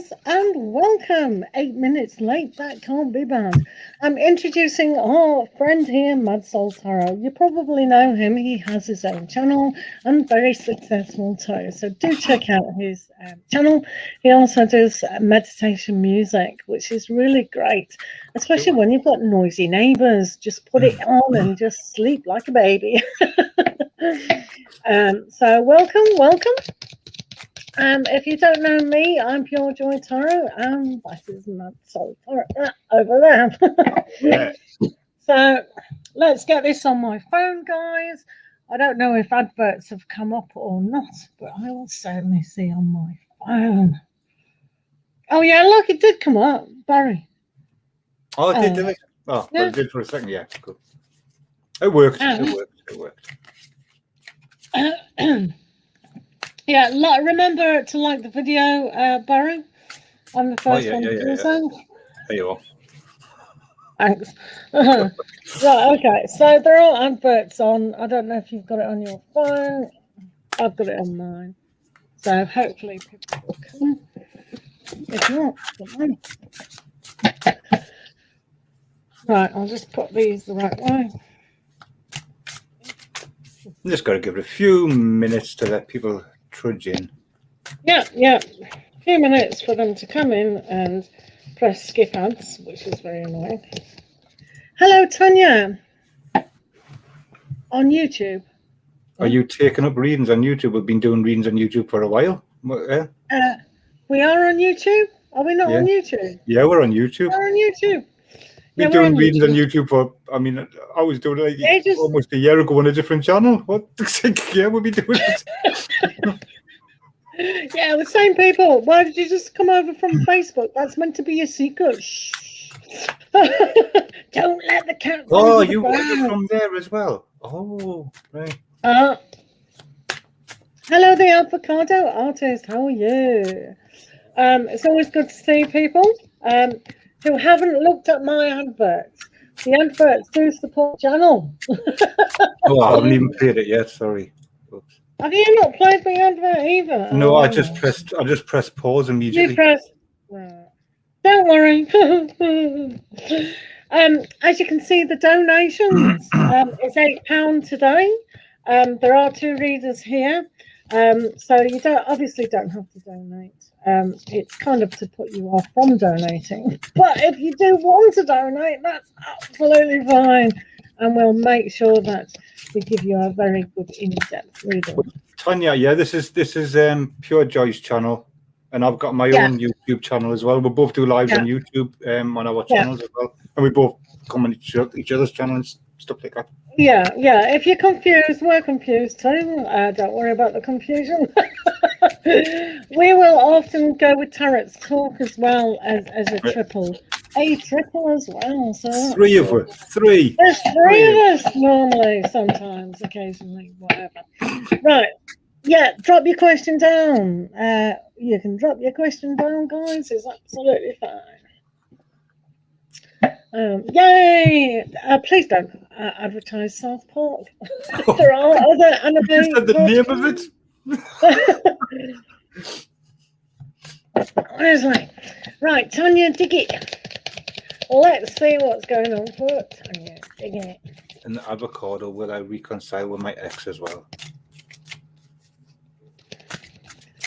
guys, and welcome. 8 minutes late, that can't be bad. I'm introducing our friend here, Mad Soul Tarot. You probably know him. He has his own channel and very successful too. So do check out his channel. He also does meditation music, which is really great, especially when you've got noisy neighbors. Just put it on and just sleep like a baby. So welcome. If you don't know me, I'm Pure Joy Tarot, and this is Mad Soul Tarot over there. Yeah. So let's get this on my phone, guys. I don't know if adverts have come up or not, but I will certainly see on my phone. Oh yeah, look, it did come up, Barry. Oh, it did it? Oh, yeah. Well, it did for a second, yeah. Cool. It worked. It worked. Yeah, remember to like the video, Barry. I'm the first one to do so. There you are. Thanks. Right, okay. So there are adverts on. I don't know if you've got it on your phone. I've got it on mine. So hopefully people will come. If not, don't worry. Right, I'll just put these the right way. I'm just got to give it a few minutes to let people trudge in. Yeah. A few minutes for them to come in and press skip ads, which is very annoying. Hello, Tanya. On YouTube. Are you taking up readings on YouTube? We've been doing readings on YouTube for a while. We are on YouTube? Are we not on YouTube? Yeah, we're on YouTube. We're on YouTube. We're doing readings on YouTube for, I was doing it almost a year ago on a different channel. What? Yeah, we'll be doing it. Yeah, the same people. Why did you just come over from Facebook? That's meant to be a secret. Shh. Don't let the cat. Oh, you were from there as well. Oh, right. Hello, the avocado artist. How are you? It's always good to see people who haven't looked at my adverts. The adverts do support channel. Oh, I haven't even played it yet. Sorry. Oops. Have you not played the advert either? No, I just pressed pause immediately. You pressed. Don't worry. As you can see, the donations is £8 today. There are 2 readers here, so you obviously don't have to donate. It's kind of to put you off from donating. But if you do want to donate, that's absolutely fine, and we'll make sure that we give you a very good in-depth reading. Tanya, yeah, this is Pure Joy's channel, and I've got my own YouTube channel as well. We both do lives on YouTube on our channels as well, and we both comment each other's channels, stuff like that. Yeah. If you're confused, we're confused too. Don't worry about the confusion. We will often go with Tarot's talk as well as a triple. A triple as well. So 3 of us. 3. There's 3 of us normally, sometimes, occasionally, whatever. Right. Yeah, drop your question down. You can drop your question down, guys. It's absolutely fine. Yay! Please don't advertise South Park. There are other anime. You said the name of it? Honestly. Right, Tanya, dig it. Let's see what's going on for Tanya. Dig it. And the avocado, will I reconcile with my ex as well?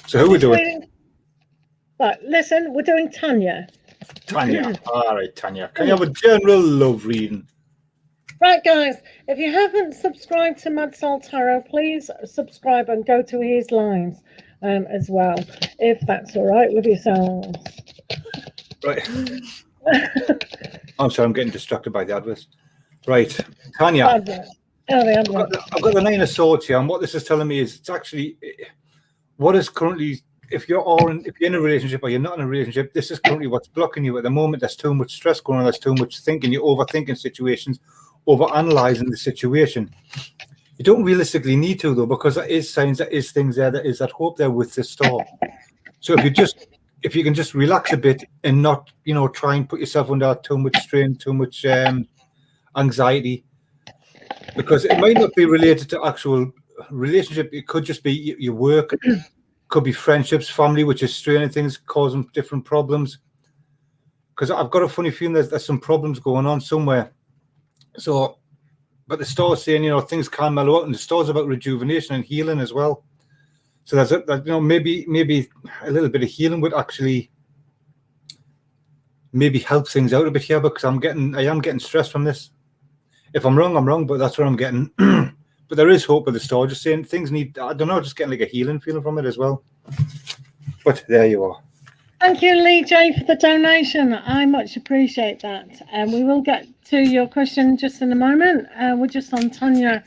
So who are we doing? Right, listen, we're doing Tanya. Tanya. All right, Tanya. Can you have a general love reading? Right, guys, if you haven't subscribed to Mad Soul Tarot, please subscribe and go to his lives as well, if that's all right with yourselves. Right. I'm sorry, I'm getting distracted by the adverts. Right, Tanya. I've got the 9 of Swords here, and what this is telling me is it's actually what is currently. If you're in a relationship or you're not in a relationship, this is currently what's blocking you at the moment. There's too much stress going on. There's too much thinking. You're overthinking situations, overanalyzing the situation. You don't realistically need to, though, because there is signs, there is things there, there is that hope there with the storm. So if you can just relax a bit and not, try and put yourself under too much strain, too much anxiety, because it might not be related to actual relationship. It could just be your work. Could be friendships, family, which is straining things, causing different problems. Because I've got a funny feeling there's some problems going on somewhere. So, but the star's saying, you know, things can mellow out, and the star's about rejuvenation and healing as well. So there's you know, maybe a little bit of healing would actually maybe help things out a bit here, because I am getting stressed from this. If I'm wrong, but that's what I'm getting. But there is hope with the star. Just saying things need, I don't know, just getting like a healing feeling from it as well. But there you are. Thank you, Lee J, for the donation. I much appreciate that. And we will get to your question just in a moment. We're just on Tanya.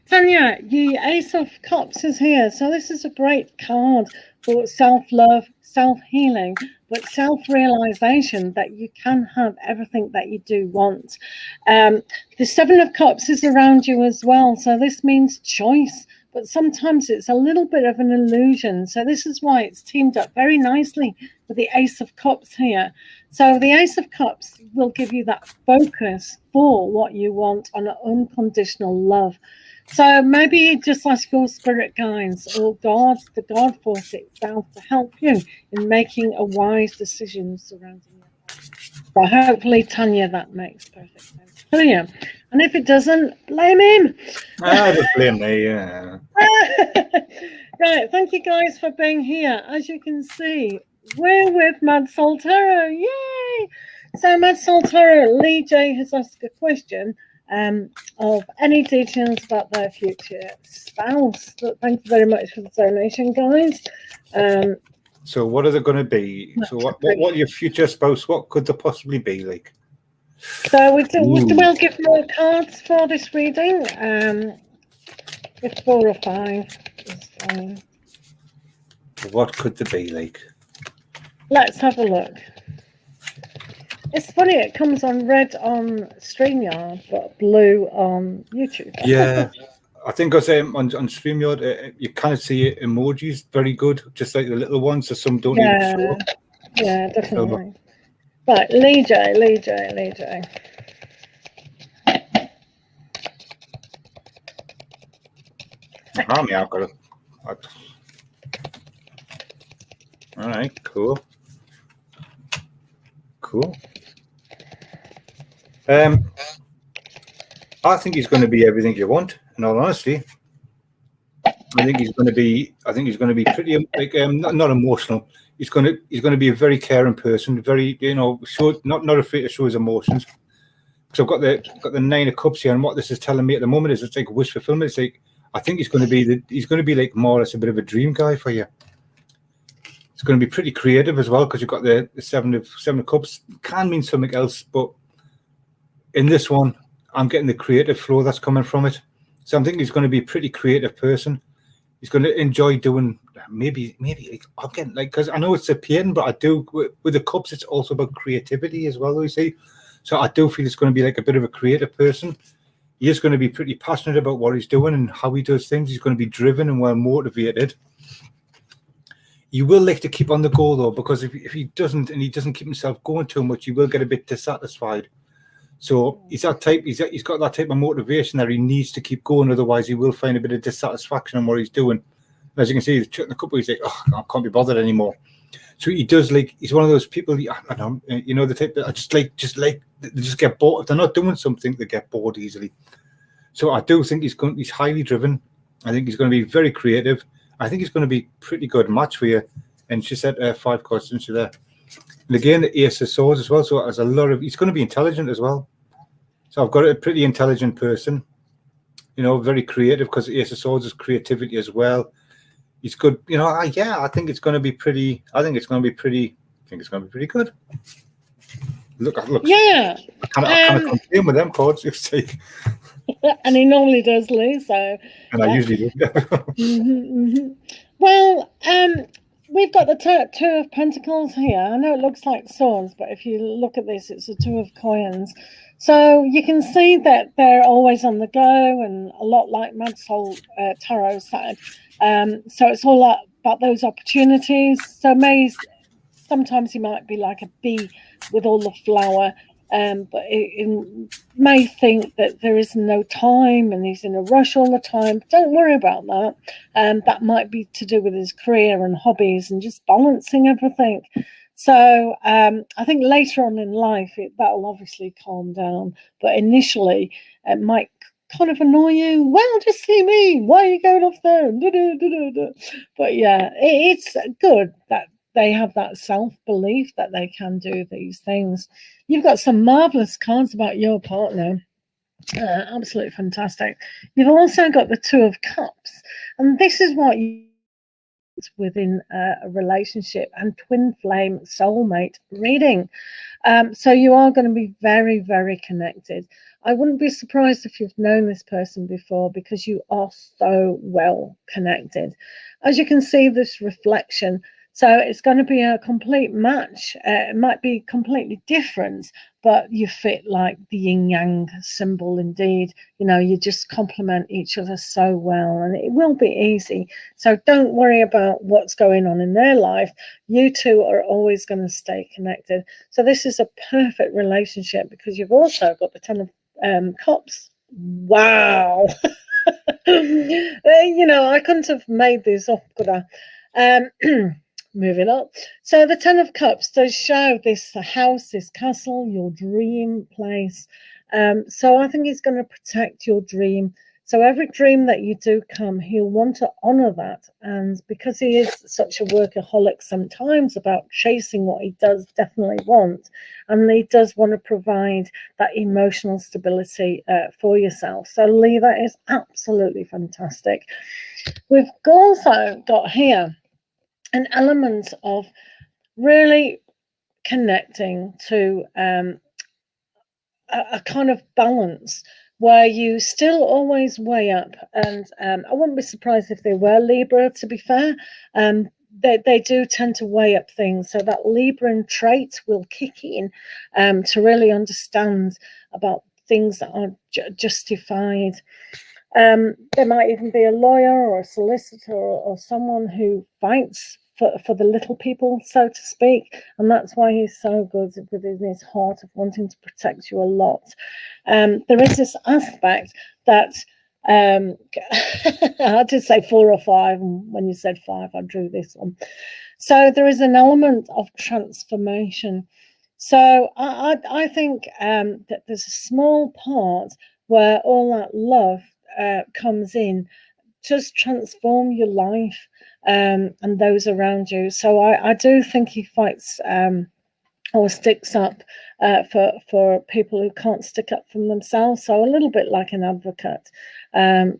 Tanya, the Ace of Cups is here. So this is a great card for self-love, self-healing, but self-realization that you can have everything that you do want. The Seven of Cups is around you as well. So this means choice. But sometimes it's a little bit of an illusion. So this is why it's teamed up very nicely with the Ace of Cups here. So the Ace of Cups will give you that focus for what you want on an unconditional love. So maybe just ask your spirit guides or God, the God force itself, to help you in making a wise decision surrounding your life. But hopefully, Tanya, that makes perfect sense to you. And if it doesn't, blame him. Just blame me, yeah. Right, thank you guys for being here. As you can see, we're with Mad Soul Tarot. Yay! So Mad Soul Tarot, Lee J has asked a question of any details about their future spouse. But thank you very much for the donation, guys. So what are they going to be? So what your future spouse, what could they possibly be like? So we'll give more cards for this reading. If 4 or 5 is fine. What could they be like? Let's have a look. It's funny, it comes on red on StreamYard, but blue on YouTube. Yeah, I think I say on StreamYard, you can't see emojis very good, just like the little ones, so some don't even show up. Yeah, definitely. Right, Lee J. I've got it. All right, cool. I think he's going to be everything you want. In all honesty, I think he's going to be pretty like not emotional. He's going to be a very caring person. Very, you know, not afraid to show his emotions. So I've got the 9 of Cups here, and what this is telling me at the moment is it's like wish fulfillment. It's like I think he's going to be like more or less a bit of a dream guy for you. It's going to be pretty creative as well, because you've got the seven of Cups. Can mean something else, but in this one, I'm getting the creative flow that's coming from it. So I'm thinking he's going to be a pretty creative person. He's going to enjoy doing maybe again, like, because I know it's a pain, but I do with the Cups. It's also about creativity as well, you see. So I do feel it's going to be like a bit of a creative person. He is going to be pretty passionate about what he's doing and how he does things. He's going to be driven and well motivated. You will like to keep on the go though, because if he doesn't, and he doesn't keep himself going too much, you will get a bit dissatisfied. So he's that type. He's got that type of motivation that he needs to keep going. Otherwise, he will find a bit of dissatisfaction on what he's doing. As you can see, the couple, he's like, oh, I can't be bothered anymore. So he does like, he's one of those people. I don't know, you know, the type that they just get bored. If they're not doing something, they get bored easily. So I do think he's highly driven. I think he's going to be very creative. I think he's going to be pretty good match for you. And she said 5 cards, didn't she, there? And again, the Ace of Swords as well. So there's a lot of, he's going to be intelligent as well. So I've got a pretty intelligent person, you know, very creative, because the Ace of Swords is creativity as well. He's good, you know. I think it's going to be pretty. I think it's going to be pretty good. Look. Yeah. I kind of complain with them cards. It's like, and he normally does, Lee. So. And I usually do. Well, we've got the 2 of Pentacles here. I know it looks like swords, but if you look at this, it's a 2 of coins. So you can see that they're always on the go, and a lot like Mad Soul Tarot said. So it's all about those opportunities. So sometimes he might be like a bee with all the flower, but it may think that there is no time and he's in a rush all the time. Don't worry about that. That might be to do with his career and hobbies and just balancing everything. So I think later on in life, that'll obviously calm down. But initially, it might kind of annoy you. Well, just see me. Why are you going off there? But yeah, it's good that they have that self-belief that they can do these things. You've got some marvelous cards about your partner. Absolutely fantastic. You've also got the Two of Cups, and this is what you within a relationship and twin flame soulmate reading. So you are going to be very, very connected. I wouldn't be surprised if you've known this person before, because you are so well connected. As you can see, this reflection, so it's going to be a complete match. It might be completely different, but you fit like the yin yang symbol indeed. You know, you just complement each other so well, and it will be easy. So don't worry about what's going on in their life. You two are always going to stay connected. So this is a perfect relationship, because you've also got the Ten of Cups. Wow. You know, I couldn't have made this up, could I? Moving up. So the Ten of Cups does show this house, this castle, your dream place. So I think he's going to protect your dream. So every dream that you do come, he'll want to honor that. And because he is such a workaholic sometimes about chasing what he does definitely want, and he does want to provide that emotional stability for yourself. So Lee, that is absolutely fantastic. We've also got here an element of really connecting to a kind of balance where you still always weigh up. And I wouldn't be surprised if they were Libra, to be fair. They do tend to weigh up things. So that Libran trait will kick in to really understand about things that are justified. There might even be a lawyer or a solicitor or someone who fights for the little people, so to speak, and that's why he's so good within his heart of wanting to protect you a lot. There is this aspect that I did say 4 or 5, and when you said 5, I drew this one. So there is an element of transformation. So I think that there's a small part where all that love comes in, just transform your life and those around you. So I do think he fights or sticks up for people who can't stick up for themselves. So a little bit like an advocate.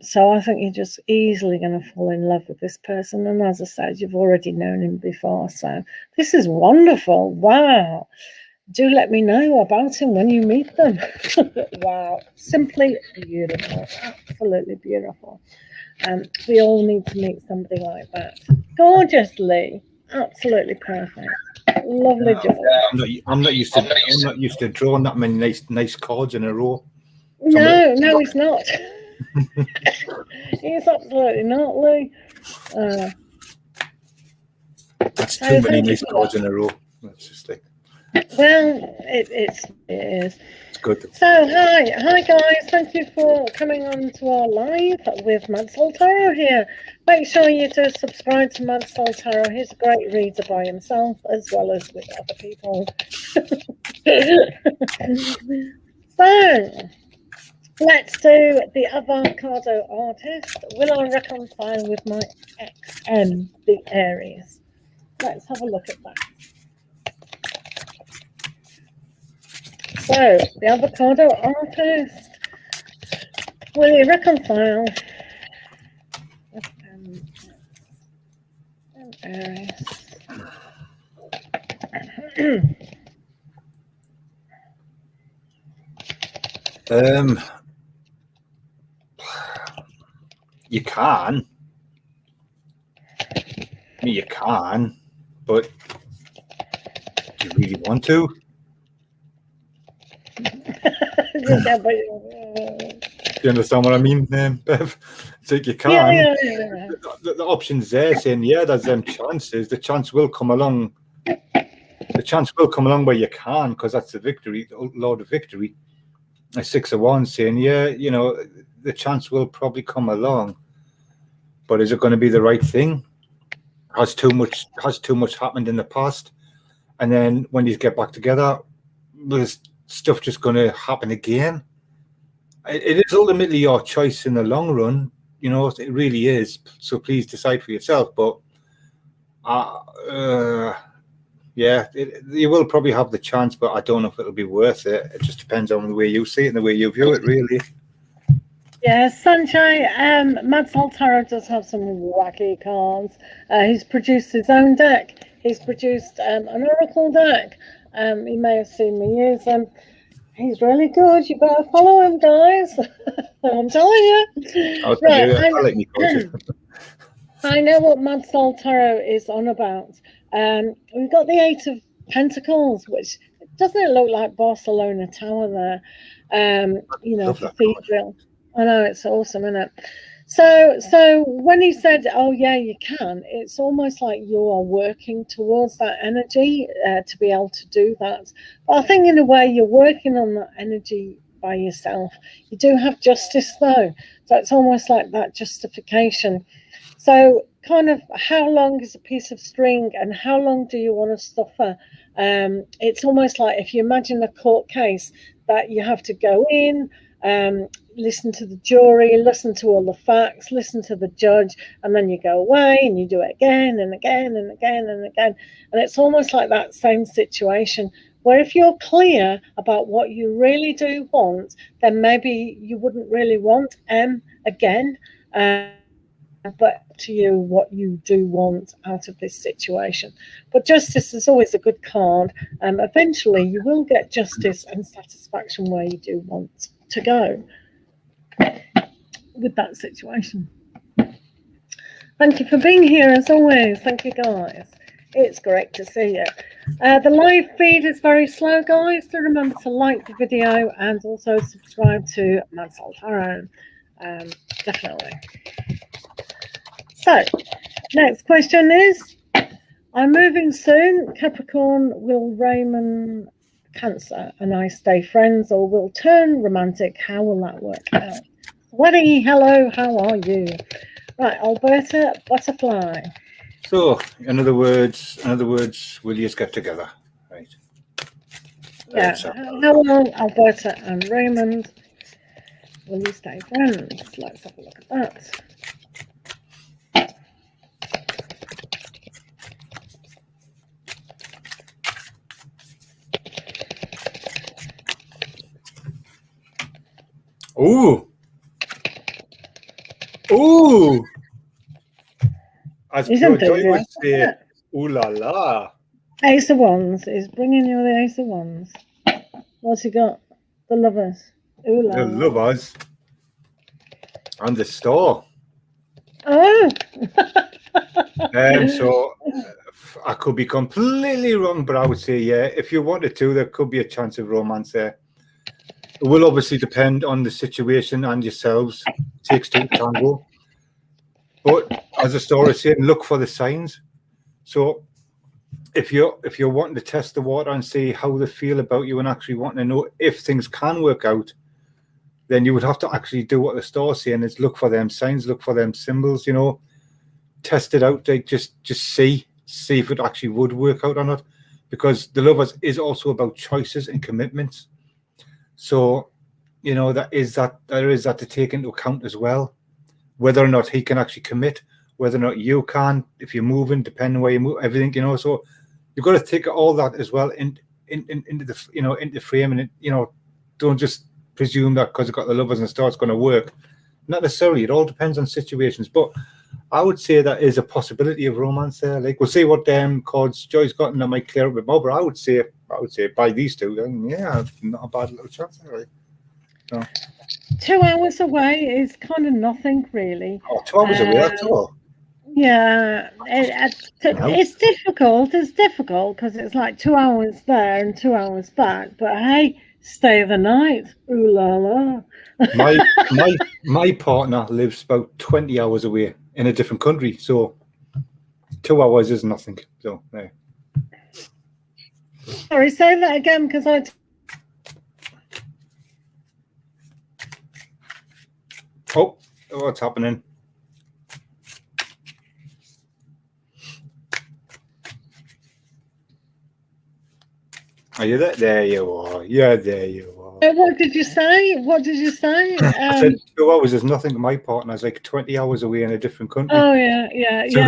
So I think you're just easily going to fall in love with this person. And as I said, you've already known him before. So this is wonderful. Wow. Do let me know about him when you meet them. Wow. Simply beautiful. Absolutely beautiful. We all need to meet somebody like that. Gorgeously. Absolutely perfect. Lovely job. I'm not used to drawing that many nice cards in a row. No, he's not. He's absolutely not, Lee. That's too many nice cards in a row. That's just like. Well, it is. It's good. So hi guys. Thank you for coming on to our live with Mad Soul Tarot here. Make sure you do subscribe to Mad Soul Tarot. He's a great reader by himself as well as with other people. So let's do the avocado artist. Will I reconcile with my XM, the Aries? Let's have a look at that. So, the avocado artist, will you reconcile with Aries? You can. I mean, you can, but do you really want to? Do you understand what I mean, Bev? It's like you can. Yeah. The option's there saying, yeah, there's them chances. The chance will come along. the chance will come along where you can, because that's the victory, the Lord of Victory. A 6 of Wands saying, yeah, you know, the chance will probably come along, but is it going to be the right thing? Has too much happened in the past, and then when you get back together, there's stuff just going to happen again. It is ultimately your choice in the long run, you know, it really is. So please decide for yourself. But yeah, you will probably have the chance, but I don't know if it'll be worth it. It just depends on the way you see it and the way you view it, really. Yeah, Sunshine, Mad Soltaro does have some wacky cards. He's produced his own deck. He's produced an Oracle deck. You may have seen me use them. He's really good. You better follow him, guys. I'm telling you. I know what Mad Soltaro is on about. We've got the 8 of Pentacles, which doesn't it look like Barcelona Tower there? You know, cathedral. I know, it's awesome, isn't it? So when he said, oh yeah, you can, it's almost like you are working towards that energy to be able to do that. But I think in a way you're working on that energy by yourself. You do have justice though, so it's almost like that justification. So kind of how long is a piece of string and how long do you want to suffer? It's almost like if you imagine a court case that you have to go in, listen to the jury, listen to all the facts, listen to the judge, and then you go away and you do it again and again and again and again. And it's almost like that same situation where if you're clear about what you really do want, then maybe you wouldn't really want M again. But to you what you do want out of this situation. But justice is always a good card. Eventually you will get justice and satisfaction where you do want to go with that situation. Thank you for being here as always. Thank you guys. It's great to see you. The live feed is very slow, guys, so remember to like the video and also subscribe to Mad Soltaro. Definitely. So, next question is, I'm moving soon. Capricorn, will Raymond Cancer and I stay friends or will turn romantic? How will that work out? Weddy, hello, how are you? Right, Alberta Butterfly. So, in other words, will you just get together, right? Yeah, how long, Alberta and Raymond, will you stay friends? Let's have a look at that. Ooh. Ooh. As Pure Joy would say, ooh la la. Ace of Wands is bringing you the Ace of Wands. What's he got? The Lovers. Ooh la la. The Lovers. And the Star. Oh. So I could be completely wrong, but I would say, yeah, if you wanted to, there could be a chance of romance there. It will obviously depend on the situation and yourselves. It takes two to tango. But as the story is saying, look for the signs. So if you're wanting to test the water and see how they feel about you and actually wanting to know if things can work out, then you would have to actually do what the store's saying is look for them signs, look for them symbols, you know, test it out, like just see if it actually would work out or not. Because the Lovers is also about choices and commitments. So, you know, there is that to take into account as well. Whether or not he can actually commit, whether or not you can, if you're moving, depending on where you move, everything, you know. So you've got to take all that as well into the, you know, into frame, and you know, don't just presume that because you've got the Lovers and Star it's going to work. Not necessarily. It all depends on situations. But I would say that is a possibility of romance there. Like, we'll see what cards Joy's got, and that might clear up a bit more. But I would say by these two, then yeah, not a bad little chance there, right? No. 2 hours away is kind of nothing, really. Oh, 2 hours away, that's all. Yeah, it's difficult. It's difficult because it's like 2 hours there and 2 hours back. But hey, stay the night. Ooh la la. My partner lives about 20 hours away in a different country, so 2 hours is nothing. So yeah. Sorry, say that again because I. Oh, what's happening? Are you there? There you are. Yeah, there you are. What did you say? What did you say? I said 2 hours is nothing to my partner. It's like 20 hours away in a different country. Oh yeah. 2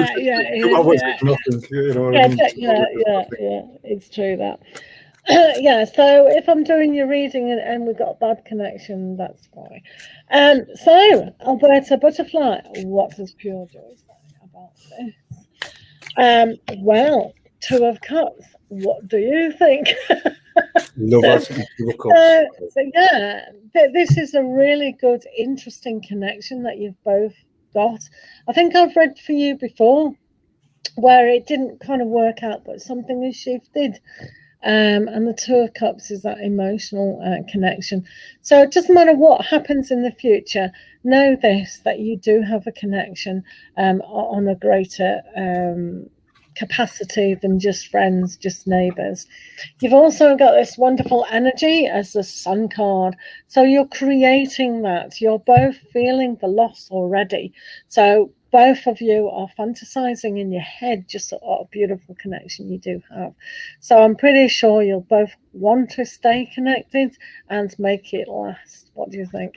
hours is nothing. You know what I mean? Yeah. It's true that. Yeah. So if I'm doing your reading and we've got a bad connection, that's fine. So Alberta Butterfly, what does Pure Joy say about this? Well, 2 of Cups. What do you think? Lovers and 2 of Cups. So yeah, this is a really good, interesting connection that you've both got. I think I've read for you before where it didn't kind of work out, but something has shifted. And the 2 of Cups is that emotional connection. So it doesn't matter what happens in the future, know this, that you do have a connection on a greater capacity than just friends, just neighbors. You've also got this wonderful energy as the Sun card. So you're creating that. You're both feeling the loss already. So both of you are fantasizing in your head just what a beautiful connection you do have. So I'm pretty sure you'll both want to stay connected and make it last. What do you think?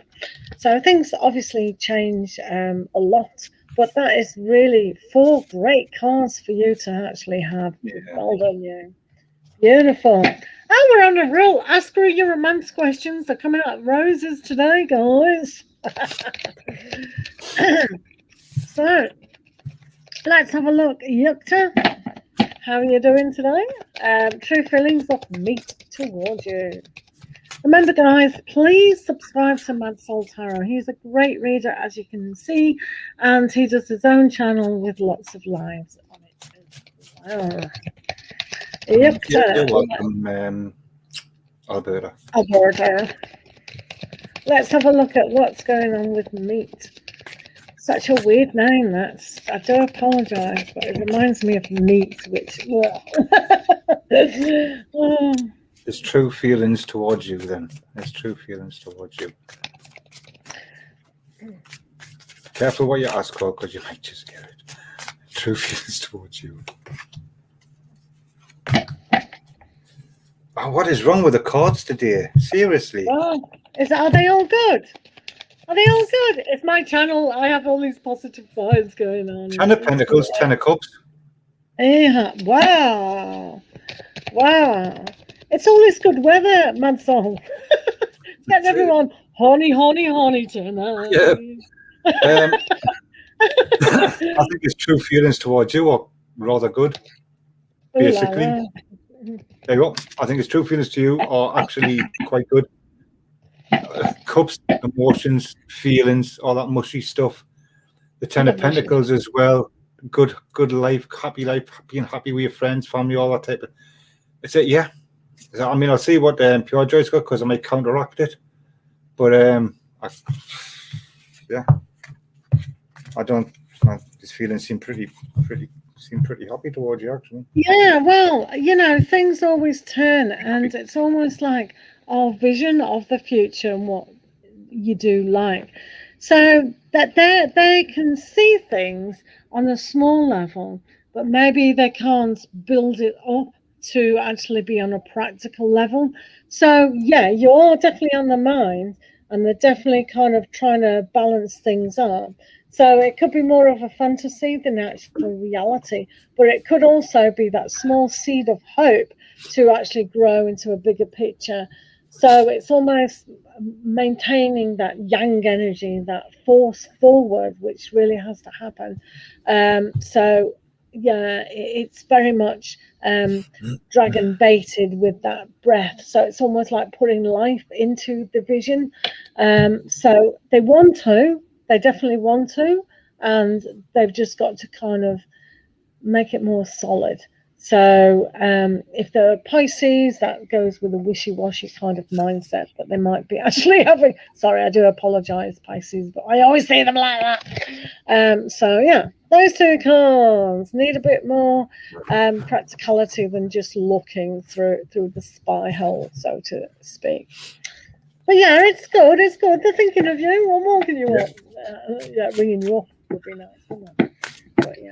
So things obviously change a lot, but that is really 4 great cards for you to actually have. Yeah. Well done, you. Beautiful. Oh, we're on a roll. Ask her your romance questions. They're coming out roses today, guys. So, let's have a look. Yukta, how are you doing today? True feelings of meat towards you. Remember, guys, please subscribe to Mad Soul Tarot. He's a great reader, as you can see, and he does his own channel with lots of lives on it as well. Yukta. You're welcome, Alberta. Let's have a look at what's going on with meat. Such a weird name, I do apologise, but it reminds me of meat, which, There's true feelings towards you then. There's true feelings towards you. Careful what you ask for, because you might just get it. True feelings towards you. Oh, what is wrong with the cards today? Seriously. Oh, are they all good? Are they all good? It's my channel. I have all these positive vibes going on. 10 of Pentacles, 10 of Cups. Yeah. Wow. It's all this good weather, Mad Soul. Getting everyone honey tonight. Yeah. I think his true feelings towards you are rather good, basically. There you go. I think his true feelings to you are actually quite good. Cups, emotions, feelings, all that mushy stuff. The 10 of Pentacles as well. Good life, being happy with your friends, family, all that type of. It's it, yeah. I mean, I'll see what Pure Joy's got because I might counteract it, but yeah, I don't. These feelings seem pretty happy towards you, actually. Yeah, well, things always turn, and it's almost like our vision of the future and what you do like, so that they can see things on a small level, but maybe they can't build it up to actually be on a practical level. So yeah, you're definitely on the mind, and they're definitely kind of trying to balance things up. So it could be more of a fantasy than actual reality, but it could also be that small seed of hope to actually grow into a bigger picture. So it's almost maintaining that yang energy, that force forward, which really has to happen. So yeah, it's very much dragon baited with that breath. So it's almost like putting life into the vision. So they definitely want to, and they've just got to kind of make it more solid. So if they're Pisces, that goes with a wishy-washy kind of mindset that they might be actually having. Sorry, I do apologize, Pisces, but I always say them like that. So yeah, those two cards need a bit more practicality than just looking through the spy hole, so to speak. But yeah, it's good. It's good. They're thinking of you. What more can you want? Yeah, ringing you up would be nice, wouldn't it? But yeah.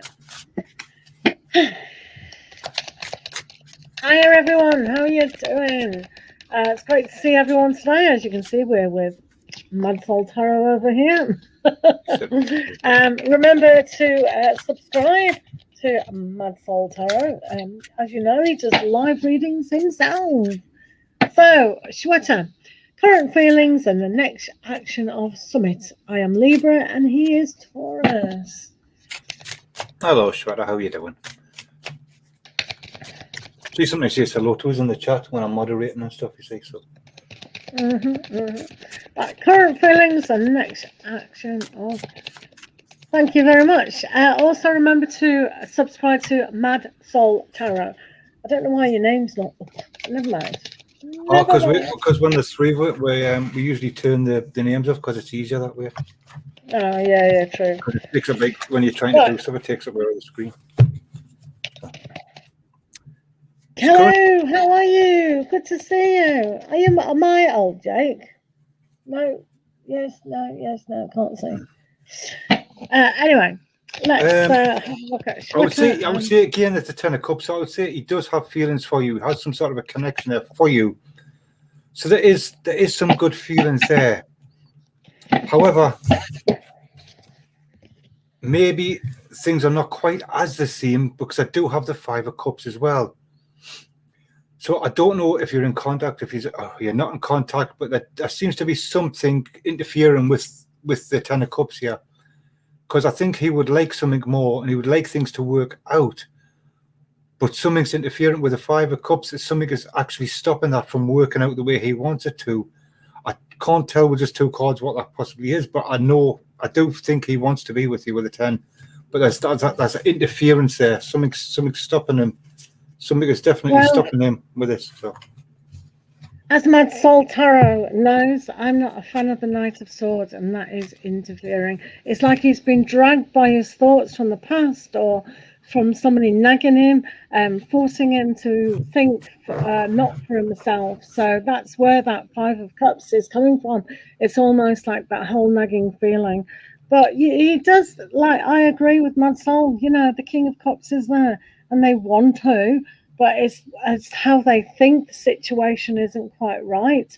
Hiya everyone, how are you doing? It's great to see everyone today. As you can see, we're with Mad Soul Tarot over here. Remember to subscribe to Mad Soul Tarot. As you know, he does live readings himself. So, Shweta, current feelings and the next action of Summit. I am Libra and he is Taurus. Hello, Shweta. How are you doing? See, somebody says hello to us in the chat when I'm moderating and stuff, you see, so. Current feelings and next action of... Thank you very much. Also remember to subscribe to Mad Soul Tarot. I don't know why your name's not... Never mind. Oh, because when there's three of it, we usually turn the names off because it's easier that way. Oh, yeah, true. It takes up, like, when you're trying to do stuff, it takes up all the screen. Hello, how are you? Good to see you. Are you my old Jake? No, yes, no, can't see. Anyway, let's have a look at I would say again at the Ten of Cups, I would say he does have feelings for you. He has some sort of a connection there for you. So there is some good feelings there. However, maybe things are not quite as the same because I do have the Five of Cups as well. So I don't know if you're in contact, if you're not in contact, but there seems to be something interfering with the Ten of Cups here. Because I think he would like something more and he would like things to work out. But something's interfering with the Five of Cups. Something is actually stopping that from working out the way he wants it to. I can't tell with just two cards what that possibly is, but I do think he wants to be with you with a 10. But there's an interference there. Something's stopping him. Something is definitely stopping him with this. So, as Mad Soul Tarot knows, I'm not a fan of the Knight of Swords, and that is interfering. It's like he's been dragged by his thoughts from the past or from somebody nagging him, forcing him to think not for himself. So that's where that Five of Cups is coming from. It's almost like that whole nagging feeling. But he does, like, I agree with Mad Soul, the King of Cups is there. And they want to, but it's how they think the situation isn't quite right.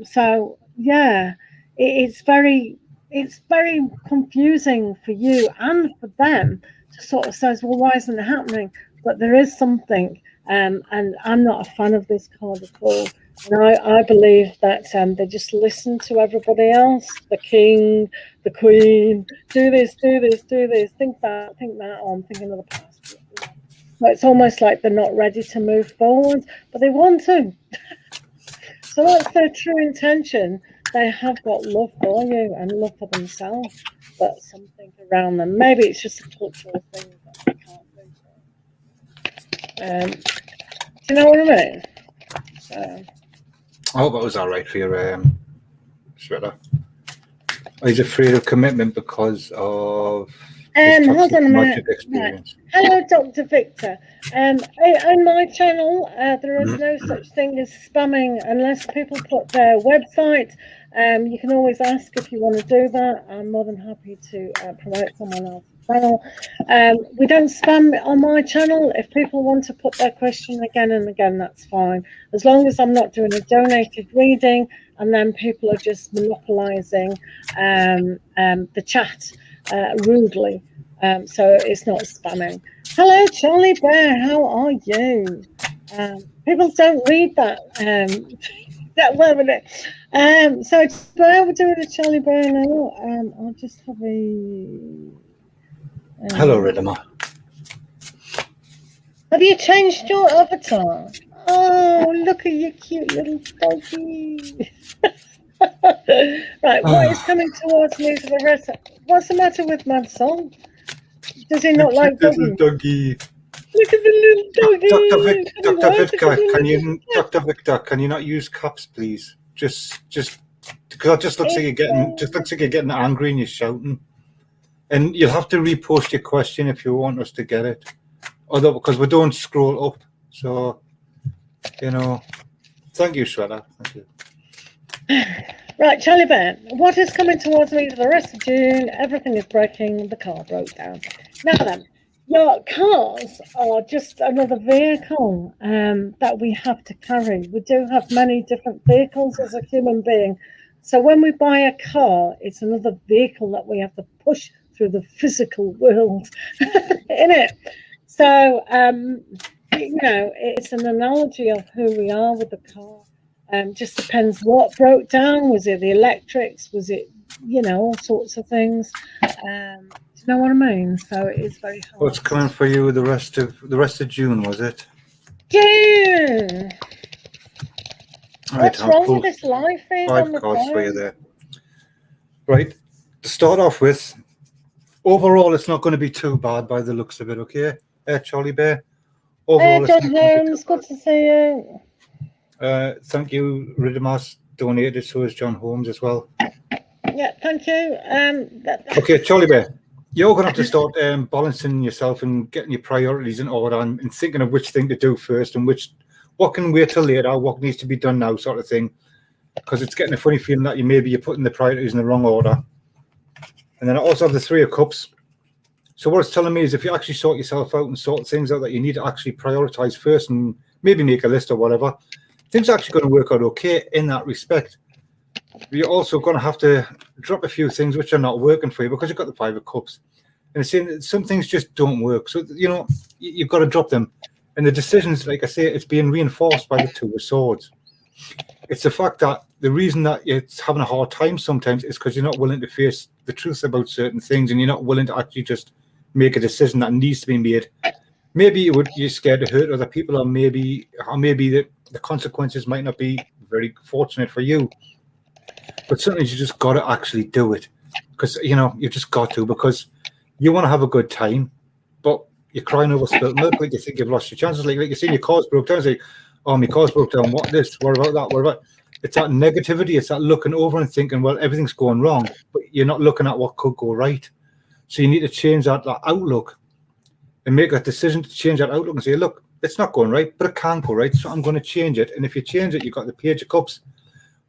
So yeah, it's very confusing for you and for them to sort of says, well, why isn't it happening? But there is something, and I'm not a fan of this card at all. And I believe that they just listen to everybody else, the king, the queen, do this, think that, oh, I'm thinking of the past. So it's almost like they're not ready to move forward, but they want to. So that's their true intention. They have got love for you and love for themselves, but something around them. Maybe it's just a cultural thing that they can't do. Do you know what I mean? So. I hope that was all right for your Shweta. He's afraid of commitment because of his hold on a minute. Experience. Right. Hello, Dr. Victor. On my channel, there is no such thing as spamming unless people put their website. You can always ask if you want to do that. I'm more than happy to promote someone else's channel. We don't spam on my channel. If people want to put their question again and again, that's fine. As long as I'm not doing a donated reading and then people are just monopolizing the chat rudely. So it's not spamming. Hello, Charlie Bear. How are you? People don't read that. That word with it. So while we're doing a Charlie Bear now, I'll just have a. Hello, Ridema. Have you changed your avatar? Oh, look at your cute little doggy. Right, what is coming towards me for the rest? What's the matter with Mad Soul? Does he not like doggy? Look at the little doggy. Dr. Victor, can you not use caps, please? Just because it just looks like you're getting angry and you're shouting. And you'll have to repost your question if you want us to get it. Although, because we don't scroll up. So, thank you, Shredder. Thank you. Right, Charlie Bear, what is coming towards me for the rest of June? Everything is breaking. The car broke down. Now then, your cars are just another vehicle that we have to carry. We do have many different vehicles as a human being. So when we buy a car, it's another vehicle that we have to push through the physical world, in it. So, it's an analogy of who we are with the car. Just depends what broke down. Was it the electrics? Was it, all sorts of things? Do you know what I mean? So it is very hard. What's coming for you the rest of June, was it? June. What's wrong with this live feed on the 5 cards phone? for you there. Right. To start off with, overall, it's not going to be too bad by the looks of it, okay? Charlie Bear. Overall, John Holmes, good to see you. Thank you, Ridimas donated, so is John Holmes as well. Yeah, thank you. Okay, Charlie Bear, you're going to have to start balancing yourself and getting your priorities in order and thinking of which thing to do first and what can wait till later, what needs to be done now, sort of thing. Because it's getting a funny feeling that you're putting the priorities in the wrong order. And then I also have the 3 of Cups. So what it's telling me is if you actually sort yourself out and sort things out that you need to actually prioritize first and maybe make a list or whatever, things are actually going to work out okay in that respect. But you're also going to have to drop a few things which are not working for you because you've got the 5 of Cups. And it's saying that some things just don't work. So, you've got to drop them. And the decisions, like I say, it's being reinforced by the 2 of Swords. It's the fact that the reason that it's having a hard time sometimes is because you're not willing to face the truth about certain things and you're not willing to actually just make a decision that needs to be made. Maybe you're scared to hurt other people, or maybe the consequences might not be very fortunate for you. But sometimes you just got to actually do it because, you've just got to, because you want to have a good time, but you're crying over spilt milk, like you think you've lost your chances. Like you're saying your car's broke down. It's like, oh, my car's broke down. What this? What about that? What about? It's that negativity. It's that looking over and thinking, well, everything's going wrong, but you're not looking at what could go right. So you need to change that outlook and make a decision to change that outlook and say, look, it's not going right, but it can go right. So I'm going to change it. And if you change it, you've got the Page of Cups,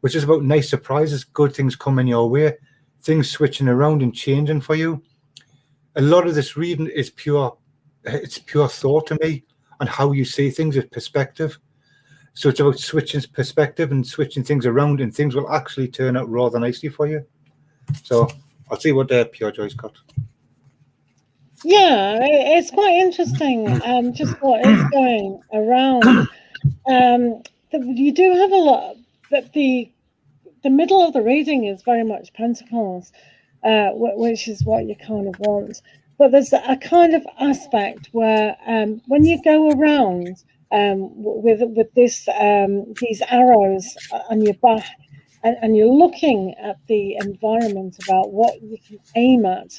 which is about nice surprises, good things coming your way, things switching around and changing for you. A lot of this reading is pure thought to me on how you see things with perspective. So it's about switching perspective and switching things around, and things will actually turn out rather nicely for you. So I'll see what Pure Joy's got. Yeah, it's quite interesting. Just what is going around. You do have a lot, but the middle of the reading is very much Pentacles, which is what you kind of want. But there's a kind of aspect where when you go around with this these arrows on your back, and you're looking at the environment about what you can aim at,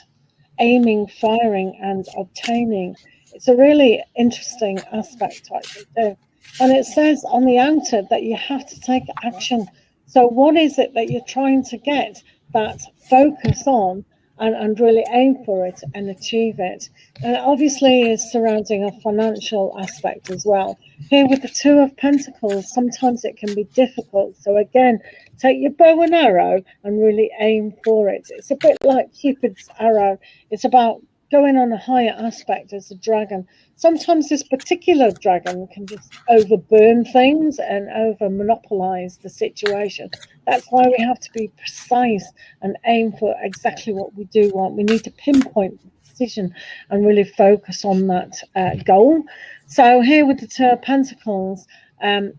aiming, firing, and obtaining. It's a really interesting aspect to actually do. And it says on the outer that you have to take action. So what is it that you're trying to get that focus on and really aim for it and achieve it? And obviously is surrounding a financial aspect as well. Here with the 2 of Pentacles, sometimes it can be difficult. So again, take your bow and arrow and really aim for it. It's a bit like Cupid's arrow. It's about going on a higher aspect as a dragon. Sometimes this particular dragon can just overburn things and over monopolize the situation. That's why we have to be precise and aim for exactly what we do want. We need to pinpoint the decision and really focus on that goal. So here with the 2 of Pentacles,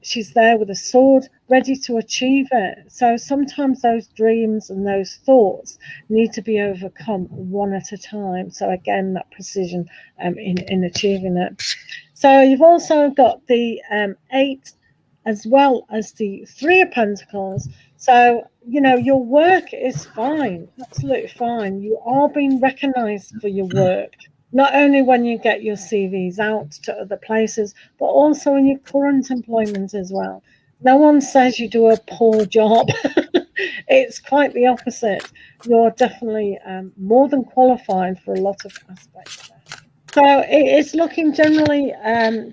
she's there with a sword ready to achieve it. So sometimes those dreams and those thoughts need to be overcome one at a time. So again, that precision in achieving it. So you've also got the 8 as well as the 3 of Pentacles. So, your work is fine, absolutely fine. You are being recognized for your work. Not only when you get your CVs out to other places, but also in your current employment as well. No one says you do a poor job. It's quite the opposite. You're definitely more than qualified for a lot of aspects there. So it's looking generally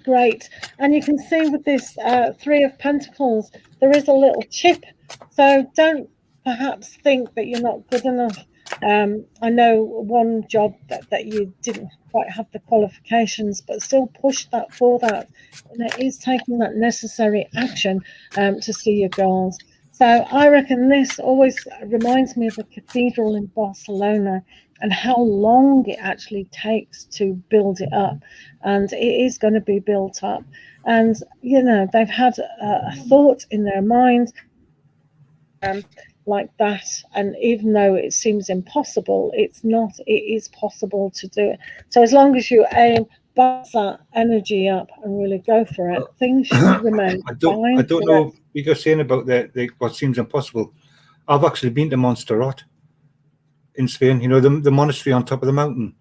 great. And you can see with this Three of Pentacles, there is a little chip. So don't perhaps think that you're not good enough. I know one job that you didn't quite have the qualifications, but still push that for that. And it is taking that necessary action to see your goals. So I reckon this always reminds me of a cathedral in Barcelona and how long it actually takes to build it up. And it is going to be built up. And, you know, they've had a thought in their mind like that. And even though it seems impossible, it's not. It is possible to do it. So as long as you aim, balance that energy up and really go for it, things should remain fine. I don't know, you're saying about what seems impossible. I've actually been to Montserrat in Spain, you know, the monastery on top of the mountain.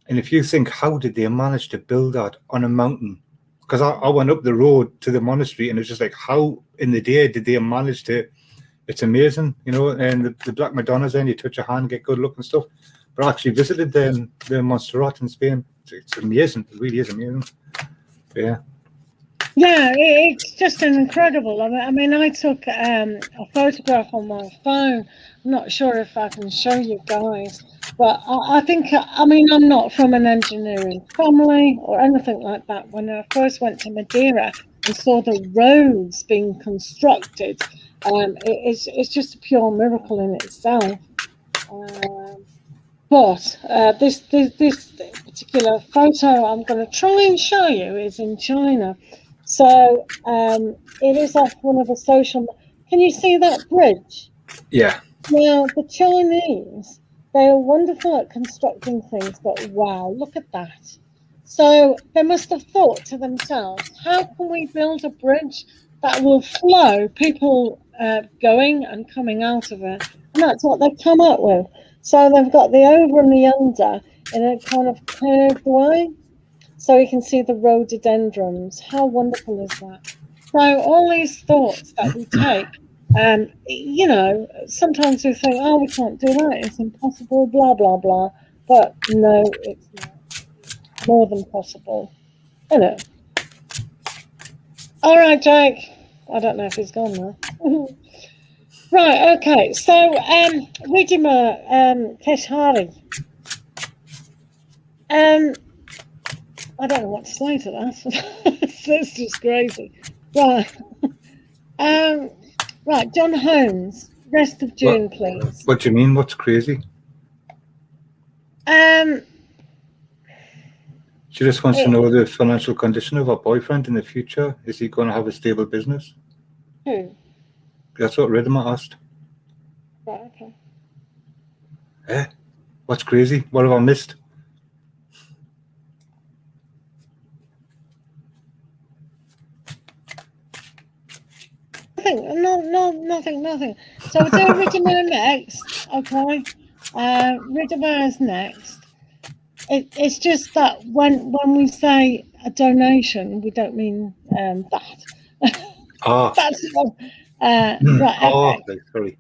And if you think, how did they manage to build that on a mountain? Because I went up the road to the monastery and it's just like, how in the day did they manage to? It's amazing, you know, and the Black Madonna's and you touch a hand, get good look and stuff. But I actually visited the Montserrat in Spain. It's amazing. It really is amazing. Yeah. Yeah, it's just incredible. I mean, I took a photograph on my phone. I'm not sure if I can show you guys, but I think, I mean, I'm not from an engineering family or anything like that. When I first went to Madeira and saw the roads being constructed, it's just a pure miracle in itself. But this particular photo I'm going to try and show you is in China. So it is off one of the social. Can you see that bridge? Yeah. Now the Chinese, they are wonderful at constructing things, but wow, look at that. So they must have thought to themselves, how can we build a bridge that will flow people going and coming out of it? And that's what they've come up with. So they've got the over and the under in a kind of curved way. So you can see the rhododendrons. How wonderful is that? So all these thoughts that we take, you know, sometimes we think, oh, we can't do that. It's impossible, blah, blah, blah. But no, it's not. It's more than possible. You know. All right, Jake. I don't know if he's gone now. Right, okay. So, Ridima Keshari. I don't know what to say to that. It's just crazy. Right. Right, John Holmes, rest of June, please. What do you mean? What's crazy? She just wants to know the financial condition of her boyfriend in the future. Is he going to have a stable business? Who? That's what Ridima asked. Right, okay. What's crazy? What have I missed? Nothing. So we'll do Ridima next, okay? Ridima is next. It's just that when we say a donation, we don't mean that. That's all. Right. Okay. Sorry.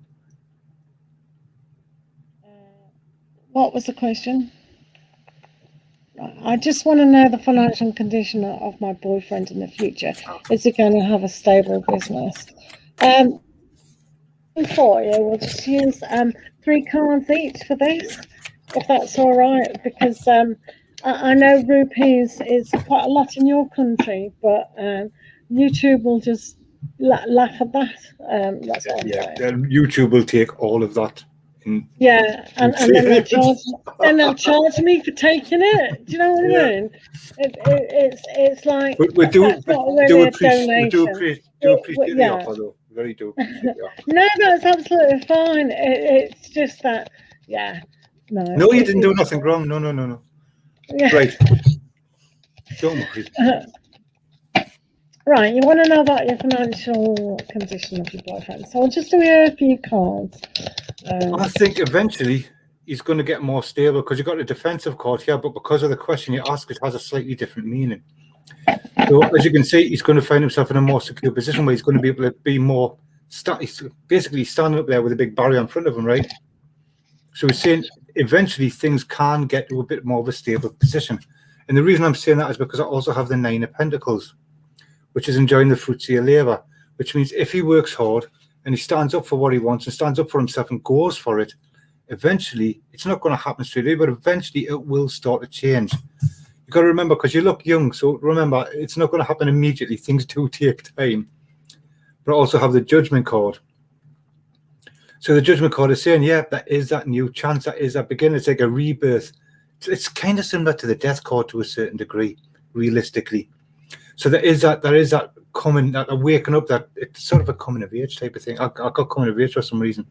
What was the question? I just want to know the financial condition of my boyfriend in the future. Is he going to have a stable business? For you, we'll just use 3 cards each for this, if that's all right, because I know rupees is quite a lot in your country, but YouTube will just laugh at that. That's what I'm saying. YouTube will take all of that. And then they'll charge me for taking it. Do you know what I mean? It's like we do appreciate the offer, though. Very do appreciate the offer. No, that's absolutely fine. It's just that, yeah. No, you didn't do nothing wrong. No. Yeah. Right. Don't worry. Right, you want to know about your financial condition of your boyfriend. So I'll just do a few cards. I think eventually he's going to get more stable because you've got a defensive card here, but because of the question you ask, it has a slightly different meaning. So as you can see, he's going to find himself in a more secure position where he's going to be able to be more, he's basically standing up there with a big barrier in front of him, right? So he's saying eventually things can get to a bit more of a stable position. And the reason I'm saying that is because I also have the 9 of Pentacles, which is enjoying the fruits of your labor, which means if he works hard and he stands up for what he wants and stands up for himself and goes for it, eventually, it's not going to happen straight away, but eventually it will start to change. You've got to remember, because you look young, so remember, it's not going to happen immediately. Things do take time. But I also have the Judgment card. So the Judgment card is saying, yeah, that is that new chance. That is that beginning. It's like a rebirth. It's kind of similar to the Death card to a certain degree, realistically. So there is that coming, that waking up, that it's sort of a coming of age type of thing. I got coming of age for some reason.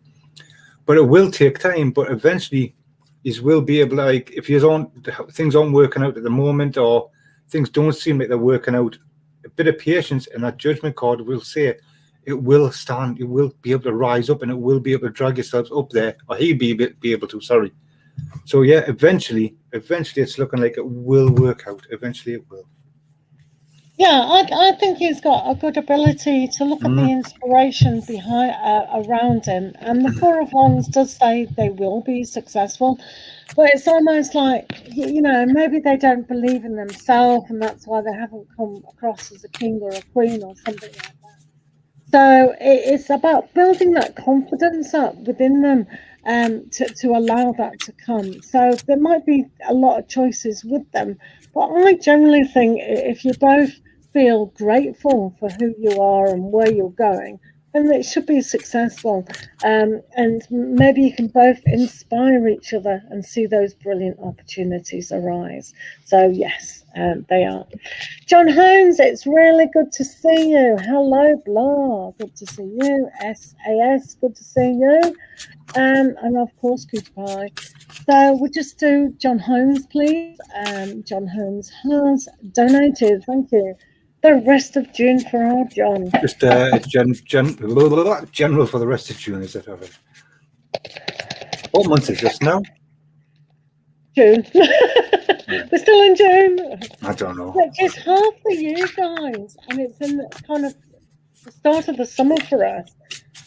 But it will take time, but eventually you will be able to, like, if things aren't working out at the moment or things don't seem like they're working out, a bit of patience, and that Judgment card will say it will stand, you will be able to rise up, and it will be able to drag yourselves up there, or he'll be able to, sorry. So yeah, eventually it's looking like it will work out. Eventually it will. Yeah, I think he's got a good ability to look at the inspiration behind around him, and the 4 of Wands does say they will be successful, but it's almost like, you know, maybe they don't believe in themselves, and that's why they haven't come across as a king or a queen or something like that. So it's about building that confidence up within them, to allow that to come. So there might be a lot of choices with them, but I generally think if you both feel grateful for who you are and where you're going, then it should be successful. And maybe you can both inspire each other and see those brilliant opportunities arise. So yes, they are. John Holmes, it's really good to see you. Hello, Blah. Good to see you. SAS, good to see you. And of course, goodbye. So we'll just do John Holmes, please. John Holmes has donated, thank you, the rest of June for our John. Just it's general for the rest of June, is it? What month is this now? June. We're still in June. I don't know. Which is half the year, guys, and it's in kind of the start of the summer for us.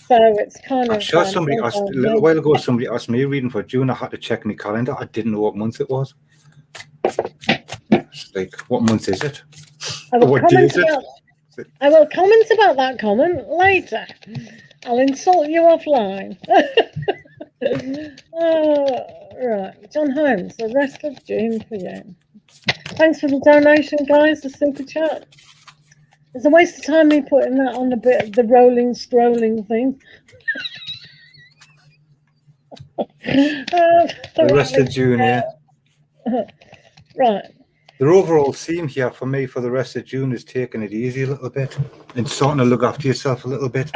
So it's kind of. I'm sure somebody asked a little while ago. Somebody asked me reading for June. I had to check my calendar. I didn't know what month it was. It's like, what month is it? I will comment about that comment later. I'll insult you offline. Right, John Holmes, the rest of June for you. Thanks for the donation, guys, the super chat. It's a waste of time me putting that on a bit of the rolling, scrolling thing. The rest of June, yeah. Right. The overall theme here for me for the rest of June is taking it easy a little bit and starting to look after yourself a little bit.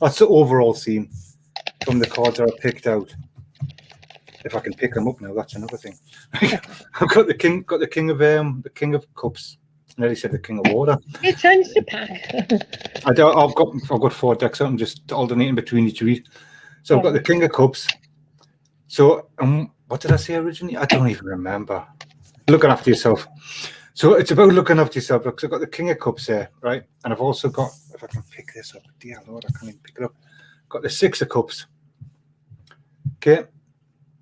That's the overall theme from the cards that I picked out. If I can pick them up now, that's another thing. I've got the King of Cups. I nearly said the King of Water. You changed your pack. I've got 4 decks out. I'm just alternating between each read. So I've got the King of Cups. So what did I say originally? I don't even remember. Looking after yourself. So it's about looking after yourself, because I've got the King of Cups there, right? And I've also got, if I can pick this up, dear Lord, I can't even pick it up. Got the 6 of Cups. Okay.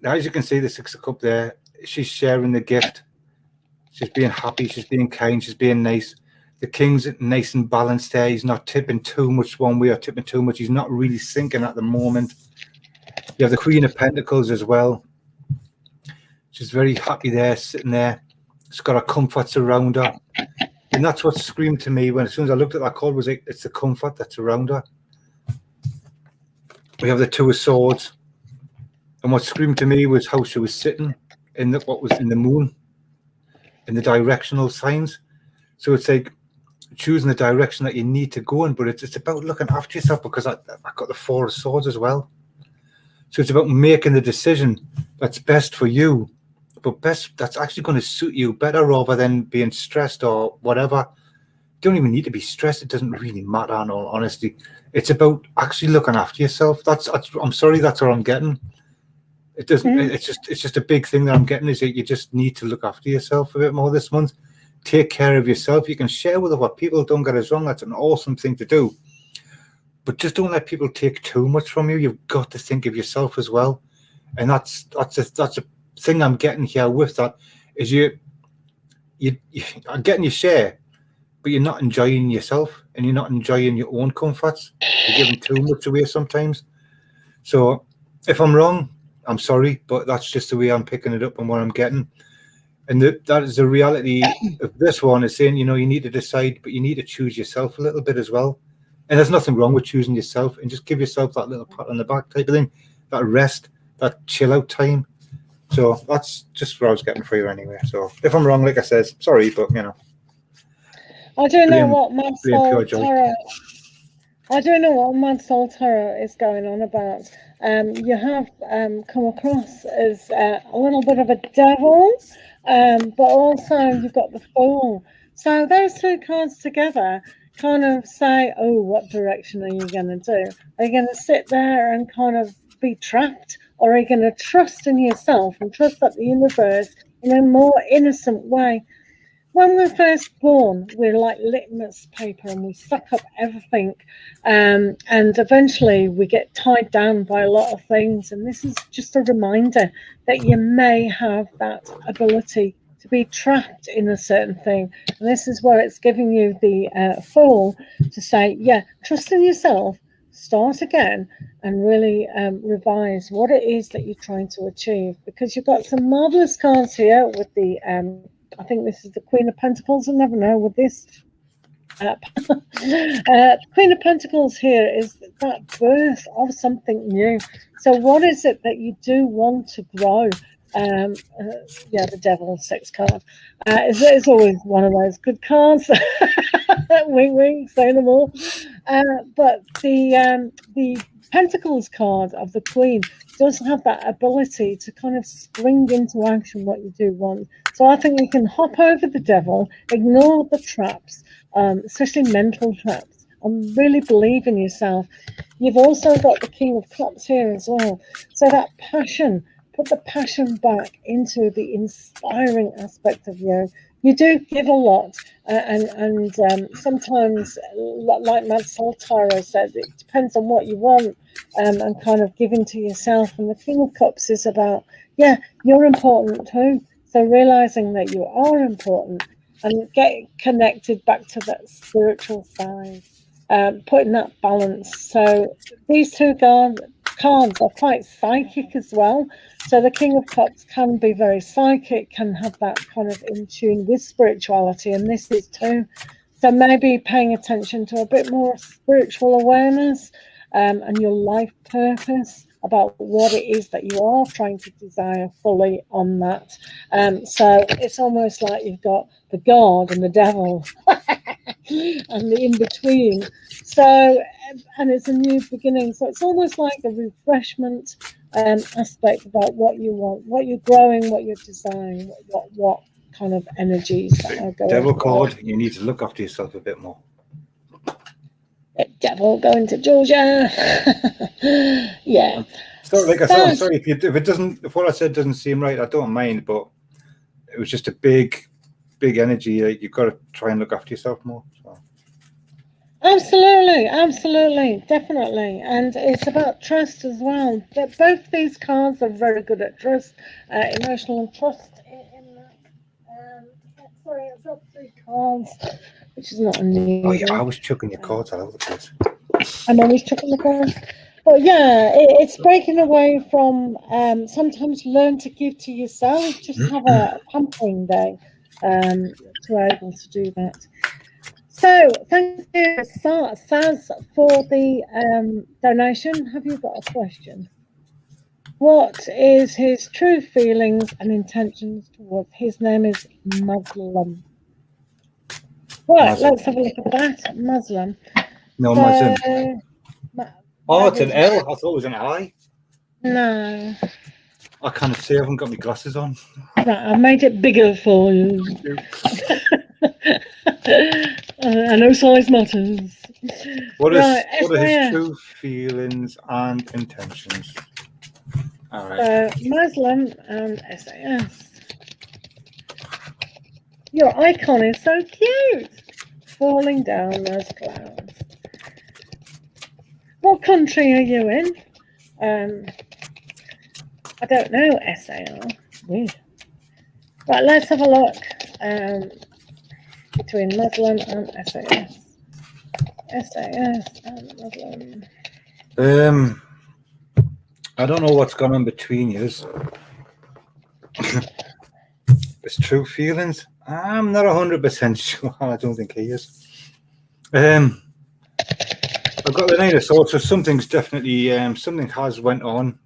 Now, as you can see, the 6 of Cups there, she's sharing the gift. She's being happy. She's being kind. She's being nice. The King's nice and balanced there. He's not tipping too much one way or tipping too much. He's not really sinking at the moment. You have the Queen of Pentacles as well. She's very happy there, sitting there. She's got her comforts around her. And that's what screamed to me as soon as I looked at that card, was like, it's the comfort that's around her. We have the 2 of Swords. And what screamed to me was how she was sitting in what was in the moon, in the directional signs. So it's like choosing the direction that you need to go in, but it's about looking after yourself, because I got the 4 of Swords as well. So it's about making the decision that's best for you, but that's actually going to suit you better, rather than being stressed or whatever. You don't even need to be stressed. It doesn't really matter, in all honesty. It's about actually looking after yourself. I'm sorry, that's what I'm getting. It doesn't. It's just a big thing that I'm getting is that you just need to look after yourself a bit more this month. Take care of yourself. You can share with what people don't get us wrong. That's an awesome thing to do. But just don't let people take too much from you. You've got to think of yourself as well, and that's a thing I'm getting here with that is you are getting your share, but you're not enjoying yourself and you're not enjoying your own comforts. You're giving too much away sometimes. So if I'm wrong, I'm sorry, but that's just the way I'm picking it up and what I'm getting. And that is the reality of this one is saying, you need to decide, but you need to choose yourself a little bit as well. And there's nothing wrong with choosing yourself, and just give yourself that little pat on the back type of thing, that rest, that chill out time. So that's just what I was getting for you anyway. So if I'm wrong, like I said, sorry, but I do know what my soul tarot. I do know what my soul tarot is going on about. You have come across as a little bit of a devil, but also you've got the Fool. So those two cards together kind of say, oh, what direction are you going to do? Are you going to sit there and kind of be trapped, or are you going to trust in yourself and trust that the universe in a more innocent way? When we're first born, we're like litmus paper and we suck up everything, and eventually we get tied down by a lot of things. And this is just a reminder that you may have that ability to be trapped in a certain thing. And this is where it's giving you the Fool to say, yeah, trust in yourself, start again, and really revise what it is that you're trying to achieve. Because you've got some marvelous cards here with the I think this is the Queen of Pentacles. I never know with this. Queen of Pentacles here is that birth of something new. So what is it that you do want to grow? Yeah, the Devil 6 card. It's always one of those good cards. Wink, wink, say no more. But the Pentacles card of the Queen does have that ability to kind of spring into action what you do want. So I think you can hop over the devil, ignore the traps, especially mental traps, and really believe in yourself. You've also got the King of Cups here as well. So that passion, put the passion back into the inspiring aspect of you. You do give a lot, and sometimes, like Mad Soul Tyro said, it depends on what you want, and kind of giving to yourself. And the King of Cups is about, yeah, you're important too. So realizing that you are important and get connected back to that spiritual side, putting that balance. So these two cards are quite psychic as well. So the King of Cups can be very psychic, can have that kind of in tune with spirituality, and this is too. So maybe paying attention to a bit more spiritual awareness, and your life purpose, about what it is that you are trying to desire fully on that. So it's almost like you've got the God and the devil and the in-between. So, and it's a new beginning. So it's almost like a refreshment aspect about what you want, what you're growing, what you're desiring, what kind of energies that are going. Devil card, you need to look after yourself a bit more. Devil going to Georgia. Yeah. So, like I said, I'm sorry if what I said doesn't seem right, I don't mind, but it was just a big energy. Like, you've got to try and look after yourself more. So. Absolutely, definitely, and it's about trust as well. But both these cards are very good at trust, emotional and trust. In that, sorry, I've got 3 cards, which is not unusual. Oh yeah, I was chucking your cards all over the place. I'm always chucking the cards. But yeah, it's breaking away from sometimes learn to give to yourself. Just have a pampering day to be able to do that. So thank you, Saz, for the donation. Have you got a question? What is his true feelings and intentions towards? His name is Muslim. Right, let's have a look at that. Muslim. No, Muslim. Oh, it's an L. I thought it was an I. No. I can't see. I haven't got my glasses on. Right, I made it bigger for you. I know size matters. What are his true feelings and intentions? All right. So Muslim and SAS. Your icon is so cute. Falling down those clouds. What country are you in? I don't know, SAR. Weird. Right, let's have a look between Muslim and SAS. SAS and Muslim. I don't know what's gone on between yous. It's true feelings. I'm not 100% sure. I don't think he is. I've got the Nine of Swords, so something's definitely something has went on.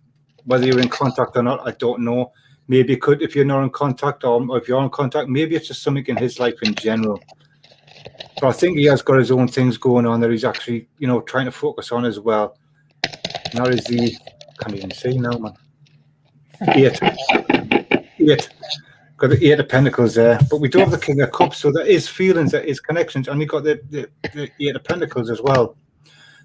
Whether you're in contact or not, I don't know. Maybe it could, if you're not in contact, or if you're in contact, maybe it's just something in his life in general. But I think he has got his own things going on that he's actually, you know, trying to focus on as well. Now is the, can't even see now, man. Eight. Got the Eight of Pentacles there, but we do have the King of Cups, so there is feelings, there is connections, and we got the Eight of Pentacles as well.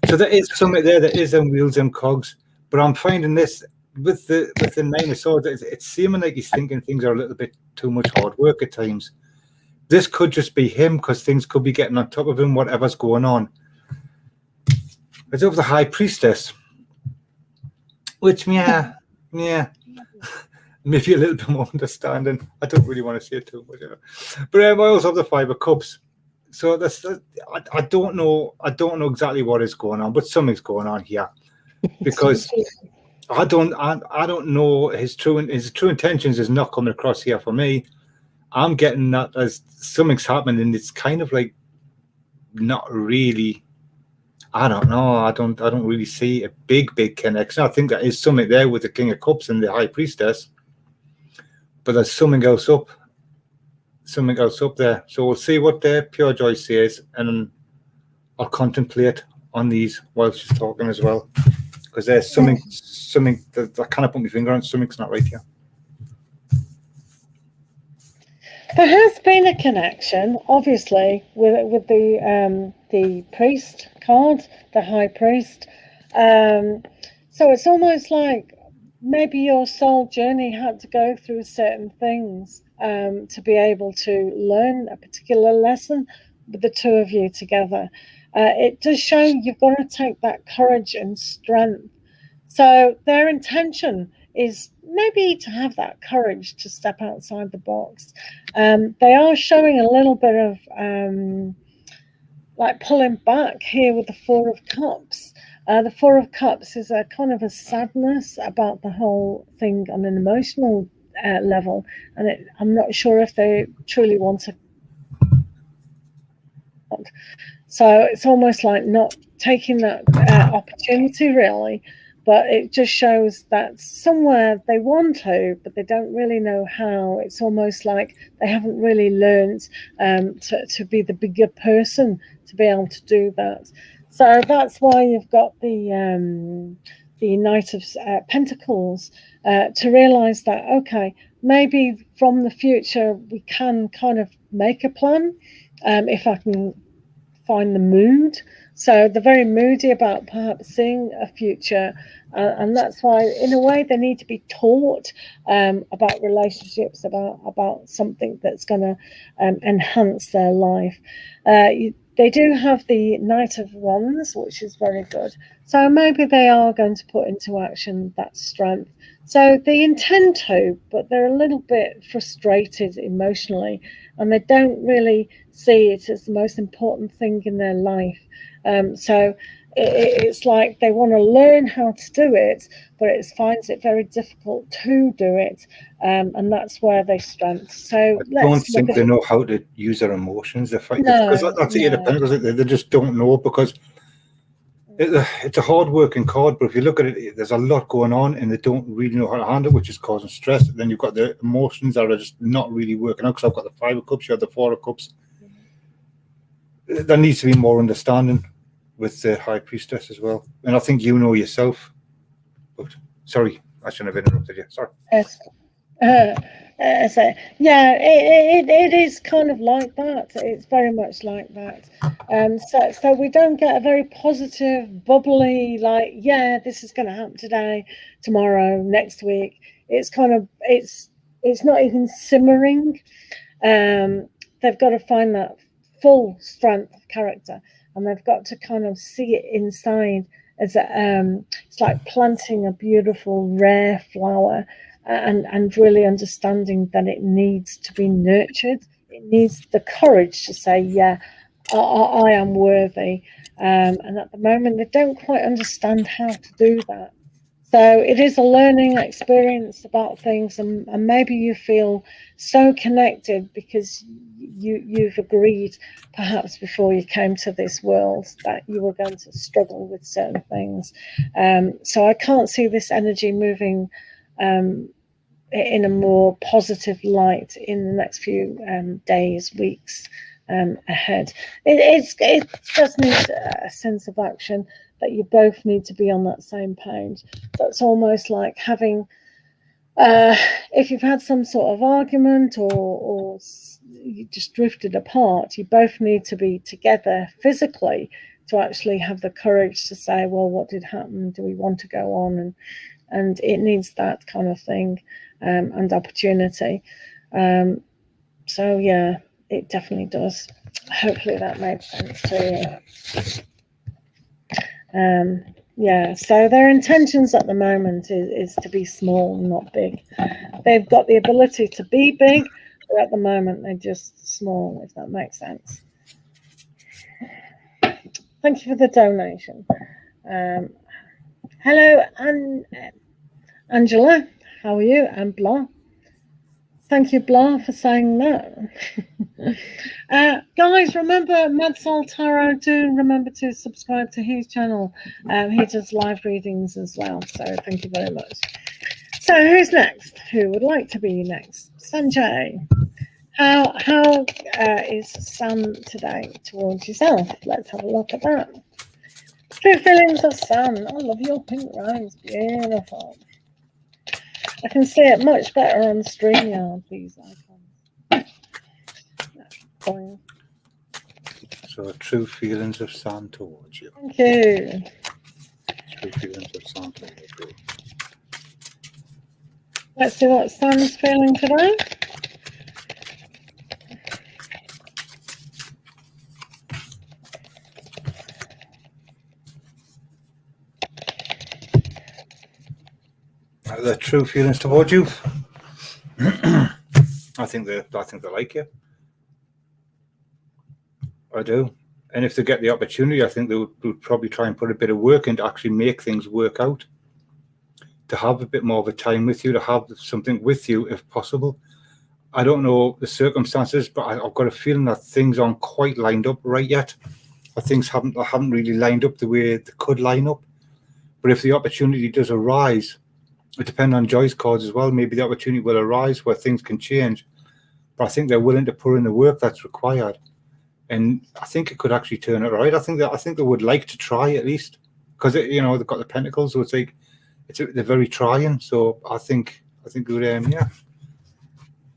So there is something there, there is them wheels and cogs. But I'm finding this with the Nine of Swords, it's seeming like he's thinking things are a little bit too much hard work at times. This could just be him, because things could be getting on top of him, whatever's going on. It's over the High Priestess, which, yeah, maybe a little bit more understanding. I don't really want to say it too much, you know. But I also have the Five of Cups. So that's I don't know exactly what is going on, but something's going on here, because I don't know his true intentions is not coming across here for me. I'm getting that as something's happening, and it's kind of like not really. I don't know. I don't really see a big connection. I think there is something there with the King of Cups and the High Priestess, but there's something else up there. So we'll see what Pure Joy says, and I'll contemplate on these while she's talking as well, because there's something that I can't put my finger on. Something's not right here. There has been a connection, obviously, with the priest card, the High Priest. So it's almost like maybe your soul journey had to go through certain things to be able to learn a particular lesson with the two of you together. It does show you've got to take that courage and strength. So their intention is maybe to have that courage to step outside the box. They are showing a little bit of like pulling back here with the Four of Cups. The Four of Cups is a kind of a sadness about the whole thing on an emotional level, and I'm not sure if they truly want to. So it's almost like not taking that opportunity, really. But it just shows that somewhere they want to, but they don't really know how. It's almost like they haven't really learned to be the bigger person to be able to do that. So that's why you've got the Knight of Pentacles to realize that, okay, maybe from the future we can kind of make a plan if I can find the mood. So they're very moody about perhaps seeing a future, and that's why, in a way, they need to be taught about relationships, about something that's going to enhance their life. They do have the Knight of Wands, which is very good. So maybe they are going to put into action that strength. So they intend to, but they're a little bit frustrated emotionally, and they don't really see it as the most important thing in their life. So it's like they want to learn how to do it, but it finds it very difficult to do it, and that's where they strength. So I don't think they know how to use their emotions. Because that's the Eight of Pentacles. They just don't know, because it's a hard-working card, but if you look at it, there's a lot going on, and they don't really know how to handle it, which is causing stress. Then you've got the emotions that are just not really working out, because I've got the Five of Cups, you have the Four of Cups. There needs to be more understanding with the High Priestess as well. And I think you know yourself. But sorry, I shouldn't have interrupted you. Sorry. Yes. So yeah, it is kind of like that. It's very much like that. So we don't get a very positive, bubbly, like, yeah, this is going to happen today, tomorrow, next week. It's kind of it's not even simmering. They've got to find that full strength of character, and they've got to kind of see it inside as it's like planting a beautiful, rare flower. And really understanding that it needs to be nurtured. It needs the courage to say, yeah, I am worthy. And at the moment, they don't quite understand how to do that. So it is a learning experience about things, and maybe you feel so connected because you've agreed, perhaps before you came to this world, that you were going to struggle with certain things. So I can't see this energy moving in a more positive light in the next few days, weeks ahead. It does need a sense of action, that you both need to be on that same page. That's almost like having, if you've had some sort of argument or you just drifted apart, you both need to be together physically to actually have the courage to say, well, what did happen? Do we want to go on? And it needs that kind of thing. And opportunity. So yeah, it definitely does. Hopefully that made sense to you. Yeah, so their intentions at the moment is to be small, not big. They've got the ability to be big, but at the moment they're just small, if that makes sense. Thank you for the donation. Hello, Angela. How are you? And Blah. Thank you, Blah, for saying that. Guys, remember Mad Soul Tarot. Do remember to subscribe to his channel. He does live readings as well. So thank you very much. So who's next? Who would like to be next? Sanjay. How is Sam today towards yourself? Let's have a look at that. True feelings of Sam. I love your pink rose. Beautiful. I can see it much better on StreamYard, these icons. So, true feelings of Sam towards you. Thank you. True feelings of Sam towards you. Let's see what Sam's feeling today. The true feelings towards you. I think they like you. I do. And if they get the opportunity, I think they would probably try and put a bit of work in to actually make things work out. To have a bit more of a time with you, to have something with you if possible. I don't know the circumstances, but I've got a feeling that things aren't quite lined up right yet. That things haven't really lined up the way they could line up. But if the opportunity does arise, it depends on Joy's cards as well. Maybe the opportunity will arise where things can change. But I think they're willing to put in the work that's required. And I think it could actually turn it right. I think they would like to try at least. Because they've got the pentacles, so it's like they're very trying. So I think they would yeah.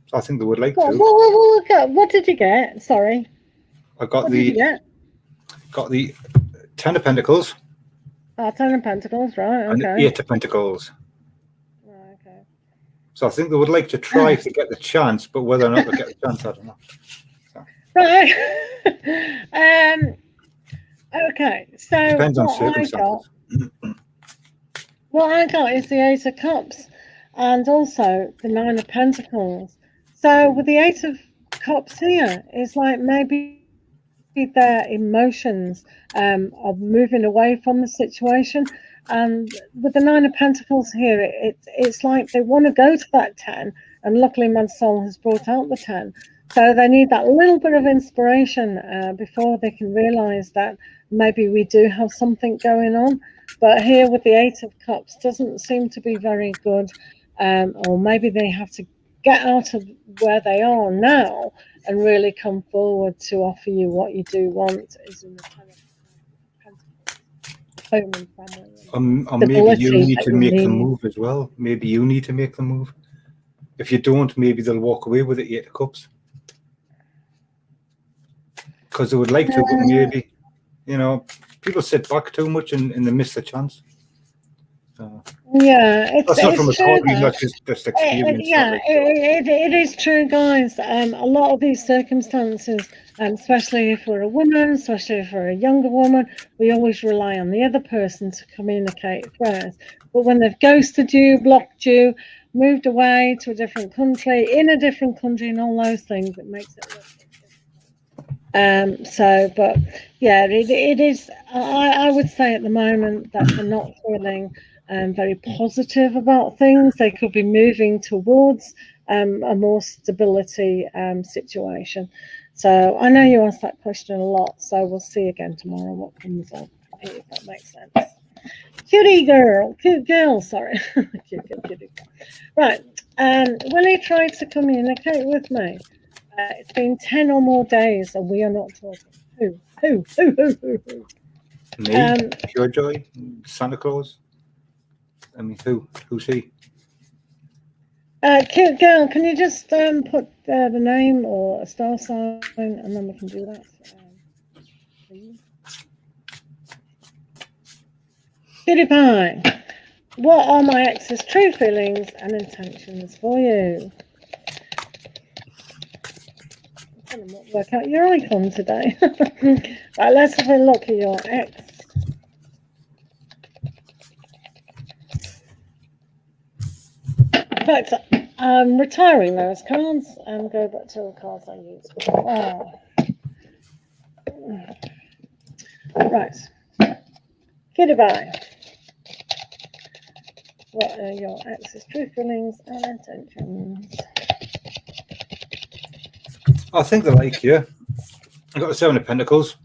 So I think they would like to. What did you get? Sorry. I got the 10 of Pentacles. 10 of Pentacles, right? Okay. And 8 of Pentacles. Okay. So I think they would like to try if they get the chance, but whether or not they get the chance, I don't know. So. Right. Okay. So depends on circumstances. What I got is the 8 of Cups and also the 9 of Pentacles. So with the 8 of Cups here, it's like maybe their emotions are moving away from the situation. And with the 9 of Pentacles here, it's like they want to go to that 10. And luckily, Mad Soul has brought out the 10. So they need that little bit of inspiration before they can realize that maybe we do have something going on. But here with the 8 of Cups doesn't seem to be very good. Or maybe they have to get out of where they are now and really come forward to offer you what you do want, is in the 10 of Pentacles. Home and family. Or maybe you need to make the move as well. Maybe you need to make the move. If you don't, maybe they'll walk away with the 8 of Cups. Because they would like to, but maybe, you know, people sit back too much and they miss the chance. So, yeah, that's not from a true. card reading, that's just experience. It is true, guys. A lot of these circumstances, especially if we're a woman, especially if we're a younger woman, we always rely on the other person to communicate first. But when they've ghosted you, blocked you, moved away to a different country, in a different country, and all those things, it makes it look. But yeah, it is. I would say at the moment that they're not feeling very positive about things. They could be moving towards a more stability situation. So I know you asked that question a lot. So we'll see again tomorrow what comes up, if that makes sense. Cute girl, sorry. Cute girl. Right. Will he try to communicate with me? It's been 10 or more days and we are not talking. Who? Me? Pure Joy? Santa Claus? I mean, who's he? Cute girl, can you just put the name or a star sign and then we can do that? Please. Cutie Pie, what are my ex's true feelings and intentions for you? Work out your icon today. Right, let's have a look at your ex. In fact, I'm retiring those cards and go back to the cards I used before. Right. Goodbye. What are your ex's true feelings and intentions? I think they like you. I got the 7 of Pentacles.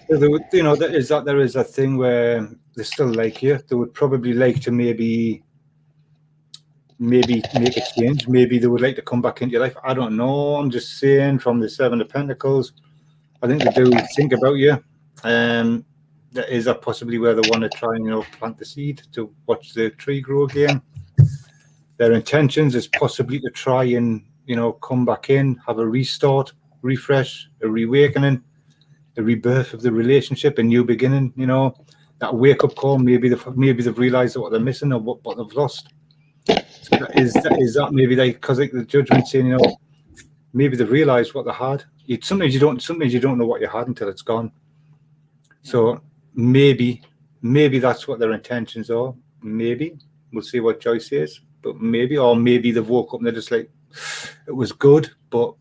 You know, there is a thing where they still like you. They would probably like to maybe make a change. Maybe they would like to come back into your life. I don't know. I'm just saying from the 7 of Pentacles, I think they do think about you. There is a possibly where they want to try and, you know, plant the seed to watch the tree grow again. Their intentions is possibly to try and, you know, come back in, have a restart, refresh, a reawakening, the rebirth of the relationship, a new beginning. You know, that wake up call. Maybe they've realized what they're missing or what they've lost. So is that maybe because the judgment saying, you know, maybe they've realized what they had. Sometimes you don't know what you had until it's gone. So maybe that's what their intentions are. Maybe we'll see what Joyce says, but maybe they've woke up and they're just like, it was good, but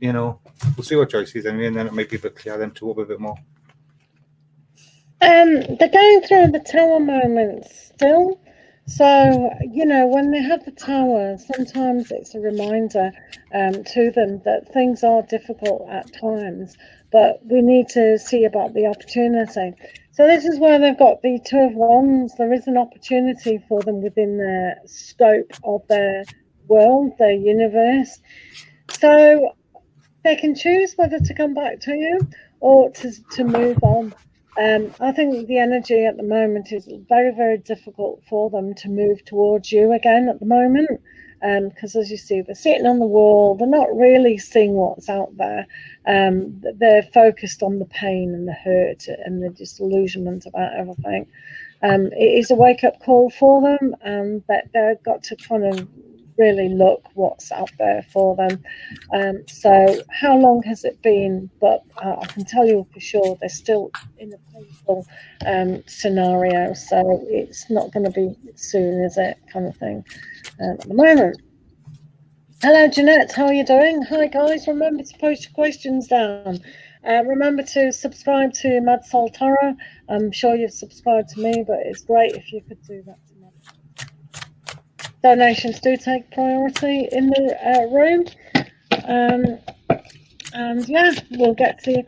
you know, we'll see what Joyce says anyway, and then it might be a bit clear them to up a bit more. They're going through the tower moments still. So, you know, when they have the tower, sometimes it's a reminder to them that things are difficult at times, but we need to see about the opportunity. So this is where they've got the 2 of Wands. There is an opportunity for them within the scope of their world, their universe. So they can choose whether to come back to you or to move on. I think the energy at the moment is very, very difficult for them to move towards you again at the moment, because as you see, they're sitting on the wall. They're not really seeing what's out there. They're focused on the pain and the hurt and the disillusionment about everything. It is a wake-up call for them, and that they've got to kind of really look what's out there for them. So how long has it been? But I can tell you for sure they're still in a painful scenario, so it's not going to be soon, is it, kind of thing at the moment. Hello Jeanette, how are you doing? Hi guys, remember to post your questions down. Remember to subscribe to Mad Soul Tarot. I'm sure you've subscribed to me, but it's great if you could do that to Mad. Donations do take priority in the room. And yeah, we'll get to your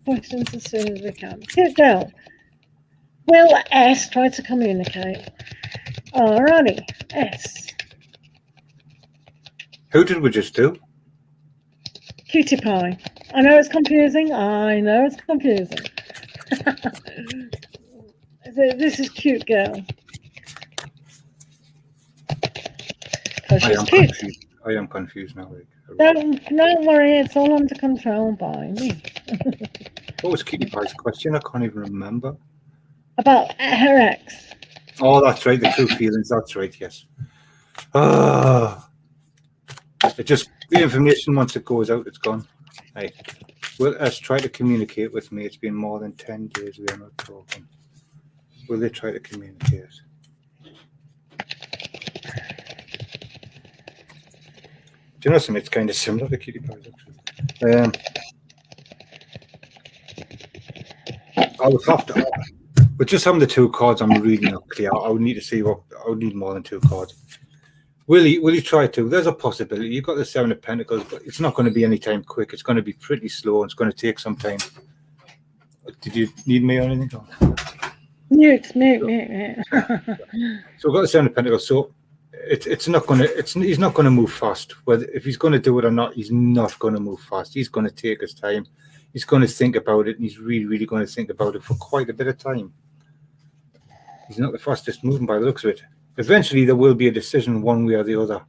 questions as soon as we can. Cute girl. Will S try to communicate? Alrighty, S. Who did we just do? Cutie Pie. I know it's confusing. This is cute girl. Because she's cute. I am confused now. Don't worry, it's all under control by me. What was Kitty Pie's question? I can't even remember. About her ex. Oh, that's right. The true feelings. That's right. Yes. Ah, it just the information once it goes out, it's gone. Right. Will S try to communicate with me? It's been more than 10 days we are not talking. Will they try to communicate? Do you know something? It's kind of similar to Kitty Pie's actually. I would have to, but just having the two cards, I'm really not clear. I would need to see what I would need more than two cards. Will he try to? There's a possibility. You've got the Seven of Pentacles, but it's not going to be any time quick. It's going to be pretty slow. It's going to take some time. Did you need me or anything? Mute. So we've got the Seven of Pentacles. So it's not going to. He's not going to move fast. Whether if he's going to do it or not, he's not going to move fast. He's going to take his time. He's going to think about it, and he's really, really going to think about it for quite a bit of time. He's not the fastest moving by the looks of it. Eventually, there will be a decision one way or the other.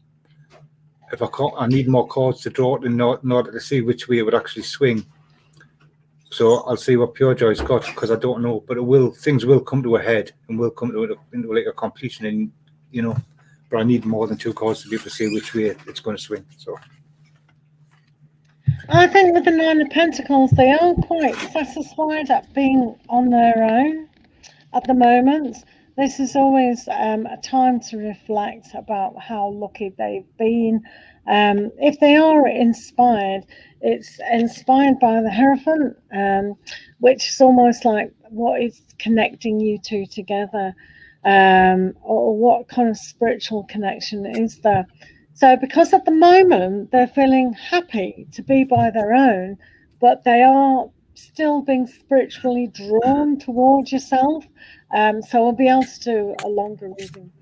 If I need more cards to draw it in order to see which way it would actually swing. So I'll see what Pure Joy's got because I don't know. But things will come to a head and will come into like a completion, and you know. But I need more than two cards to be able to see which way it's going to swing. So. I think with the Nine of Pentacles, they are quite satisfied at being on their own at the moment. This is always a time to reflect about how lucky they've been. If they are inspired, it's inspired by the Hierophant, which is almost like what is connecting you two together, or what kind of spiritual connection is there. So because at the moment they're feeling happy to be by their own, but they are still being spiritually drawn towards yourself. So we'll be able to do a longer reading.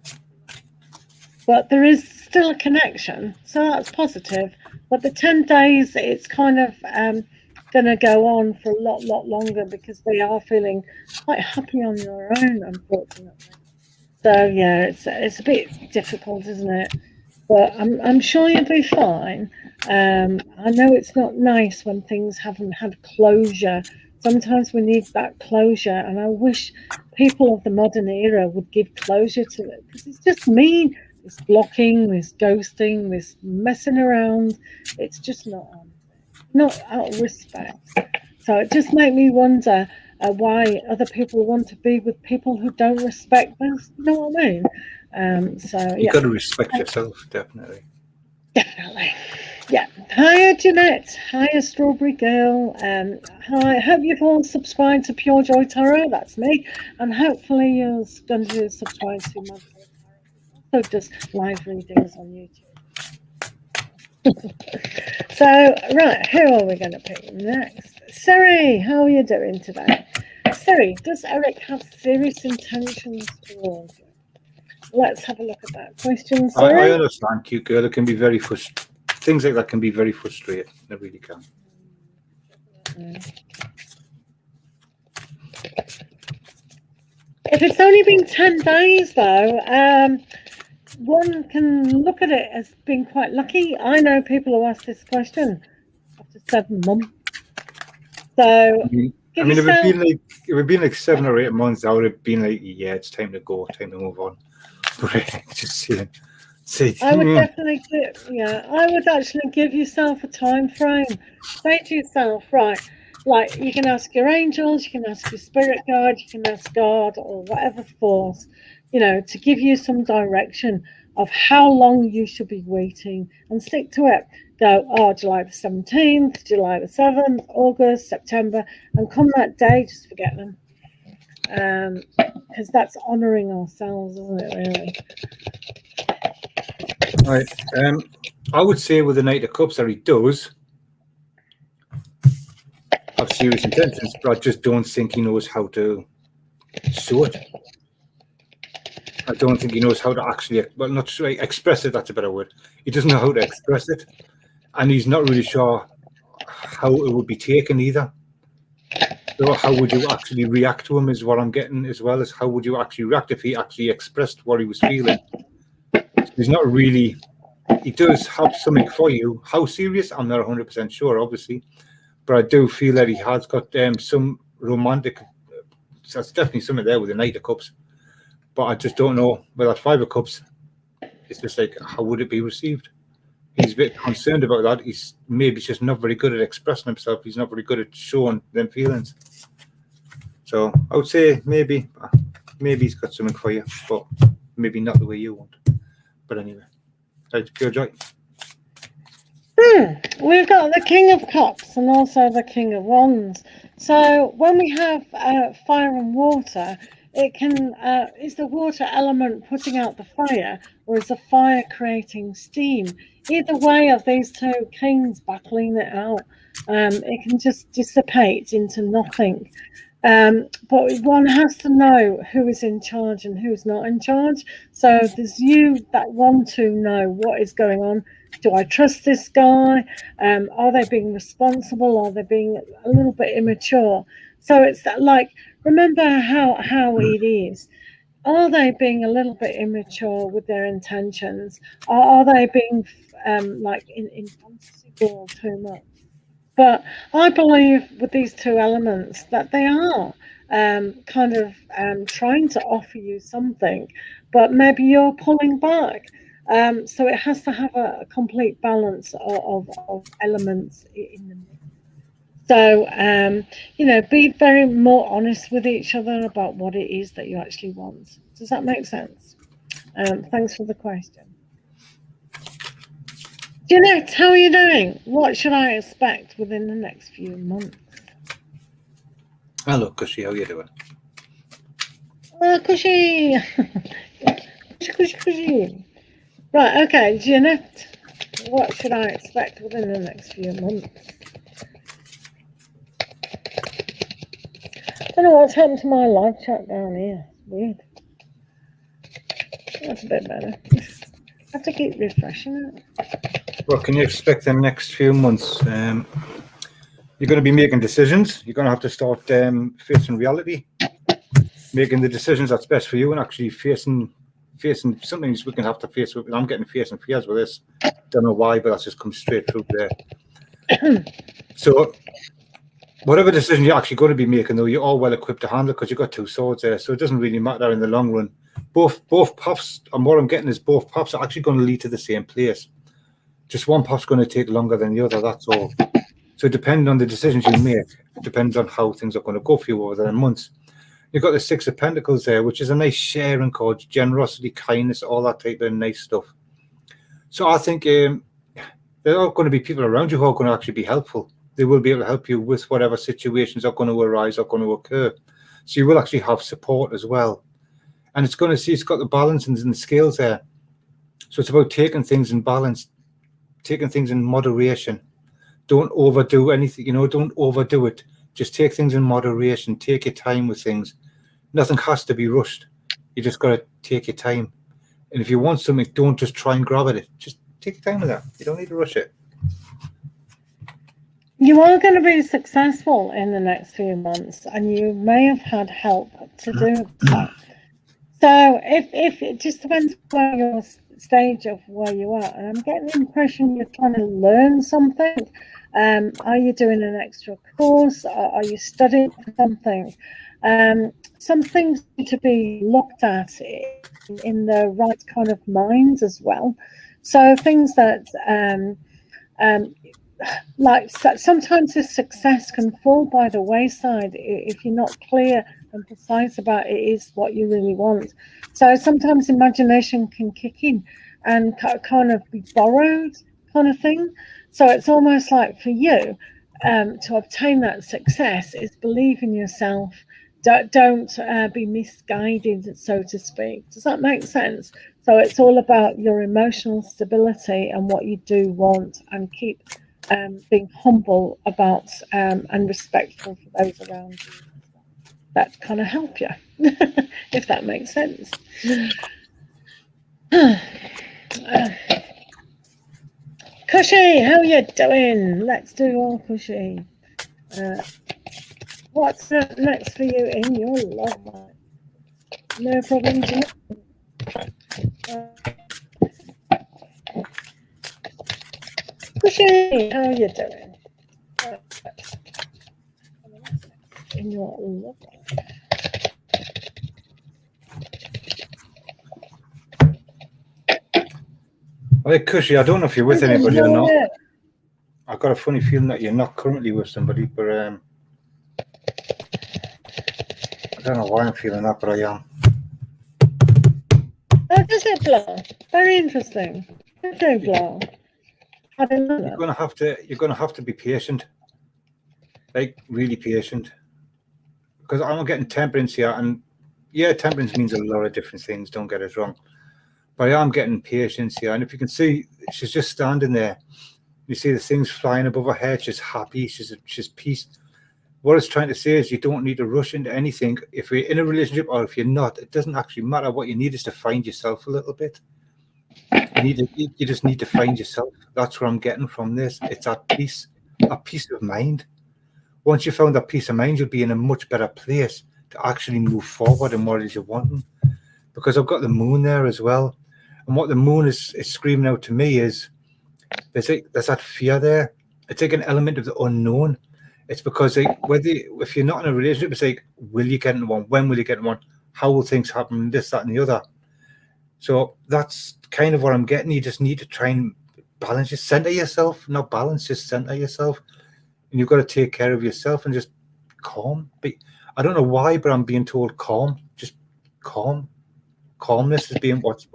But there is still a connection, so that's positive. But the 10 days, it's kind of going to go on for a lot longer because they are feeling quite happy on their own, unfortunately. So yeah, it's a bit difficult, isn't it? But I'm sure you'll be fine. I know it's not nice when things haven't had closure. Sometimes we need that closure, and I wish people of the modern era would give closure to it because it's just mean. This blocking, this ghosting, this messing around. It's just not out of respect. So it just makes me wonder why other people want to be with people who don't respect us. You know what I mean? So You've got to respect yourself, definitely. Definitely. Yeah. Hiya, Jeanette. Hiya, Strawberry Girl. Hi. I hope you've all subscribed to Pure Joy Tarot. That's me. And hopefully you're going to subscribe to my also does live readings on YouTube. So, right, who are we going to pick next? Siri, how are you doing today? Siri, does Eric have serious intentions towards you? Let's have a look at that question. I understand, cute girl. It can be very frustrating. Things like that can be very frustrating. They really can. If it's only been 10 days, though, one can look at it as being quite lucky. I know people who ask this question after 7 months. So, I mean, if it had been like 7 or 8 months, I would have been like, yeah, it's time to go, time to move on. Just see. I would definitely I would actually give yourself a time frame. Say to yourself, right, like you can ask your angels, you can ask your spirit guide, you can ask God or whatever force, to give you some direction of how long you should be waiting and stick to it. Go, July the 17th, July the 7th, August, September, and come that day, just forget them. Because that's honouring ourselves, isn't it, really? Right. I would say with the Knight of Cups that he does have serious intentions, but I just don't think he knows how to show it. I don't think he knows how to actually, well, not sure, express it, that's a better word. He doesn't know how to express it, and he's not really sure how it would be taken either. So how would you actually react to him is what I'm getting, as well as how would you actually react if he actually expressed what he was feeling. So he's not really he does have something for you. How serious? I'm not 100% sure, obviously, but I do feel that he has got some romantic. That's definitely something there with the Knight of Cups, but I just don't know. With that Five of Cups, it's just like, how would it be received? He's a bit concerned about that. He's maybe just not very good at expressing himself. He's not very good at showing them feelings. So I would say maybe he's got something for you, but maybe not the way you want. But anyway, pure joy. We've got the King of Cups and also the King of Wands. So when we have fire and water, it can is the water element putting out the fire, or is the fire creating steam? Either way of these two kings battling it out, it can just dissipate into nothing. But one has to know who is in charge and who's not in charge. So there's you that want to know what is going on. Do I trust this guy? Are they being responsible? Are they being a little bit immature? So it's like, remember how it is. Are they being a little bit immature with their intentions? Are they being like in fantasy world too much? But I believe with these two elements that they are kind of trying to offer you something, but maybe you're pulling back. So it has to have a complete balance of elements in the mix. So, be very more honest with each other about what it is that you actually want. Does that make sense? Thanks for the question. Jeanette, how are you doing? What should I expect within the next few months? Hello, Cushy. How are you doing? Cushy. Cushy. Right, okay, Jeanette, what should I expect within the next few months? I don't know what's happened to my live chat down here. It's weird. That's a bit better. I have to keep refreshing it. What can you expect in the next few months? You're going to be making decisions. You're going to have to start facing reality, making the decisions that's best for you, and actually facing something we can have to face with. I'm getting facing fears with this. Don't know why, but that's just come straight through there. So whatever decision you're actually going to be making, though, you're all well equipped to handle because you've got two swords there. So it doesn't really matter in the long run. Both paths, and what I'm getting is both paths are actually going to lead to the same place. Just one path's going to take longer than the other, that's all. So depending on the decisions you make, depends on how things are going to go for you over the months. You've got the Six of Pentacles there, which is a nice sharing card, generosity, kindness, all that type of nice stuff. So I think there are going to be people around you who are going to actually be helpful. They will be able to help you with whatever situations are going to arise or going to occur. So you will actually have support as well. And it's going to see it's got the balance and the scales there. So it's about taking things in balance, taking things in moderation. Don't overdo anything, don't overdo it. Just take things in moderation. Take your time with things. Nothing has to be rushed. You just got to take your time. And if you want something, don't just try and grab at it. Just take your time with that. You don't need to rush it. You are going to be successful in the next few months, and you may have had help to do so. So if it just depends on your stage of where you are. And I'm getting the impression you're trying to learn something. Are you doing an extra course? Are you studying something? Some things need to be looked at in the right kind of minds as well. So things that like sometimes the success can fall by the wayside if you're not clear and precise about it is what you really want. So sometimes imagination can kick in and kind of be borrowed kind of thing. So it's almost like for you to obtain that success is believe in yourself. Don't be misguided, so to speak. Does that make sense? So it's all about your emotional stability and what you do want, and keep being humble about and respectful for those around you. That kind of help you, if that makes sense. Cushy, how you doing? Let's do all Cushy. What's next for you in your love life? No problem. Cushy, how are you doing? In your love life. Well, Cushy, I don't know if you're with anybody or not. I've got a funny feeling that you're not currently with somebody, but I don't know why I'm feeling that, but I am. Oh, does it blow? Very interesting. Okay, blow. I didn't know that. You're gonna have to be patient, like really patient, because I'm getting temperance here, and yeah, temperance means a lot of different things. Don't get us wrong, but I am getting patience here, and if you can see, she's just standing there. You see the things flying above her head. She's happy. She's peace. What it's trying to say is you don't need to rush into anything. If you're in a relationship or if you're not, it doesn't actually matter. What you need is to find yourself a little bit. You just need to find yourself. That's what I'm getting from this. It's that peace of mind. Once you found that peace of mind, you'll be in a much better place to actually move forward in what it is you're wanting. Because I've got the moon there as well. And what the moon is screaming out to me is there's that fear there. It's like an element of the unknown. It's because if you're not in a relationship, it's like, will you get in one? When will you get in one? How will things happen? This, that, and the other. So that's kind of what I'm getting. You just need to try and balance, just center yourself, not balance, just center yourself. And you've got to take care of yourself and just calm. But I don't know why, but I'm being told calm. Just calm. Calmness is being what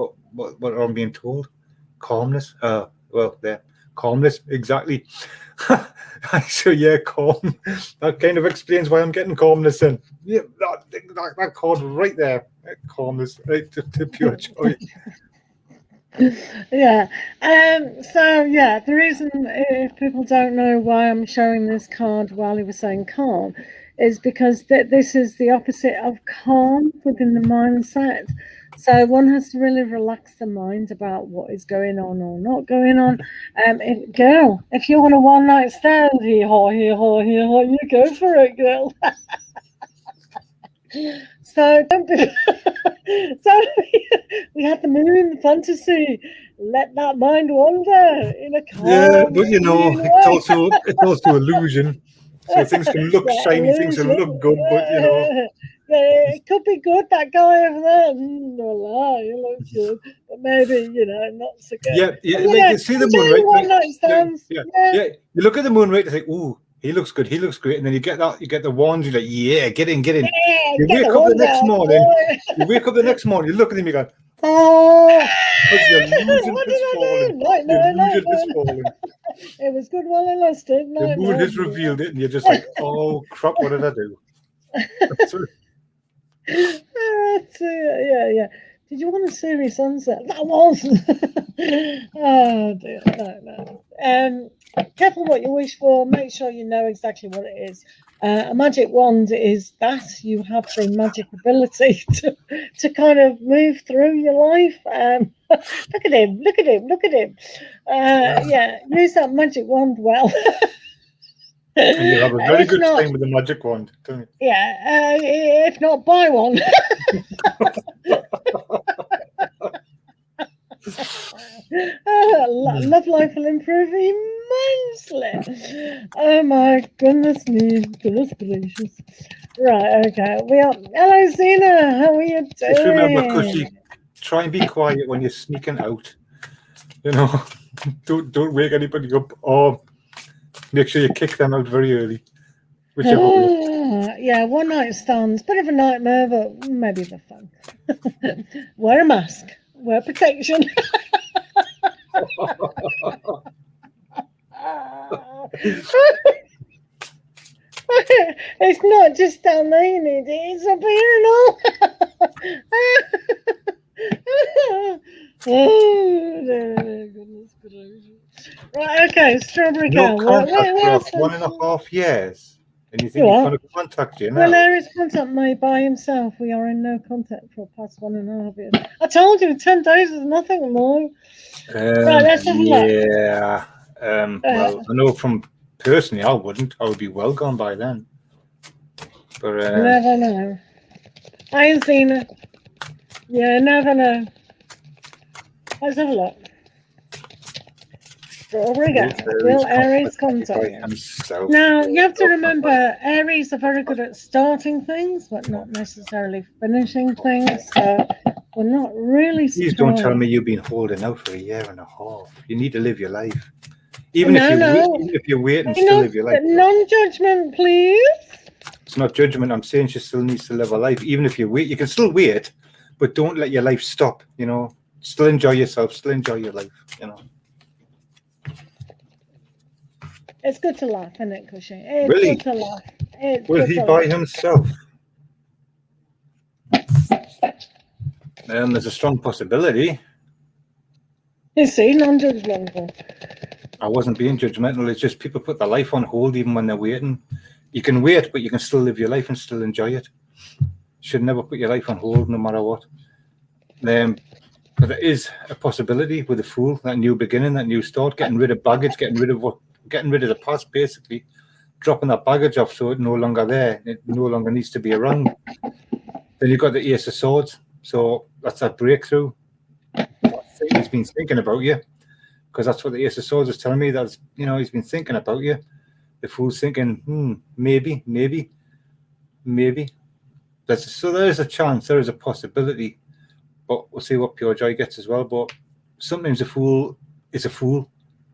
I'm being told. Calmness. Well, there. Calmness, exactly. So yeah, calm. That kind of explains why I'm getting calmness in. Yeah, that card right there. Calmness, right to pure joy. Yeah. So yeah, the reason, if people don't know why I'm showing this card while he was saying calm, is because this is the opposite of calm within the mindset. So one has to really relax the mind about what is going on or not going on. Girl, if you want a one night stand, you go for it, girl. So don't be. So we had the moon fantasy. Let that mind wander in a calm. Yeah, but you know, it's also illusion. So things can look shiny, things can look good, but you know. Yeah, it could be good, that guy over there. No lie, he looks good. But maybe, not so good. Yeah, But, like you see the moon, right? One night stands. Yeah. You look at the moon, right? It's like, ooh, he looks good, he looks great. And then you get the wands, you're like, yeah, get in. Yeah, You wake up the next morning, you look at him, you go, oh, because your illusion has fallen. Your illusion has fallen. It was good while it lasted. The moon has revealed it, and you're just like, oh crap, what did I do? Yeah. Did you want a serious sunset? That was. Oh dear, no. Careful what you wish for. Make sure you know exactly what it is. A magic wand is that you have the magic ability to kind of move through your life. Look at him. Yeah, use that magic wand well. And you'll have a very good time with the magic wand. Yeah, if not, buy one. Love life will improve immensely. Oh my goodness me, goodness gracious. Right, okay. Hello, Zena. How are you doing? Just remember, Cushy, try and be quiet when you're sneaking out. Don't wake anybody up, or make sure you kick them out very early. Whichever way. Yeah, one night stands. Bit of a nightmare, but maybe the fun. Wear a mask. Wear protection. It's not just down there you need it, it's up here and all. Goodness gracious. Right, okay, Strawberry Girl. No contact for 1.5 years. And you think he's going to contact you now? Well, there is contact made by himself. We are in no contact for past 1.5 years. I told you, 10 days is nothing more. Right, let's have a look. Yeah. Well, I know from personally, I wouldn't. I would be well gone by then. But never know. I ain't seen it. Yeah, never know. Let's have a look. Strawberry guy. Will Aries contact you? Now, you have to remember, Aries are very good at starting things, but not necessarily finishing things. So we're not really surprised. Please don't tell me you've been holding out for a year and a half. You need to live your life. Even if you're waiting, still live your life. Non-judgment, please. It's not judgment. I'm saying she still needs to live a life. Even if you wait, you can still wait, but don't let your life stop. You know, still enjoy yourself. Still enjoy your life. You know. It's good to laugh, isn't it, Cushy? It's really? Good to laugh. Will he by himself? There's a strong possibility. You see, non-judgmental. I wasn't being judgmental. It's just people put their life on hold even when they're waiting. You can wait, but you can still live your life and still enjoy it. You should never put your life on hold, no matter what. But there is a possibility with the Fool, that new beginning, that new start, getting rid of baggage, getting rid of the past, basically, dropping that baggage off so it's no longer there. It no longer needs to be around. Then you've got the Ace of Swords, so that's that breakthrough. He's been thinking about you, because that's what the Ace of Swords is telling me. That's, you know, he's been thinking about you. The Fool's thinking, maybe. So there is a chance, there is a possibility, but we'll see what Pure Joy gets as well. But sometimes a Fool is a fool,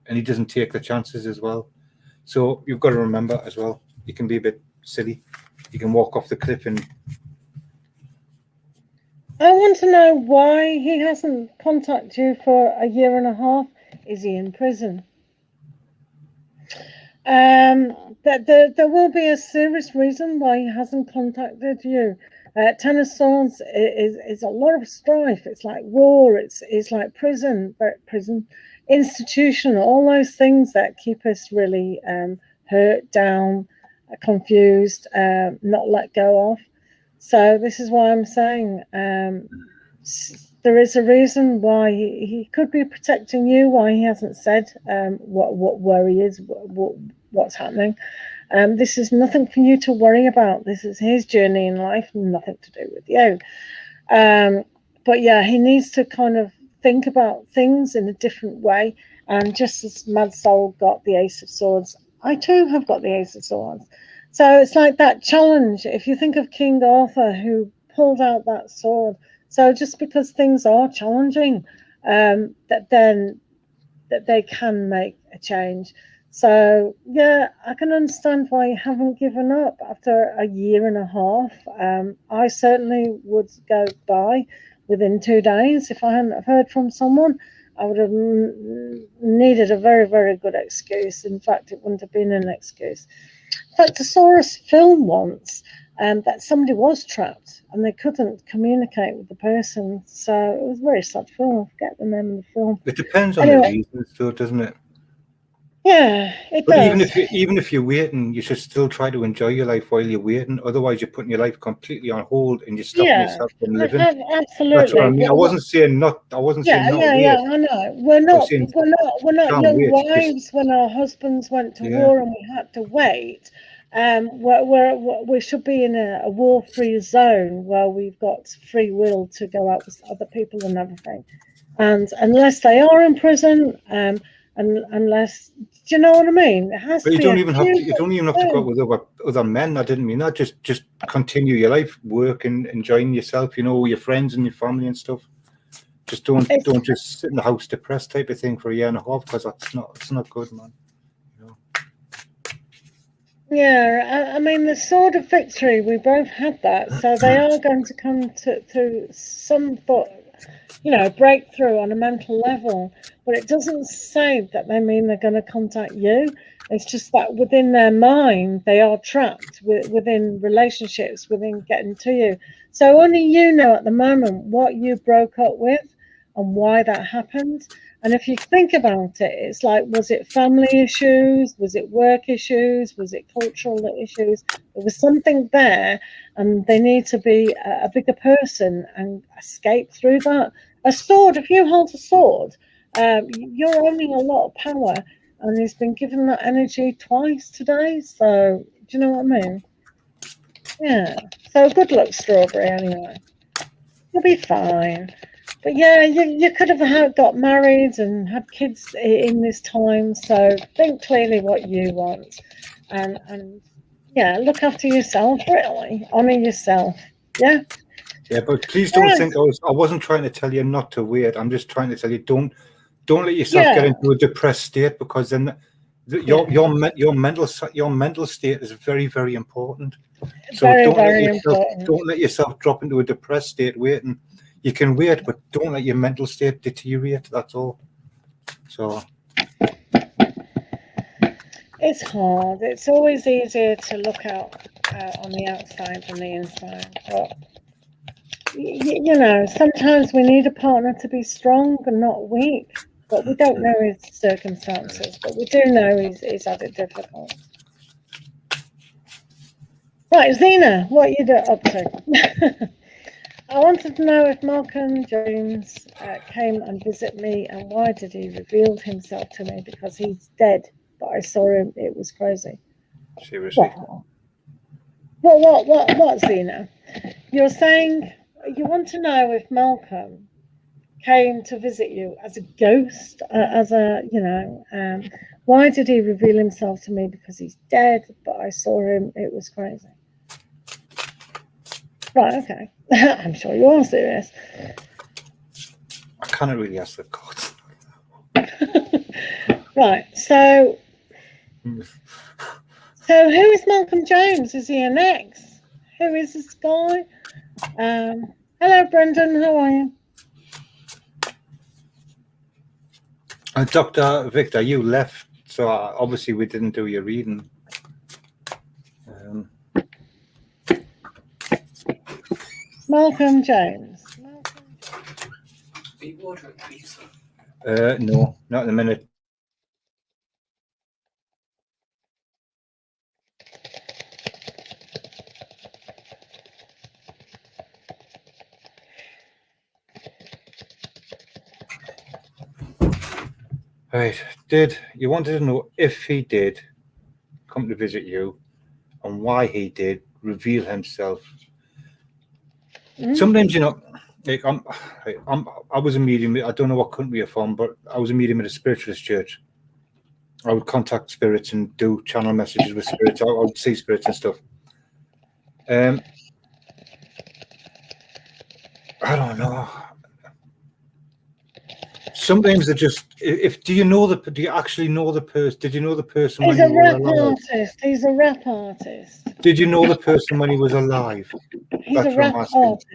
and he doesn't take the chances as well. So you've got to remember as well, you can be a bit silly. You can walk off the cliff. And I want to know why he hasn't contacted you for a year and a half. Is he in prison? There will be a serious reason why he hasn't contacted you. Ten of Swords is a lot of strife. It's like war. It's like prison, institution, all those things that keep us really hurt, down, confused, not let go of. So this is why I'm saying there is a reason why he could be protecting you, why he hasn't said where he is, what's happening. This is nothing for you to worry about. This is his journey in life, nothing to do with you. But yeah, he needs to kind of think about things in a different way. And just as Mad Soul got the Ace of Swords, I too have got the Ace of Swords. So it's like that challenge. If you think of King Arthur, who pulled out that sword. So just because things are challenging, that they can make a change. So yeah, I can understand why you haven't given up after a year and a half. I certainly would go by within 2 days. If I hadn't have heard from someone, I would have needed a very, very good excuse. In fact, it wouldn't have been an excuse. In fact, I saw a film once that somebody was trapped and they couldn't communicate with the person. So it was a very sad film. I forget the name of the film. It depends on the reasons, though, doesn't it? Yeah, it but does. Even if you're waiting, you should still try to enjoy your life while you're waiting. Otherwise, you're putting your life completely on hold and you're stopping yourself from living. Absolutely. That's what I mean. I wasn't saying not. I wasn't saying not. Yeah, I know. We're not young wives when our husbands went to war and we had to wait. We should be in a war-free zone where we've got free will to go out with other people and everything. And unless they are in prison, and unless, do you know what I mean? It has but to you be don't even have to. You don't even have to go out with other men. I didn't mean that. Just continue your life, work and enjoying yourself. You know, with your friends and your family and stuff. Just don't just sit in the house depressed type of thing for a year and a half, because it's not good, man. You know? Yeah, I mean, the sword of victory, we both had that, so they are going to come to some breakthrough on a mental level, but it doesn't say that they mean they're going to contact you. It's just that within their mind, they are trapped within relationships, within getting to you. So only you know at the moment what you broke up with and why that happened. And if you think about it, it's like, was it family issues? Was it work issues? Was it cultural issues? There was something there, and they need to be a bigger person and escape through that. A sword, if you hold a sword, you're owning a lot of power, and he's been given that energy twice today. So, do you know what I mean? Yeah. So good luck, Strawberry, anyway. You'll be fine. But yeah, you could have got married and had kids in this time. So think clearly what you want, and yeah, look after yourself. Really, honor yourself. Yeah. Yeah, but please don't think I wasn't trying to tell you not to wait. I'm just trying to tell you don't let yourself get into a depressed state, because then your mental state is very, very important. So don't let yourself drop into a depressed state waiting. You can wait, but don't let your mental state deteriorate. That's all. So it's hard. It's always easier to look out on the outside than the inside. But you know, sometimes we need a partner to be strong and not weak. But we don't know his circumstances. But we do know he's had it difficult. Right, Zena, what are you up to? I wanted to know if Malcolm James came and visit me, and why did he reveal himself to me? Because he's dead, but I saw him. It was crazy. Seriously. What, Zena? You're saying you want to know if Malcolm came to visit you as a ghost, why did he reveal himself to me? Because he's dead, but I saw him. It was crazy. Right, okay. I'm sure you are serious. I cannot really ask the court. Right, so who is Malcolm James? Is he an ex? Who is this guy? Hello, Brendan. How are you? And Dr. Victor, you left, so obviously we didn't do your reading. Malcolm James. No, not in a minute. Right, you wanted to know if he did come to visit you and why he did reveal himself. Sometimes, you know, like I was a medium. I don't know what country you're from, but I was a medium at a spiritualist church. I would contact spirits and do channel messages with spirits. I would see spirits and stuff. I don't know. Sometimes they're just. Do you actually know the person? Did you know the person when he was alive? He's a rap artist. Did you know the person when he was alive? He's a rap artist.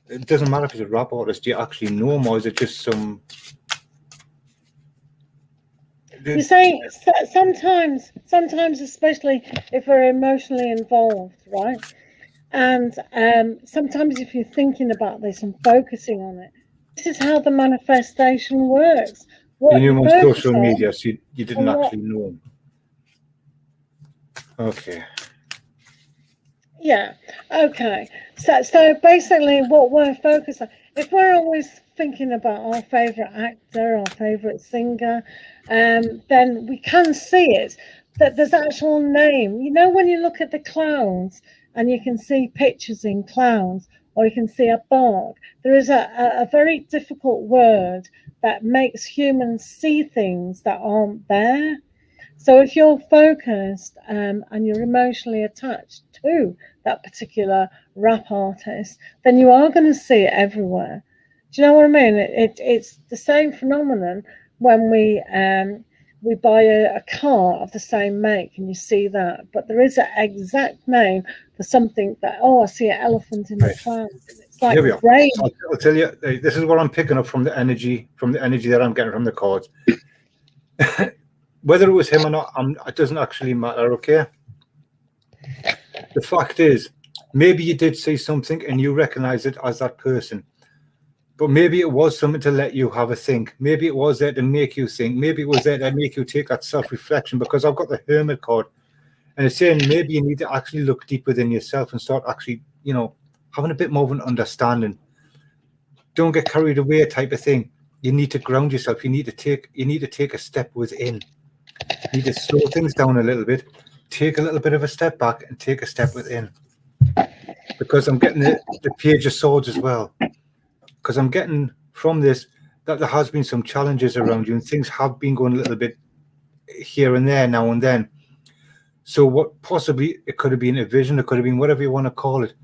It doesn't matter if he's a rap artist. Do you actually know him, or is it just some? You say sometimes, especially if we're emotionally involved, right? And sometimes if you're thinking about this and focusing on it, this is how the manifestation works. You knew him on social media, so you didn't actually know him. Okay. Yeah. Okay. So basically, what we're focused on, if we're always thinking about our favorite actor, our favorite singer, then we can see it. That there's actual name. You know, when you look at the clouds and you can see pictures in clouds, or you can see a bark, there is a very difficult word that makes humans see things that aren't there. So if you're focused and you're emotionally attached to that particular rap artist, then you are going to see it everywhere. Do you know what I mean? It's the same phenomenon when we buy a car of the same make and you see that, but there is an exact name for something that, I see an elephant in the clouds. It's like rain. I'll tell you, this is what I'm picking up from the energy that I'm getting from the cards. Whether it was him or not, it doesn't actually matter, okay? The fact is, maybe you did see something and you recognize it as that person. But maybe it was something to let you have a think. Maybe it was there to make you think. Maybe it was there to make you take that self-reflection, because I've got the Hermit card. And it's saying maybe you need to actually look deep within yourself and start actually, having a bit more of an understanding. Don't get carried away type of thing. You need to ground yourself. You need to take a step within. You need to slow things down a little bit, take a little bit of a step back and take a step within. because I'm getting the Page of Swords as well. Because I'm getting from this that there has been some challenges around you and things have been going a little bit here and there now and then. So what possibly it could have been a vision, it could have been whatever you want to call it.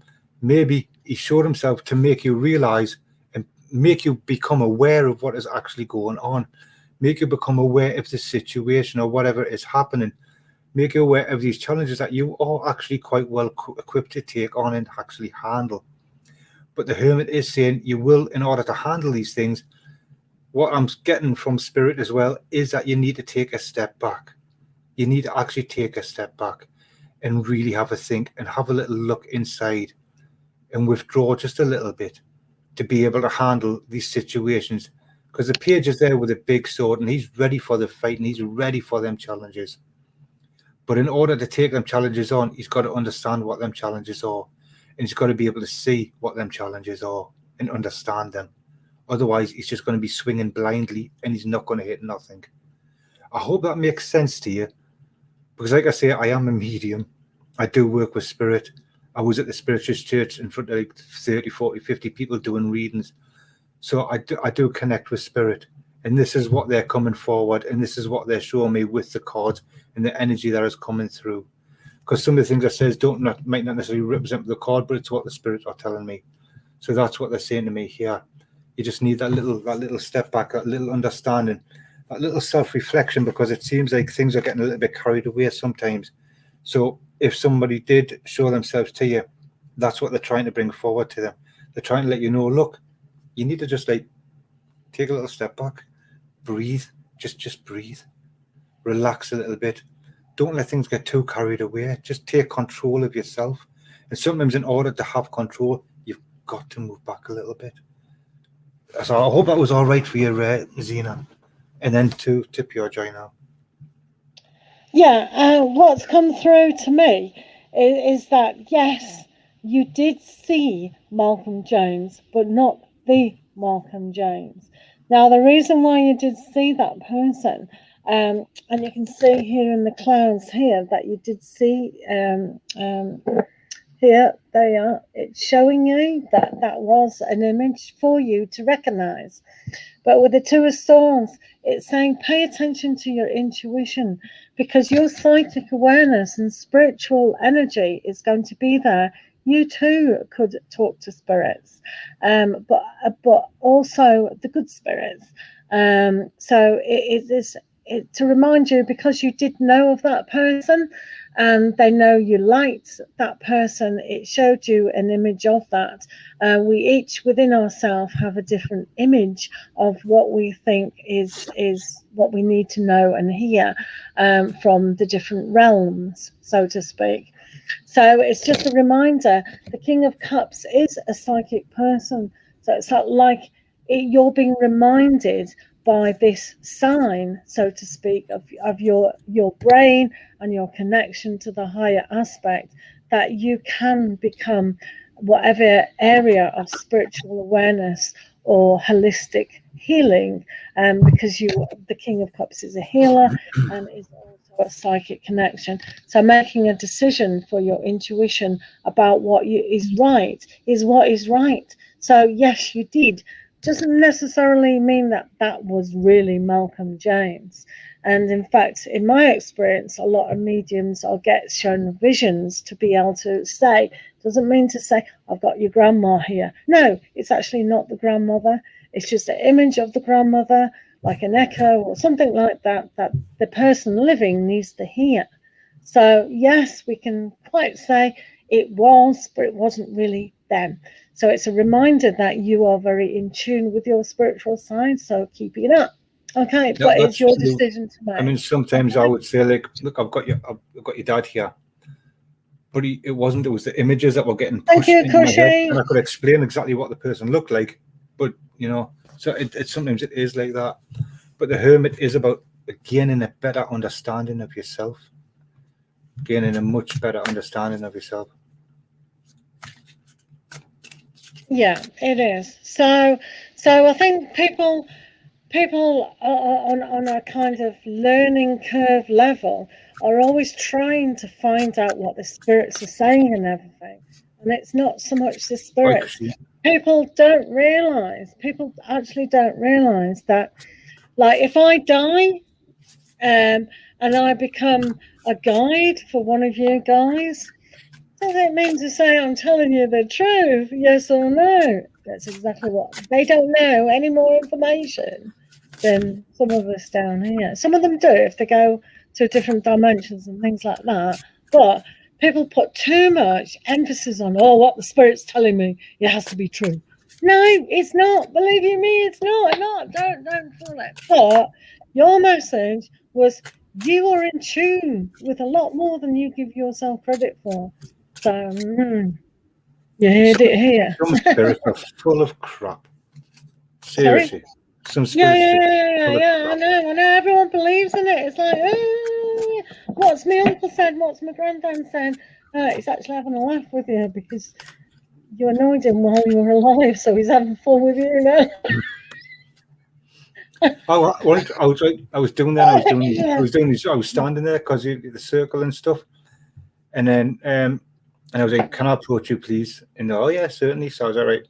Maybe he showed himself to make you realize and make you become aware of what is actually going on, make you become aware of the situation or whatever is happening, make you aware of these challenges that you are actually quite well equipped to take on and actually handle. But the Hermit is saying you will, in order to handle these things, what I'm getting from Spirit as well is that you need to take a step back. You need to actually take a step back and really have a think and have a little look inside and withdraw just a little bit to be able to handle these situations. Because the Page is there with a big sword and he's ready for the fight and he's ready for them challenges. But in order to take them challenges on, he's got to understand what them challenges are. And he's got to be able to see what them challenges are and understand them. Otherwise, he's just going to be swinging blindly and he's not going to hit nothing. I hope that makes sense to you. Because like I say, I am a medium. I do work with Spirit. I was at the Spiritualist Church in front of like 30, 40, 50 people doing readings. So I do connect with Spirit. And this is what they're coming forward. And this is what they're showing me with the cards and the energy that is coming through. Because some of the things I says might not necessarily represent the card, but it's what the Spirit are telling me. So that's what they're saying to me here. You just need that little step back, that little understanding, that little self-reflection, because it seems like things are getting a little bit carried away sometimes. So if somebody did show themselves to you, that's what they're trying to bring forward to them. They're trying to let you know, look, you need to just like take a little step back, breathe, just breathe, relax a little bit. Don't let things get too carried away. Just take control of yourself. And sometimes in order to have control, you've got to move back a little bit. So I hope that was all right for you, Zena. And then to Pure Joy now. Yeah, what's come through to me is that, yes, you did see Malcolm Jones, but not the Malcolm Jones. Now, the reason why you did see that person, and you can see here in the clouds here that you did see, here they are, it's showing you that that was an image for you to recognize. But with the Two of Swords, it's saying pay attention to your intuition, because your psychic awareness and spiritual energy is going to be there. You too could talk to spirits, but also the good spirits. So it is to remind you, because you did know of that person and they know you liked that person, it showed you an image of that. We each within ourselves have a different image of what we think is what we need to know and hear from the different realms, so to speak. So it's just a reminder, the King of Cups is a psychic person. So it's not like you're being reminded by this sign, so to speak, of your brain and your connection to the higher aspect, that you can become whatever area of spiritual awareness or holistic healing, because the King of Cups is a healer and is also a psychic connection. So making a decision for your intuition about what is right is what is right. So yes, you did. Doesn't necessarily mean that that was really Malcolm James. And in fact, in my experience, a lot of mediums will get shown visions to be able to say, doesn't mean to say, I've got your grandma here. No, it's actually not the grandmother. It's just an image of the grandmother, like an echo or something like that, that the person living needs to hear. So yes, we can quite say it was, but it wasn't really them. So it's a reminder that you are very in tune with your spiritual side. So keep it up. Okay, but it's your decision to make. I mean, sometimes I would say, like, look, I've got your dad here, but it wasn't. It was the images that were getting pushed into my head, and I could explain exactly what the person looked like. But so it sometimes it is like that. But the Hermit is about gaining a better understanding of yourself, gaining a much better understanding of yourself. Yeah, it is. So I think people on a kind of learning curve level are always trying to find out what the spirits are saying and everything. And it's not so much the spirits. People actually don't realize that, like, if I die and I become a guide for one of you guys, does it mean to say I'm telling you the truth, yes or no? That's exactly what they don't know any more information than some of us down here. Some of them do if they go to different dimensions and things like that. But people put too much emphasis on, oh, what the spirit's telling me, it has to be true. No, it's not. Believe you me, it's not. Don't fool it. But your message was you are in tune with a lot more than you give yourself credit for. So, you heard it here. Some spirits are full of crap. Seriously. Sorry? Some spirits I know. Everyone believes in it. It's like, what's my uncle said, what's my granddad said. He's actually having a laugh with you because you annoyed him while you were alive, so he's having fun with you now. I was doing that. I was standing there because the circle and stuff, and then and I was like, "Can I approach you, please?" And oh yeah, certainly. So I was all right.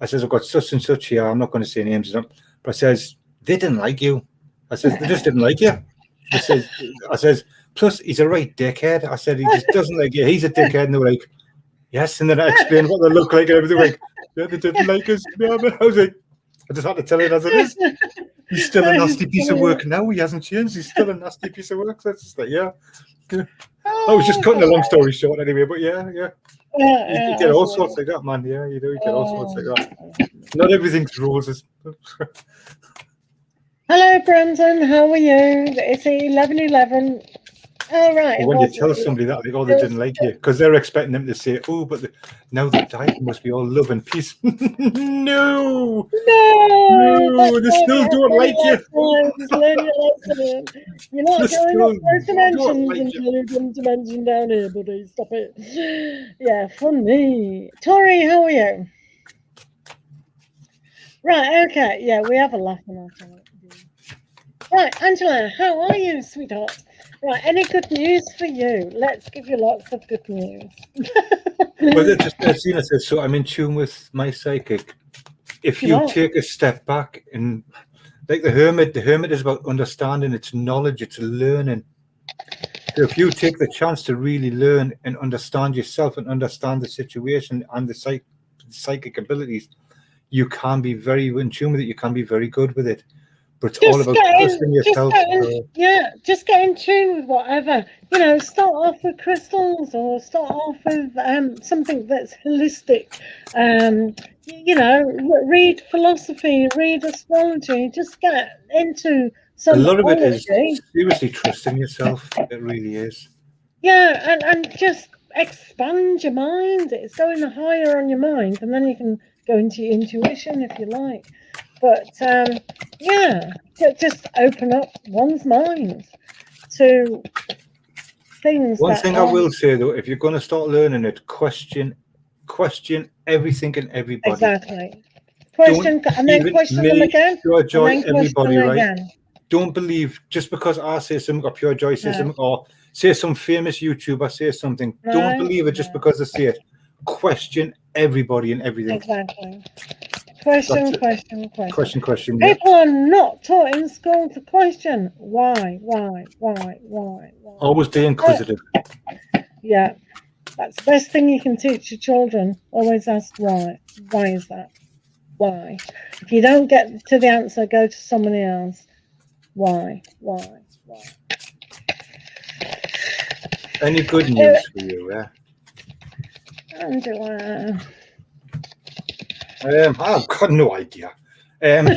I says, "I've got such and such here. I'm not going to say names, but I says they didn't like you." I says they just didn't like you. I says plus he's a right dickhead. I said he just doesn't like you. He's a dickhead, and they were like, "Yes." And then I explained what they look like and everything. Like, yeah, they didn't like us. Yeah, but I was like, I just had to tell it as it is. He's still a nasty piece of work now. He hasn't changed. He's still a nasty piece of work. So it's just like, yeah. I was just cutting a long story short anyway, but yeah. You get all sorts like that, man. Yeah, you do. You get all sorts like that. Not everything's roses. Hello, Brandon. How are you? It's 11:11. All right. When you tell somebody that, they didn't like you because they're expecting them to say, "Oh, but now they died, must be all love and peace." No, they still don't like you. You're not going up those dimensions until you come dimension down here, buddy. Stop it. Yeah, funny. Tori, how are you? Right. Okay. Yeah, we have a laugh on our channel. Right, Angela, how are you, sweetheart? Right, any good news for you? Let's give you lots of good news. Well, Sina says, so I'm in tune with my psychic. If you take a step back and like the hermit is about understanding, it's knowledge, it's learning. So if you take the chance to really learn and understand yourself and understand the situation and the psychic abilities, you can be very in tune with it. You can be very good with it. But it's all about trusting yourself. Just get in tune with whatever. Start off with crystals or start off with something that's holistic. Read philosophy, read astrology. Just get into some. A lot of it is seriously trusting yourself. It really is. Yeah, and just expand your mind. It's going higher on your mind, and then you can go into your intuition if you like. But just open up one's mind to things. One thing I will say though, if you're going to start learning it, question everything and everybody. Exactly. Question and then question them again. Pure Joy, everybody, right? Again. Don't believe just because I say something or Pure Joy says something or say some famous YouTuber says something. No, don't believe it just because they say it. Question everybody and everything. Exactly. Question. People are not taught in school to question why. Always be inquisitive. Yeah, that's the best thing you can teach your children. Always ask why. Why is that? Why? If you don't get to the answer, go to somebody else. Why? Any good news for you? Yeah. Angela. I've got no idea. That's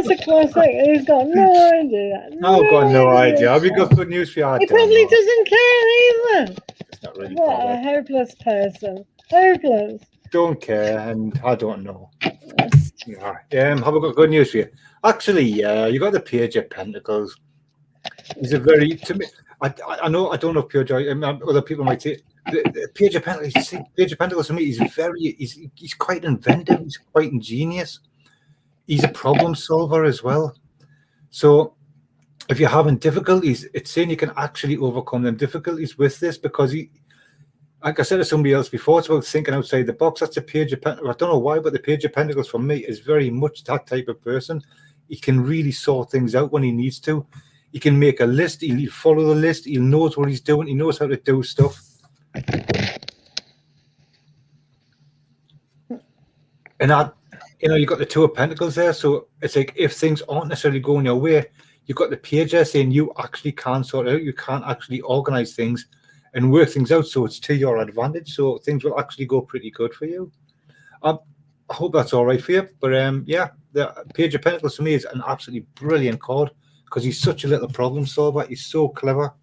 a classic. He's got no idea. I've got no idea. Have you got good news for you? He probably doesn't care either. It's not really. What a hopeless person. Hopeless. Don't care, and I don't know. Yeah. Have I got good news for you? Actually, you got the Page of Pentacles. He's a very to me. I know I don't know Pure Joy. Other people might say the Page of Pentacles. Page of Pentacles to me he's quite inventive. He's quite ingenious. He's a problem solver as well. So if you're having difficulties, it's saying you can actually overcome them difficulties with this, because he, like I said to somebody else before, it's about thinking outside the box. That's the Page of Pentacles. I don't know why, but the Page of Pentacles for me is very much that type of person. He can really sort things out when he needs to. He can make a list. He'll follow the list. He knows what he's doing. He knows how to do stuff. And that, you've got the Two of Pentacles there. So it's like, if things aren't necessarily going your way, you've got the Page there saying you actually can sort it out. You can actually organize things and work things out so it's to your advantage. So things will actually go pretty good for you. I hope that's all right for you. But yeah, the Page of Pentacles to me is an absolutely brilliant card, because he's such a little problem solver. He's so clever.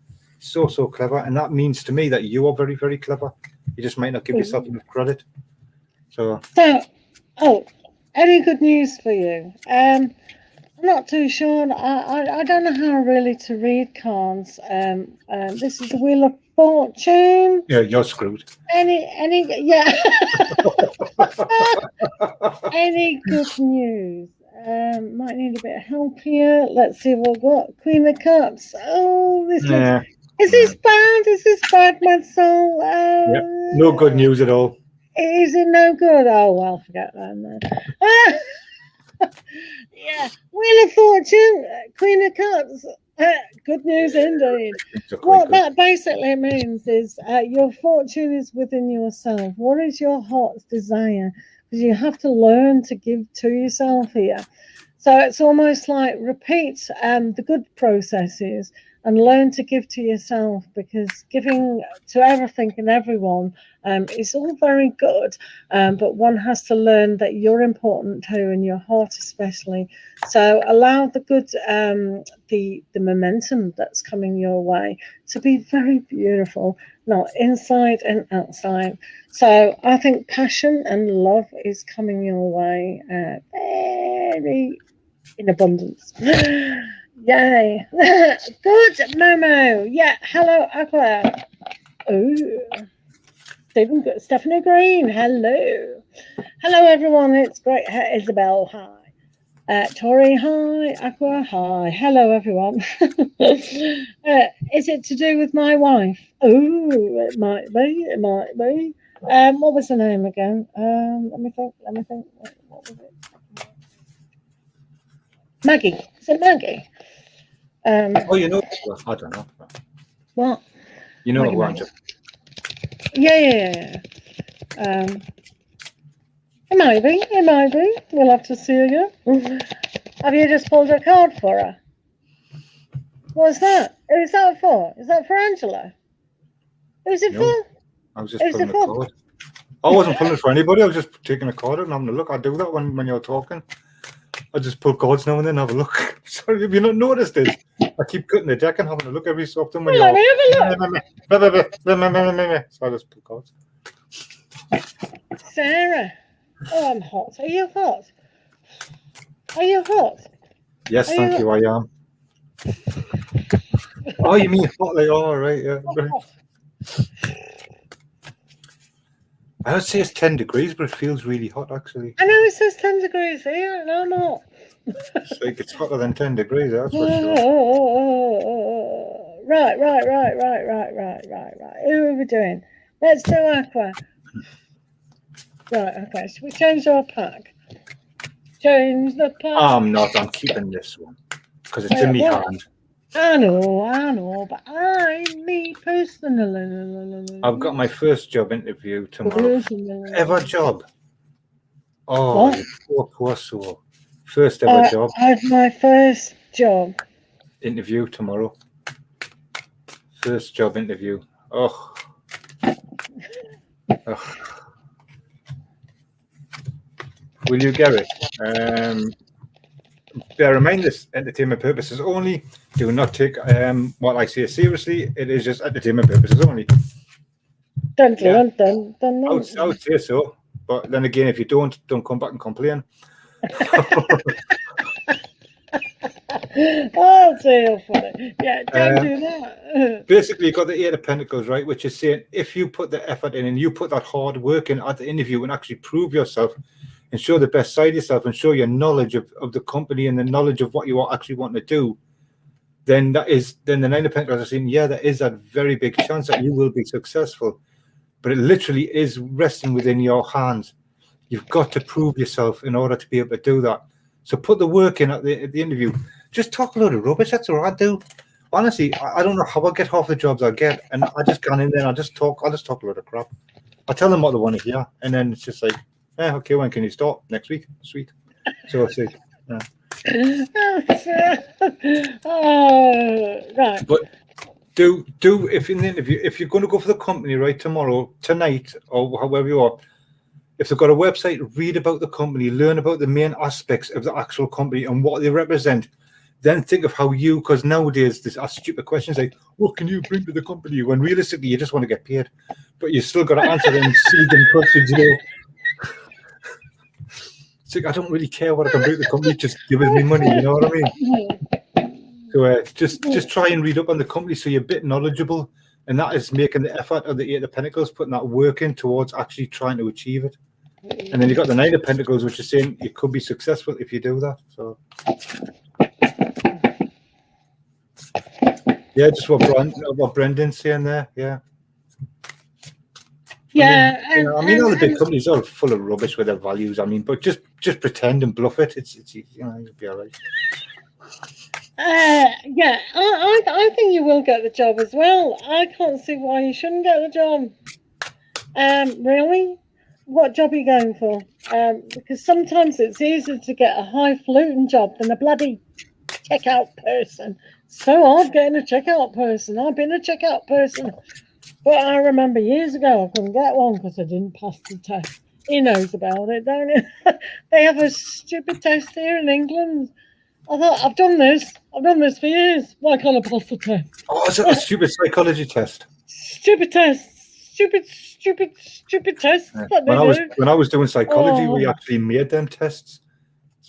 So clever. And that means to me that you are very, very clever. You just might not give yourself enough credit. So any good news for you? I'm not too sure. I don't know how really to read cards. This is the Wheel of Fortune. Yeah, you're screwed. Yeah. Any good news? Might need a bit of help here. Let's see what we've got. Queen of Cups. Oh, is this bad? Is this bad, my soul? Yeah, no good news at all. Is it no good? Oh, well, forget that then. Yeah, Wheel of Fortune, Queen of Cups. Good news indeed. What that basically means is your fortune is within yourself. What is your heart's desire? Because you have to learn to give to yourself here. So it's almost like repeat the good processes and learn to give to yourself, because giving to everything and everyone is all very good, but one has to learn that you're important too, and your heart especially. So allow the good, the momentum that's coming your way to be very beautiful, not inside and outside. So I think passion and love is coming your way very in abundance. Yay. Good, Momo. Yeah, hello, Aqua. Oh, Stephanie Green, hello. Hello, everyone. It's great. Isabel, hi. Tori, hi. Aqua, hi. Hello, everyone. Is it to do with my wife? Oh, it might be. It might be. What was the name again? Let me think. What was it? Maggie. Is it Maggie? You know, I don't know. What? You know what? Yeah. It might be. We'll have to see again. Have you just pulled a card for her? What's that? Who's that for? Is that for Angela? Who's it for? I was just pulling a card. I wasn't pulling it for anybody. I was just taking a card and having a look. I do that when you're talking. I just pull cards now and then, have a look. Sorry if you not noticed it. I keep cutting the deck and having a look every so often when let me have a look. So I just pull cards. Sarah. Oh, I'm hot. Are you hot? Yes, thank you. I am. Oh, you mean hot? Like, oh, right, yeah. I would say it's 10 degrees, but it feels really hot, actually. I know it says 10 degrees here, and I'm hot. It's like it's hotter than 10 degrees, that's for sure. Right. Who are we doing? Let's do Aqua. Right, okay. Should we change our pack? Change the pack. I'm not. I'm keeping this one because it's in my hand. I know, but me personally. I've got my first job interview tomorrow. Ever job? Oh, poor soul. First ever job. I have my first job interview tomorrow. First job interview. Oh. Will you get it? Bear in mind, this entertainment purposes only. Do not take what I say seriously. It is just entertainment purposes only. Dun. I would say so. But then again, if you don't come back and complain. Oh, so funny. Yeah, don't do that. Basically, you've got the Eight of Pentacles, right? Which is saying if you put the effort in and you put that hard work in at the interview and actually prove yourself and show the best side of yourself and show your knowledge of the company and the knowledge of what you are actually wanting to do, then the Nine of Pentacles are saying, yeah, there is that very big chance that you will be successful, but it literally is resting within your hands. You've got to prove yourself in order to be able to do that. So put the work in at the interview. Just talk a load of rubbish. That's all I do. Honestly, I don't know how I get half the jobs I get, and I just go in there and I'll just talk a load of crap. I tell them what they want to hear, and then it's just like, okay, when can you start? Next week? Sweet. So it's like, right. But do if in the interview, if you're going to go for the company right tomorrow, tonight, or however you are, if they've got a website, read about the company, learn about the main aspects of the actual company and what they represent. Then think of how you, because nowadays there's stupid questions like, what can you bring to the company? When realistically, you just want to get paid, but you still got to answer them silly dumb questions, you know. It's like, I don't really care what I can bring to the company, just give me money, you know what I mean? So just try and read up on the company so you're a bit knowledgeable, and that is making the effort of the Eight of Pentacles, putting that work in towards actually trying to achieve it. And then you've got the Nine of Pentacles, which is saying you could be successful if you do that. So yeah, just what Brendan's saying there. Yeah. Yeah. I mean, all the big companies are full of rubbish with their values. I mean, but just pretend and bluff it. It's you know, it'll be all right. Yeah, I think you will get the job as well. I can't see why you shouldn't get the job. Really? What job are you going for? Because sometimes it's easier to get a highfalutin job than a bloody checkout person. So hard getting a checkout person. I've been a checkout person, but I remember years ago I couldn't get one because I didn't pass the test. He knows about it, don't he? They have a stupid test here in England. I thought, I've done this for years. Why can't I pass the test? Oh, is that a stupid psychology test? Stupid test. Stupid test. Yeah. When I was doing psychology, we actually made them tests.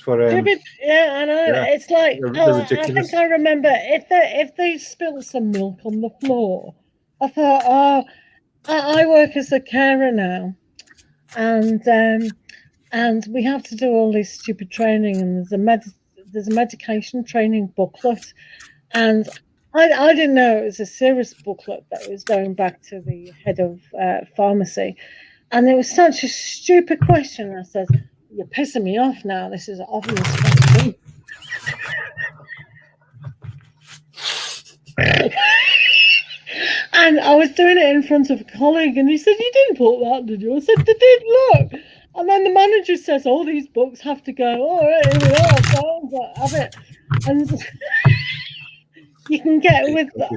For, stupid. Yeah, I know. Yeah. It's like, they're ridiculous. I think I remember if they spilled some milk on the floor, I thought, I work as a carer now, and we have to do all this stupid training, and there's a medication training booklet, and I didn't know it was a serious booklet that was going back to the head of pharmacy, and it was such a stupid question. I said, "You're pissing me off now. This is an obvious question." And I was doing it in front of a colleague, and he said, "You didn't put that, did you?" I said, "They did, look." And then the manager says, "All these books have to go." All right, here we are. So have it. And you can get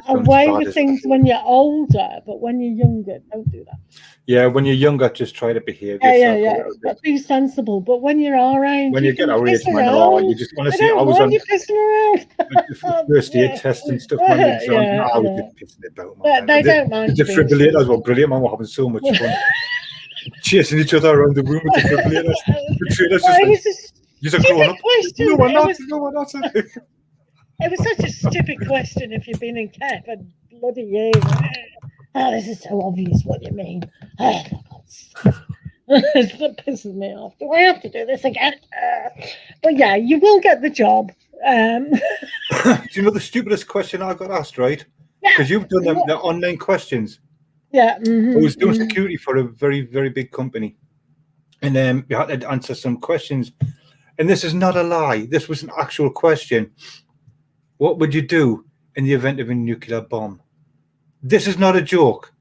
away with things when you're older, but when you're younger, don't do that. Yeah, when you're younger, just try to behave yourself. Yeah. But be sensible. But when you're our age, when you get our age, man, you just want to see. I was on pissing around. First aid test and stuff. Man, I was just pissing about. Man. They don't mind. The defibrillators were brilliant. Man, we're having so much fun. Chasing each other around the room with the defibrillators. You're growing up. No, we're not. It was such a stupid question if you've been in care for bloody years. Oh, this is so obvious what you mean. Oh, that pisses me off. Do I have to do this again? But yeah, you will get the job. Do you know the stupidest question I got asked, right? Because you've done the online questions. Yeah. I was doing security for a very, very big company. And we had to answer some questions. And this is not a lie. This was an actual question. What would you do in the event of a nuclear bomb? This is not a joke.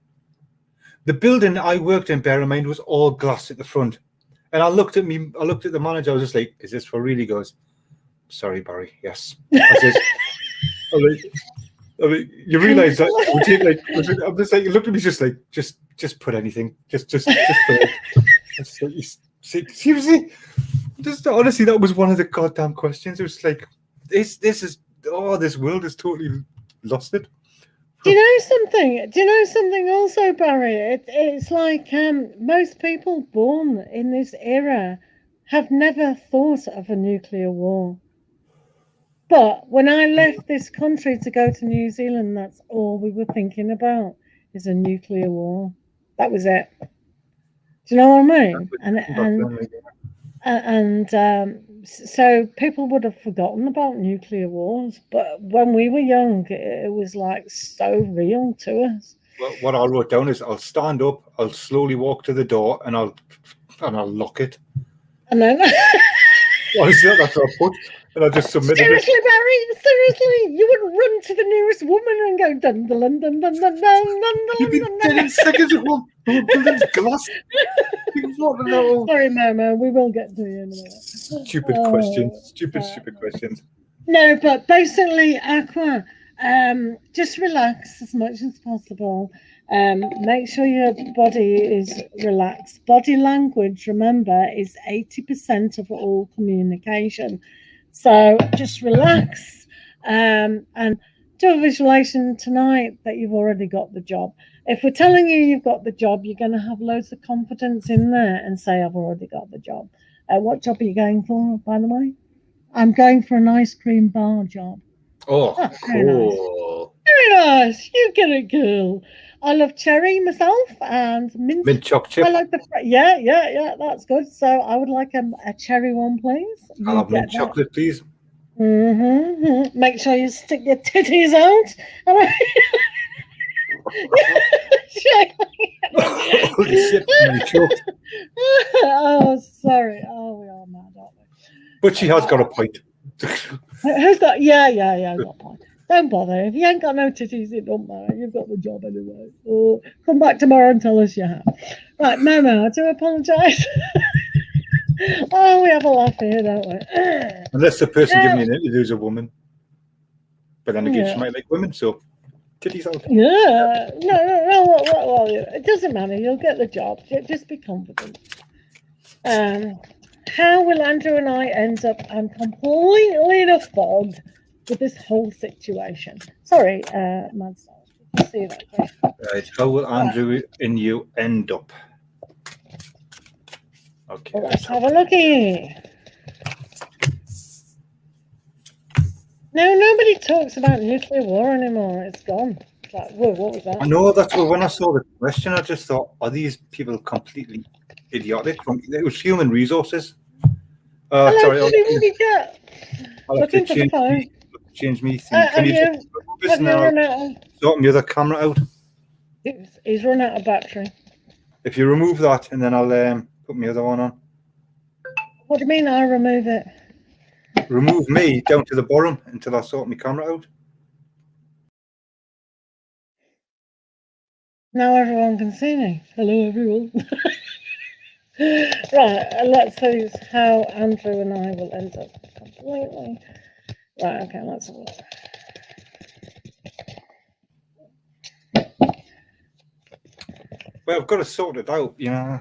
The building I worked in, bear in mind, was all glass at the front. And I looked at the manager. I was just like, is this for real? He goes, sorry, Barry. Yes. I says, I mean, you realize that we take I'm just like, you looked at me just like, just put anything. Just put it. Seriously? Honestly, that was one of the goddamn questions. It was like, this world has totally lost it. Do you know something also, Barry? It's like most people born in this era have never thought of a nuclear war. But when I left this country to go to New Zealand, that's all we were thinking about is a nuclear war. That was it. Do you know what I mean? And So people would have forgotten about nuclear wars, but when we were young, it was like so real to us. Well, what I wrote down is I'll stand up, I'll slowly walk to the door, and I'll lock it. And then Honestly, that's what I put, and I just submitted seriously, it. Barry, seriously, you would run to the nearest woman and go dun dun dun dun dun dun dun You've been dun dead dun. in seconds ago. Building glass. Sorry, Momo, we will get to you in a minute. Stupid questions. Stupid questions. No, but basically, Aqua, just relax as much as possible. Make sure your body is relaxed. Body language, remember, is 80% of all communication. So just relax and do a visualization tonight that you've already got the job. If we're telling you you've got the job, you're going to have loads of confidence in there and say, I've already got the job. What job are you going for, by the way? I'm going for an ice cream bar job. Oh, very cool. Nice. Very nice. You get it, girl. I love cherry myself and mint choc chip. I like the yeah. That's good. So I would like a cherry one, please. I'll have mint chocolate, please. Make sure you stick your titties out. Holy shit! You choked. Oh, sorry. Oh, we are mad, aren't we? But she has got a point. Who's got? Yeah. I've got a point. Don't bother. If you ain't got no titties, it don't matter. You've got the job anyway. Or come back tomorrow and tell us you have. Right, Momo, I do apologise. Oh, we have a laugh here, don't we? Unless the person giving you an interview is a woman. But then again, she might like women, so titties out. Yeah. No. Well, it doesn't matter. You'll get the job. Just be confident. How will Andrew and I end up? I'm completely in a fog with this whole situation. Sorry, Madsal. See that? Right. How will Andrew and you end up? Okay. Well, let's have a looky. No, nobody talks about nuclear war anymore. It's gone. It's like, whoa, what was that? I know, that's what, when I saw the question, I just thought, are these people completely idiotic? It was human resources. Hello, sorry, I'll have to change me thing. Can you just sort the other camera out? He's run out of battery. If you remove that, and then I'll put my other one on. What do you mean I remove it? Remove me down to the bottom until I sort my camera out. Now everyone can see me. Hello, everyone. Right, let's see how Andrew and I will end up completely. Right, okay, let's have a look. Well, I've got to sort it out, you know.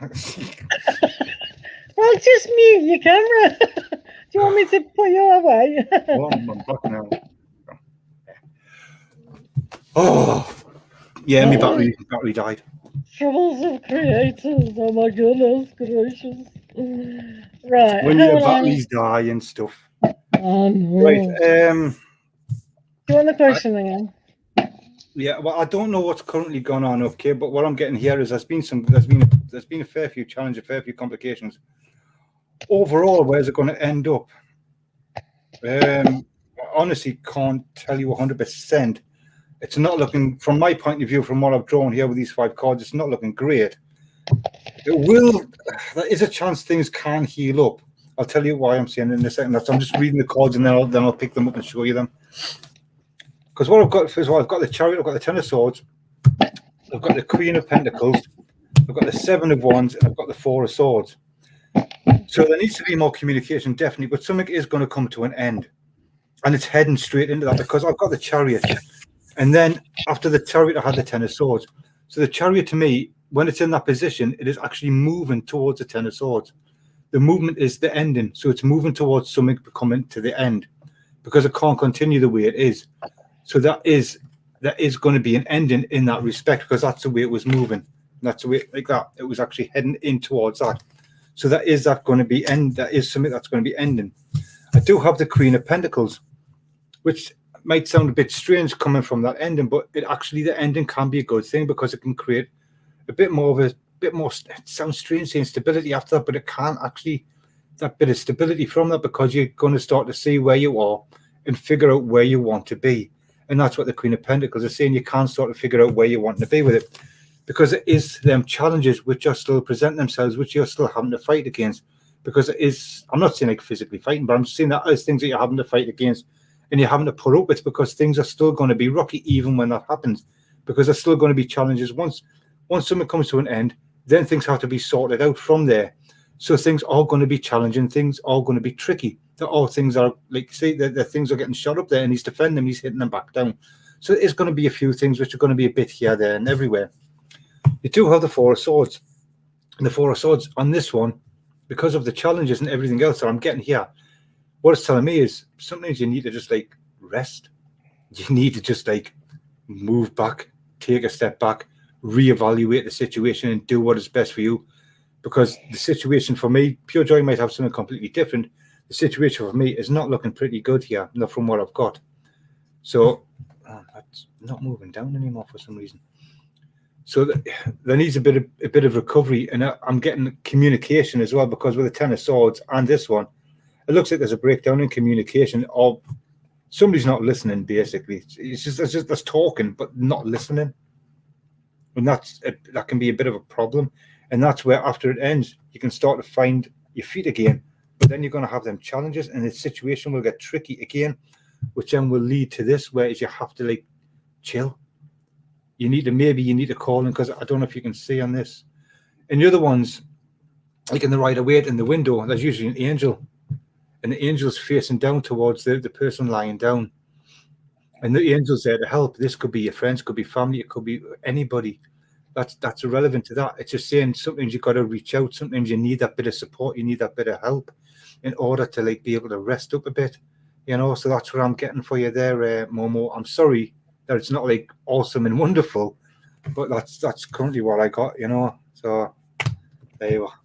Well, just mute your camera. Do you want me to put you away? Well, I'm back now. Oh, yeah, my battery died. Troubles of creators. Oh my goodness gracious. Right. When your batteries die and stuff. Oh no. Right. Do you want the question again? Yeah, well, I don't know what's currently going on, okay, but what I'm getting here is there's been a fair few challenges, a fair few complications. Overall, where's it going to end up? I honestly can't tell you 100%. It's not looking, from my point of view, from what I've drawn here with these 5 cards, it's not looking great. There is a chance things can heal up. I'll tell you why I'm saying it in a second. I'm just reading the cards and then I'll pick them up and show you them. Because what I've got, first of all, I've got the Chariot, I've got the Ten of Swords, I've got the Queen of Pentacles, I've got the Seven of Wands, and I've got the Four of Swords. So there needs to be more communication, definitely, but something is going to come to an end. And it's heading straight into that because I've got the Chariot. And then after the Chariot, I had the Ten of Swords. So the Chariot, to me, when it's in that position, it is actually moving towards the Ten of Swords. The movement is the ending. So it's moving towards something coming to the end because it can't continue the way it is. So that is going to be an ending in that respect because that's the way it was moving. That's the way, like that. It was actually heading in towards that. So that is going to be end. That is something that's going to be ending. I do have the Queen of Pentacles, which might sound a bit strange coming from that ending, but the ending can be a good thing because it can create a bit more. It sounds strange saying stability after that, but it can actually that bit of stability from that, because you're going to start to see where you are and figure out where you want to be. And that's what the Queen of Pentacles is saying. You can't start to figure out where you want to be with it, because it is them challenges which are still presenting themselves, which you're still having to fight against. Because it is, I'm not saying like physically fighting, but I'm saying that as things that you're having to fight against and you're having to put up with, because things are still going to be rocky even when that happens, because there's still going to be challenges. Once something comes to an end, then things have to be sorted out from there. So things are going to be challenging, things are going to be tricky. All things are like, see, the things are getting shot up there and he's defending them, he's hitting them back down. So there's going to be a few things which are going to be a bit here, there and everywhere. You do have the Four of Swords. And the Four of Swords on this one, because of the challenges and everything else that I'm getting here, what it's telling me is sometimes you need to just like rest. You need to just like move back, take a step back, reevaluate the situation and do what is best for you. Because the situation for me, Pure Joy might have something completely different. The situation for me is not looking pretty good here, not from what I've got. So that's not moving down anymore for some reason. So there needs a bit of recovery, and I'm getting communication as well, because with the Ten of Swords and this one, it looks like there's a breakdown in communication, or somebody's not listening. Basically, it's just that's talking but not listening, and that can be a bit of a problem. And that's where after it ends, you can start to find your feet again, but then you're going to have them challenges, and the situation will get tricky again, which then will lead to this, where you have to like chill. You need to call in, because I don't know if you can see on this. And the other ones, like in the Rider-Waite in the window, there's usually an angel, and the angel's facing down towards the person lying down. And the angel's there to help. This could be your friends, could be family, it could be anybody. That's irrelevant to that. It's just saying sometimes you've got to reach out. Sometimes you need that bit of support. You need that bit of help in order to like be able to rest up a bit. So that's what I'm getting for you there, Momo. I'm sorry that it's not like awesome and wonderful, but that's currently what I got, So there you are.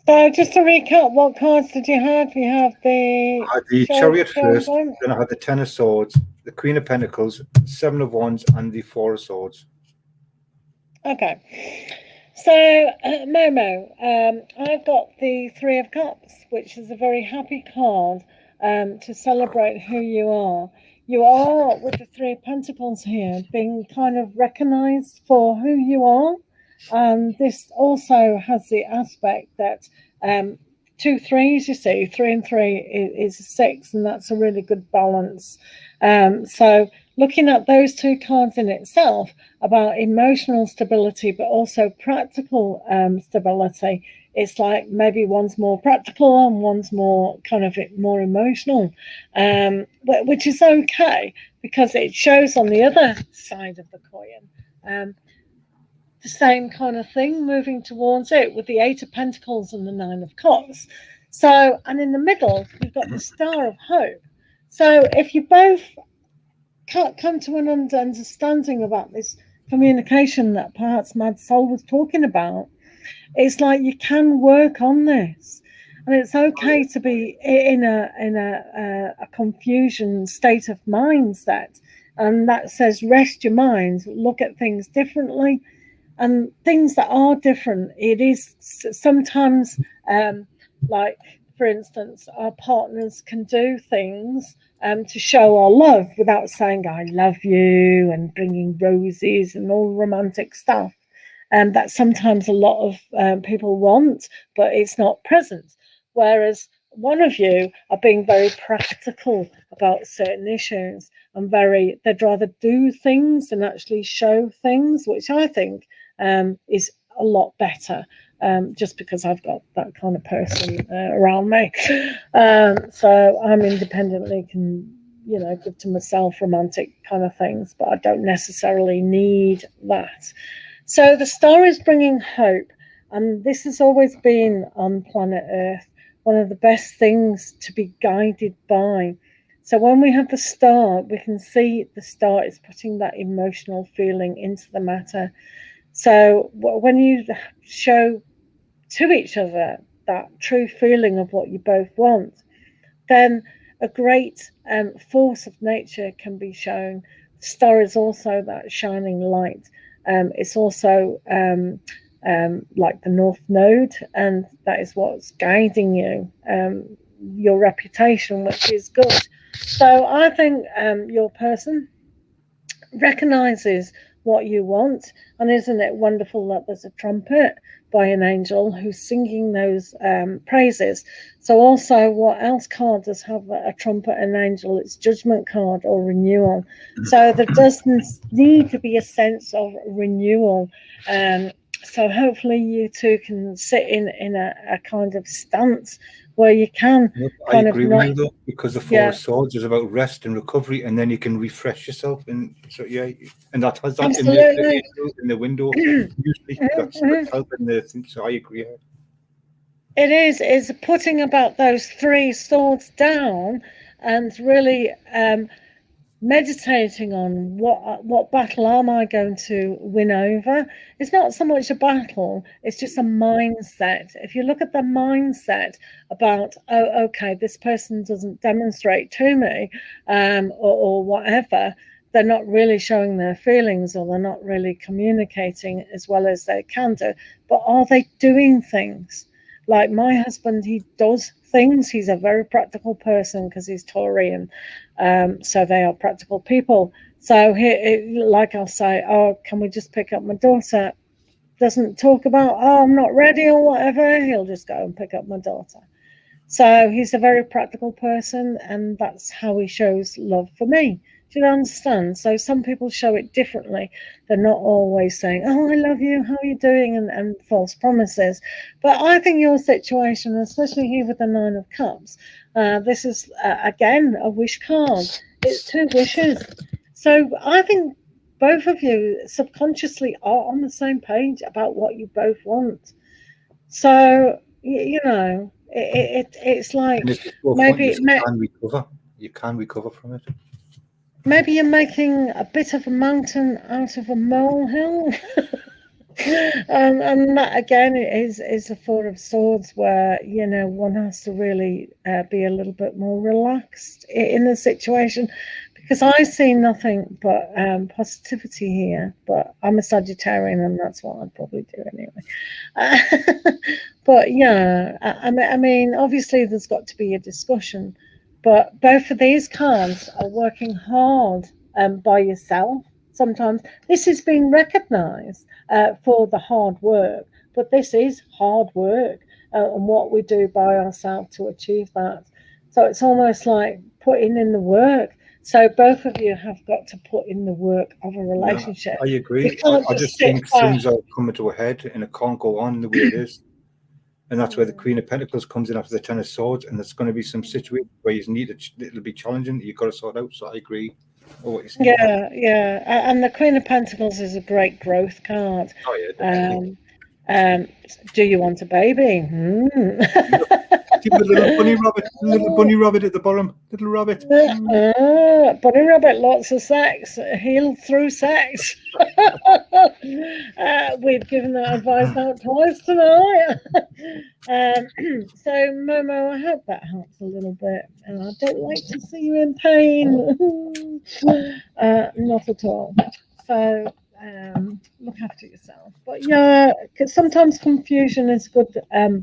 So just to recap, what cards did you have? You have I had the Chariot first, then I had the Ten of Swords, the Queen of Pentacles, Seven of Wands, and the Four of Swords. Okay. So, Momo, I've got the Three of Cups, which is a very happy card to celebrate who you are. You are, with the Three of Pentacles here, being kind of recognized for who you are. And this also has the aspect that 2 3s, you see, 3 and 3 is a 6, and that's a really good balance. So looking at those two cards in itself about emotional stability, but also practical stability, it's like maybe one's more practical and one's more kind of more emotional, which is okay, because it shows on the other side of the coin the same kind of thing moving towards it, with the Eight of Pentacles and the Nine of Cups. So, and in the middle, you've got the Star of Hope. So if you both can't come to an understanding about this communication that perhaps Mad Soul was talking about, it's like you can work on this, and it's okay to be in a confusion state of mindset, and that says rest your mind, look at things differently. And things that are different, it is sometimes like, for instance, our partners can do things to show our love without saying I love you and bringing roses and all romantic stuff. And that sometimes a lot of people want, but it's not present. Whereas one of you are being very practical about certain issues, and they'd rather do things than actually show things, which I think is a lot better, just because I've got that kind of person around me. So I'm independently can, give to myself romantic kind of things, but I don't necessarily need that. So the star is bringing hope, and this has always been on planet Earth one of the best things to be guided by. So when we have the star, we can see the star is putting that emotional feeling into the matter. So when you show to each other that true feeling of what you both want, then a great force of nature can be shown. The star is also that shining light. It's also like the North Node, and that is what's guiding you, your reputation, which is good. So I think your person recognizes what you want, and isn't it wonderful that there's a trumpet by an angel who's singing those praises? So also, what else card does have a trumpet and angel? It's judgment card or renewal. So there doesn't need to be a sense of renewal. So hopefully you two can sit in a kind of stance where you can I agree with you, though, because the Four of Swords is about rest and recovery, and then you can refresh yourself. And so, and that has that in the window. Usually, that's helping the thing. So I agree. It is putting about those 3 swords down and really meditating on what battle am I going to win over. It's not so much a battle, it's just a mindset. If you look at the mindset about, oh, okay, this person doesn't demonstrate to me, or whatever, they're not really showing their feelings, or they're not really communicating as well as they can do, but are they doing things? Like my husband, he does things. He's a very practical person because he's Taurian. So they are practical people. So like I'll say, oh, can we just pick up my daughter? Doesn't talk about, oh, I'm not ready or whatever. He'll just go and pick up my daughter. So he's a very practical person, and that's how he shows love for me. Do you understand? So some people show it differently. They're not always saying, oh, I love you, how are you doing, and false promises. But I think your situation, especially here with the 9 of Cups, this is, again, a wish card. It's 2 wishes. So I think both of you subconsciously are on the same page about what you both want. So, you know, it's like maybe you can recover from it. Maybe you're making a bit of a mountain out of a molehill. And that again is the 4 of Swords, where one has to really be a little bit more relaxed in the situation, because I see nothing but positivity here. But I'm a Sagittarian, and that's what I'd probably do anyway. But yeah, I mean, obviously there's got to be a discussion. But both of these cards are working hard by yourself. Sometimes this is being recognized for the hard work, but this is hard work and what we do by ourselves to achieve that. So it's almost like putting in the work. So both of you have got to put in the work of a relationship. Yeah, I agree. I just think things are coming to a head, and it can't go on the way it is. And that's where the Queen of Pentacles comes in after the 10 of Swords, and there's going to be some situation where you need it'll be challenging. You've got to sort out. So I agree. Yeah, and the Queen of Pentacles is a great growth card. Oh yeah. Do you want a baby? Little bunny rabbit at the bottom. Little rabbit. Bunny rabbit, lots of sex, healed through sex. We've given that advice out twice tonight. So Momo, I hope that helps a little bit. And I don't like to see you in pain. Not at all. So look after yourself. But yeah, because sometimes confusion is a good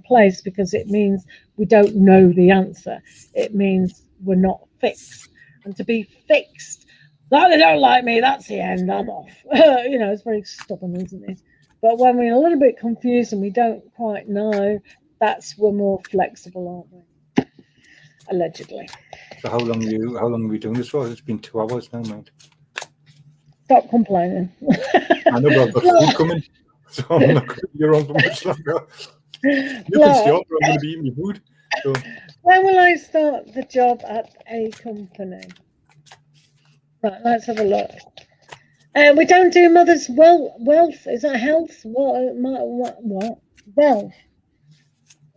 place, because it means we don't know the answer. It means we're not fixed. And to be fixed, like they don't like me, that's the end, I'm off. It's very stubborn, isn't it? But when we're a little bit confused and we don't quite know, that's we're more flexible, aren't we? Allegedly. So how long are we doing this for? It's been 2 hours now, mate. Stop complaining. I know, but I've got food coming, so I'm not going to be around for much longer. You can stop, or I'm going to be eating my food. So. When will I start the job at a company? Right, let's have a look. We don't do mother's wealth. Is that health? What? Wealth.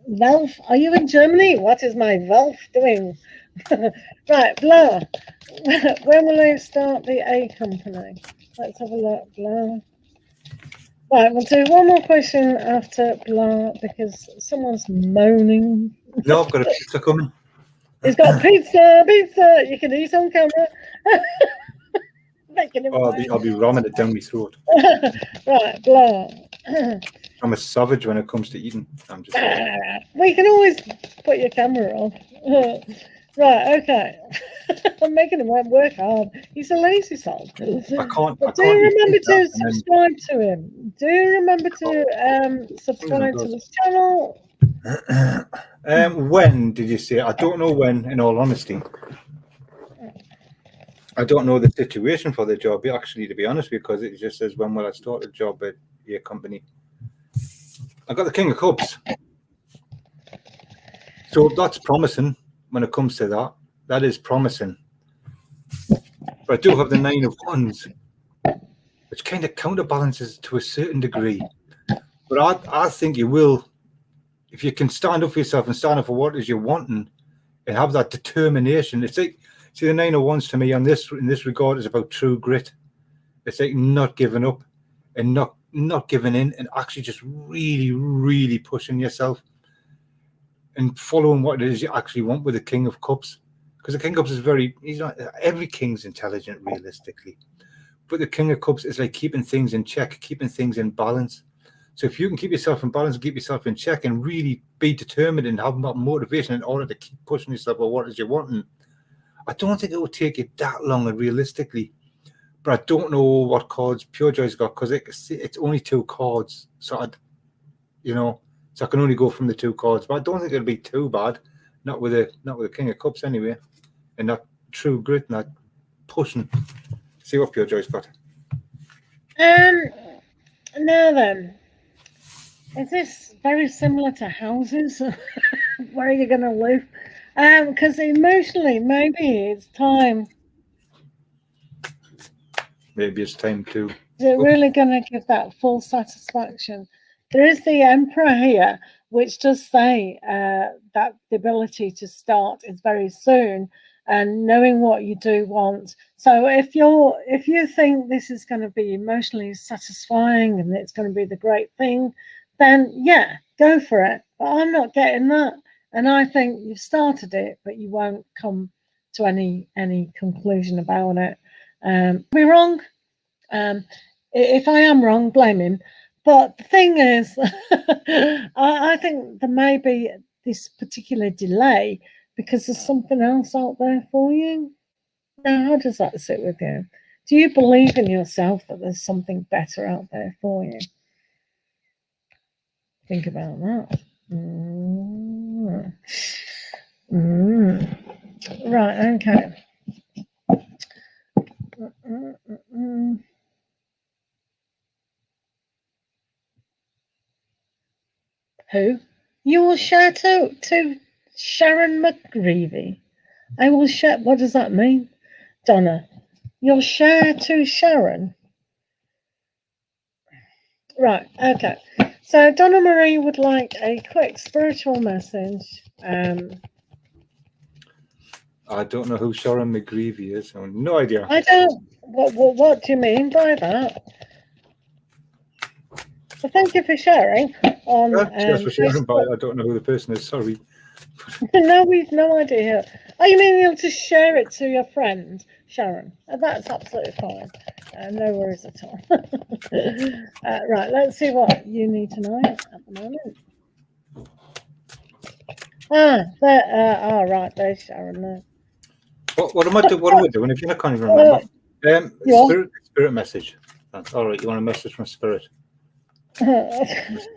Wealth? Are you in Germany? What is my wealth doing? Right, blah. When will I start the A company? Let's have a look, blah. Right, we'll do one more question after blah, because someone's moaning. No, I've got a pizza coming. He's got pizza. You can eat on camera. I'll be ramming it down my throat. Right, blah. I'm a savage when it comes to eating. I'm just We can always put your camera on. Right, okay. I'm making him work hard. He's a lazy soul. I can't But do eat you remember that to subscribe to him? Do you remember to subscribe to his channel? When did you say? I don't know when, in all honesty. I don't know the situation for the job, actually, to be honest, because it just says, when will I start a job at your company? I got the King of Cups. So that's promising when it comes to that. That is promising. But I do have the 9 of Wands, which kind of counterbalances to a certain degree. But I think you will, if you can stand up for yourself and stand up for what it is you're wanting and have that determination. It's like, see, the 9 of Wands to me in this regard is about true grit. It's like not giving up and not giving in, and actually just really, really pushing yourself and following what it is you actually want with the King of Cups. Because the King of Cups is he's not, every king's intelligent realistically, but the King of Cups is like keeping things in check, keeping things in balance. So if you can keep yourself in balance and keep yourself in check and really be determined and have that motivation in order to keep pushing yourself for what it is you're wanting, I don't think it will take you that long, realistically. But I don't know what cards Pure Joy's got, because it's only 2 cards. So so I can only go from the 2 cards. But I don't think it'll be too bad. Not with the King of Cups anyway. And that true grit and that pushing. See what Pure Joy's got. Now then, is this very similar to houses? Where are you going to live? Because emotionally, maybe it's time. Maybe it's time to. Is it really going to give that full satisfaction? There is the Emperor here, which does say that the ability to start is very soon, and knowing what you do want. So if you think this is going to be emotionally satisfying and it's going to be the great thing, then yeah, go for it. But I'm not getting that, and I think you've started it, but you won't come to any conclusion about it. Be wrong. If I am wrong, blame him. But the thing is, I think there may be this particular delay because there's something else out there for you. Now, how does that sit with you? Do you believe in yourself that there's something better out there for you? Think about that. Right, okay. Who? You will share to Sharon McGreevy. I will share. What does that mean? Donna, you'll share to Sharon. Right, okay. So Donna Marie would like a quick spiritual message. I don't know who Sharon McGreevy is. I have no idea. I don't. What do you mean by that? So thank you for sharing. Yes, for sharing, but I don't know who the person is. Sorry. No, we've no idea. Oh, you mean you'll just share it to your friend, Sharon? That's absolutely fine. No worries at all. Right, let's see what you need to know at the moment. Right, there's Sharon there. What am I doing? What are we doing? If I can't even remember. Spirit message. All right, you want a message from Spirit? Thank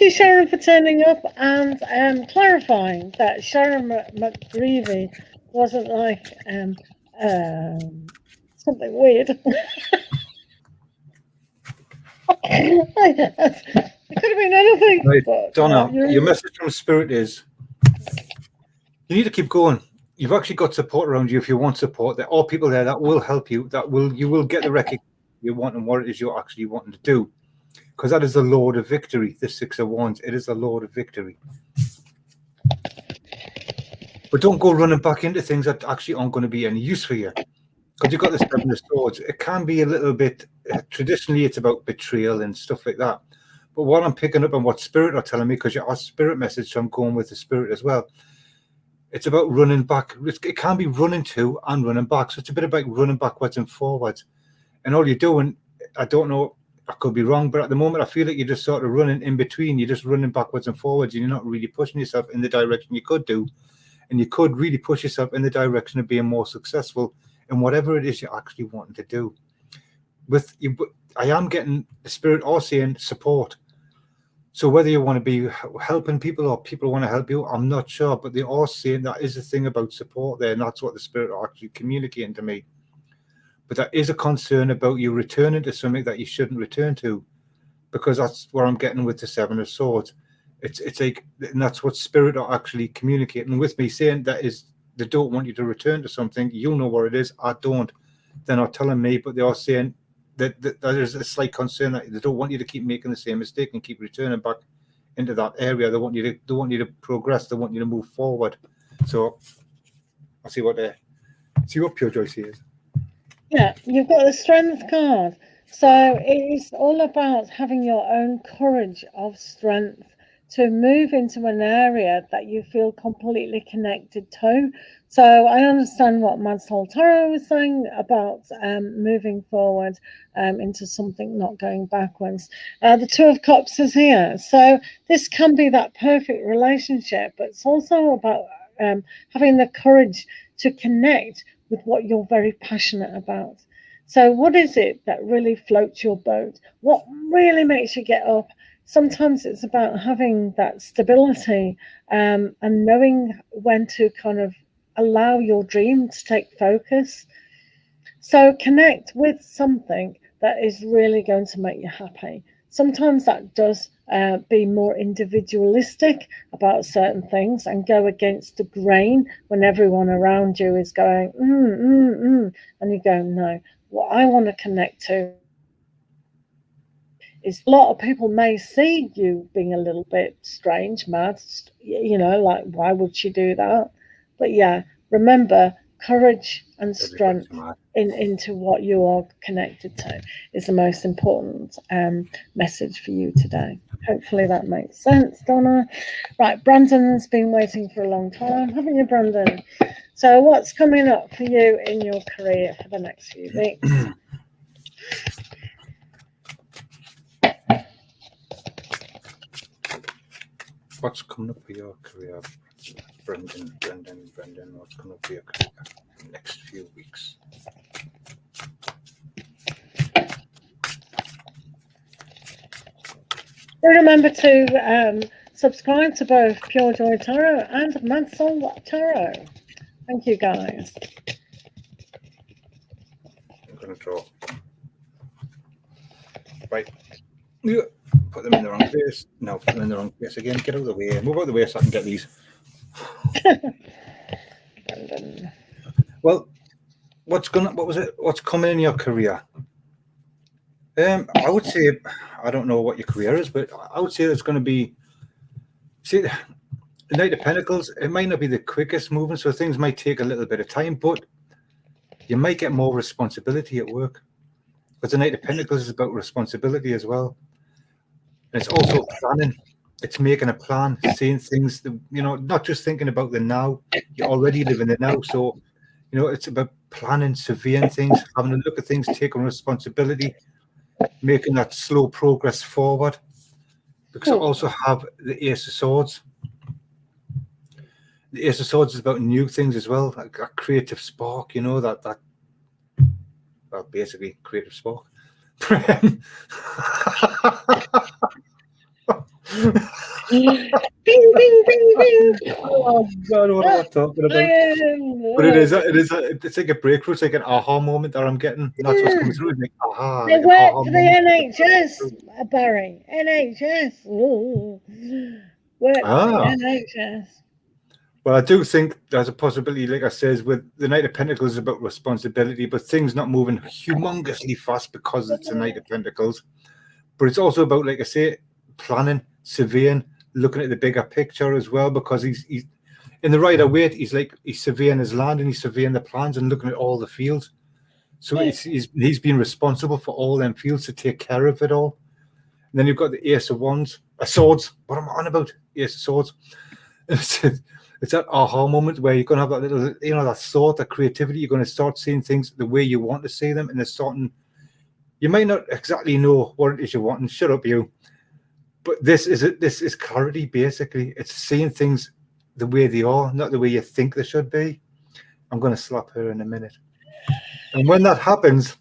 you, Sharon, for turning up and clarifying that Sharon McGreevy wasn't like something weird. It could have been anything. Right, but, Donna, your message from Spirit is you need to keep going. You've actually got support around you if you want support. There are people there that will help you. You will get the recognition you want and what it is you're actually wanting to do. Because that is the Lord of Victory, the 6 of Wands. It is the Lord of Victory. But don't go running back into things that actually aren't going to be any use for you. Because you've got the 7 of Swords. It can be a little bit, traditionally it's about betrayal and stuff like that. But what I'm picking up and what Spirit are telling me, because you asked Spirit message, so I'm going with the Spirit as well. It's about running back. It can be running to and running back. So it's a bit about running backwards and forwards. And all you're doing, I don't know, I could be wrong, but at the moment, I feel like you're just sort of running in between. You're just running backwards and forwards, and you're not really pushing yourself in the direction you could do. And you could really push yourself in the direction of being more successful in whatever it is you're actually wanting to do. With you, I am getting the spirit or saying support. So whether you want to be helping people or people want to help you, I'm not sure. But they are saying that is a thing about support there, and that's what the spirit are actually communicating to me. But there is a concern about you returning to something that you shouldn't return to, because that's where I'm getting with the Seven of Swords. It's like, and that's what spirit are actually communicating with me, saying that is they don't want you to return to something. You know what it is. I don't. They're not telling me, but they are saying that there's a slight concern that they don't want you to keep making the same mistake and keep returning back into that area. They want you to progress. They want you to move forward. So I'll see what Pure Joy says. Yeah, you've got the Strength card. So it's all about having your own courage of strength to move into an area that you feel completely connected to. So I understand what Mad Soul Tarot was saying about moving forward into something, not going backwards. The Two of Cups is here. So this can be that perfect relationship, but it's also about having the courage to connect with what you're very passionate about. So what is it that really floats your boat? What really makes you get up? Sometimes it's about having that stability and knowing when to kind of allow your dream to take focus. So connect with something that is really going to make you happy. Sometimes that does be more individualistic about certain things and go against the grain when everyone around you is going, and you go, no, what I want to connect to is a lot of people may see you being a little bit strange, mad, like, why would she do that? But yeah, remember, courage and strength into what you are connected to is the most important message for you today. Hopefully that makes sense, Donna. Right, Brandon's been waiting for a long time, haven't you, Brandon? So what's coming up for you in your career for the next few weeks? What's coming up for your career, Brendan, what's coming up for your career in the next few weeks? Remember to subscribe to both Pure Joy Tarot and Mad Soul Tarot. Thank you, guys. I'm going to draw. Right. Yeah. Put them in the wrong place. No, put them in the wrong place again. Get out of the way. Move out of the way so I can get these. Well, what's coming in your career? I would say, I don't know what your career is, but I would say it's going to be, see, the Knight of Pentacles, it might not be the quickest moving, so things might take a little bit of time, but you might get more responsibility at work. But the Knight of Pentacles is about responsibility as well. And it's also planning. It's making a plan, seeing things, not just thinking about the now. You're already living the now. So, it's about planning, surveying things, having a look at things, taking responsibility, making that slow progress forward. Because I also have the Ace of Swords. The Ace of Swords is about new things as well, like a creative spark, well, basically, creative spark. Bing, bing, bing, bing. Oh God, what am I talking about? But it's like a breakthrough. It's like an aha moment that I'm getting. And that's what's coming through. Like, aha. They work for the NHS, Barry. NHS. Ooh. Work for the NHS. Well, I do think there's a possibility, like I says, with the Knight of Pentacles is about responsibility, but things not moving humongously fast because it's a Knight of Pentacles. But it's also about, like I say, planning, surveying, looking at the bigger picture as well, because he's in the Rider-Waite, he's surveying his land and he's surveying the plans and looking at all the fields. So he's been responsible for all them fields to take care of it all. And then you've got the Ace of Swords. What am I on about? Ace of Swords. It's that aha moment where you're going to have that little, that thought, that creativity. You're going to start seeing things the way you want to see them, and they're starting. You might not exactly know what it is you want, and shut up, you. But this is clarity, basically. It's seeing things the way they are, not the way you think they should be. I'm going to slap her in a minute. And when that happens,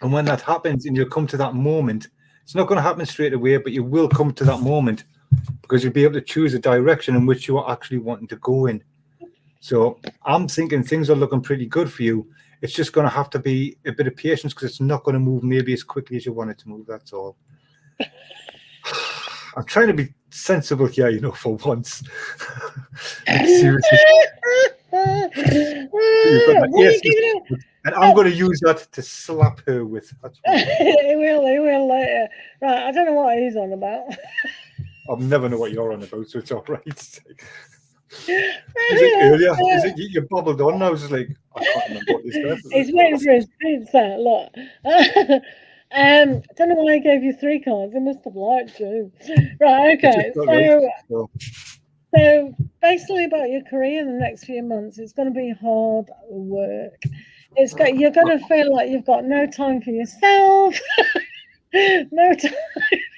and you'll come to that moment, it's not going to happen straight away, but you will come to that moment because you'll be able to choose a direction in which you are actually wanting to go in. So I'm thinking things are looking pretty good for you. It's just going to have to be a bit of patience because it's not going to move maybe as quickly as you want it to move. That's all. I'm trying to be sensible here, you know, for once. Seriously. And I'm going to use that to slap her with. That's He will later. Right, I don't know what he's on about. I'll never know what you're on about, so it's all right. Is it earlier? Is it you bubbled on? I was just like, I can't remember what this was. He's waiting for his pizza. Look. I don't know why I gave you 3 cards. I must have liked you. Right, okay. So basically about your career in the next few months, it's going to be hard work. You're going to feel like you've got no time for yourself, no time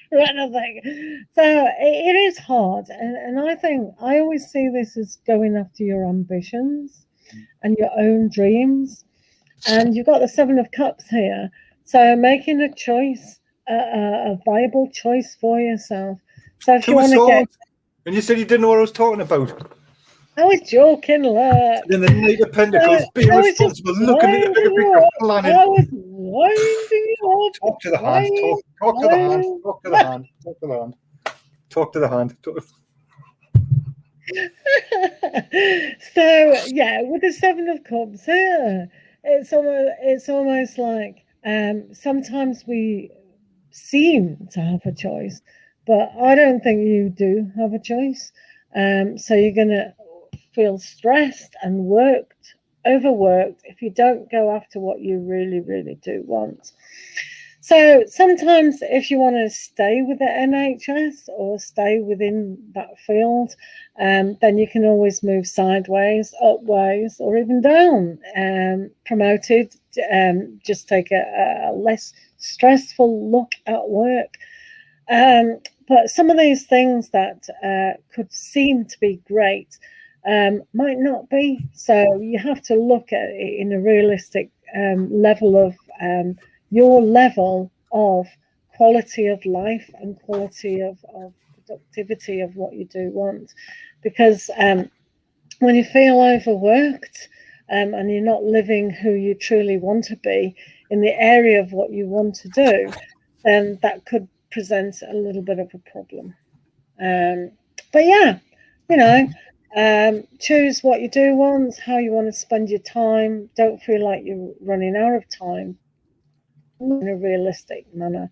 for anything. So it is hard. And I think I always see this as going after your ambitions and your own dreams. And you've got the 7 of Cups here. So making a choice, a viable choice for yourself. So if you want to get... And you said you didn't know what I was talking about. I was joking, look. Then the Knight of Pentacles, being responsible, looking at the bigger picture, planning. I was winding you up. Talk to the hand, talk to the hand, talk to the hand, talk to the hand, talk to the hand. So, yeah, with the 7 of Cups here, it's almost like sometimes we seem to have a choice, but I don't think you do have a choice. So you're going to feel stressed and overworked if you don't go after what you really, really do want. So sometimes if you want to stay with the NHS or stay within that field, then you can always move sideways, upways, or even down. Promoted, just take a less stressful look at work. But some of these things that could seem to be great might not be. So you have to look at it in a realistic level of your level of quality of life and quality of productivity of what you do want. Because when you feel overworked and you're not living who you truly want to be in the area of what you want to do, then that could present a little bit of a problem. But yeah, you know, choose what you do want, how you want to spend your time. Don't feel like you're running out of time in a realistic manner,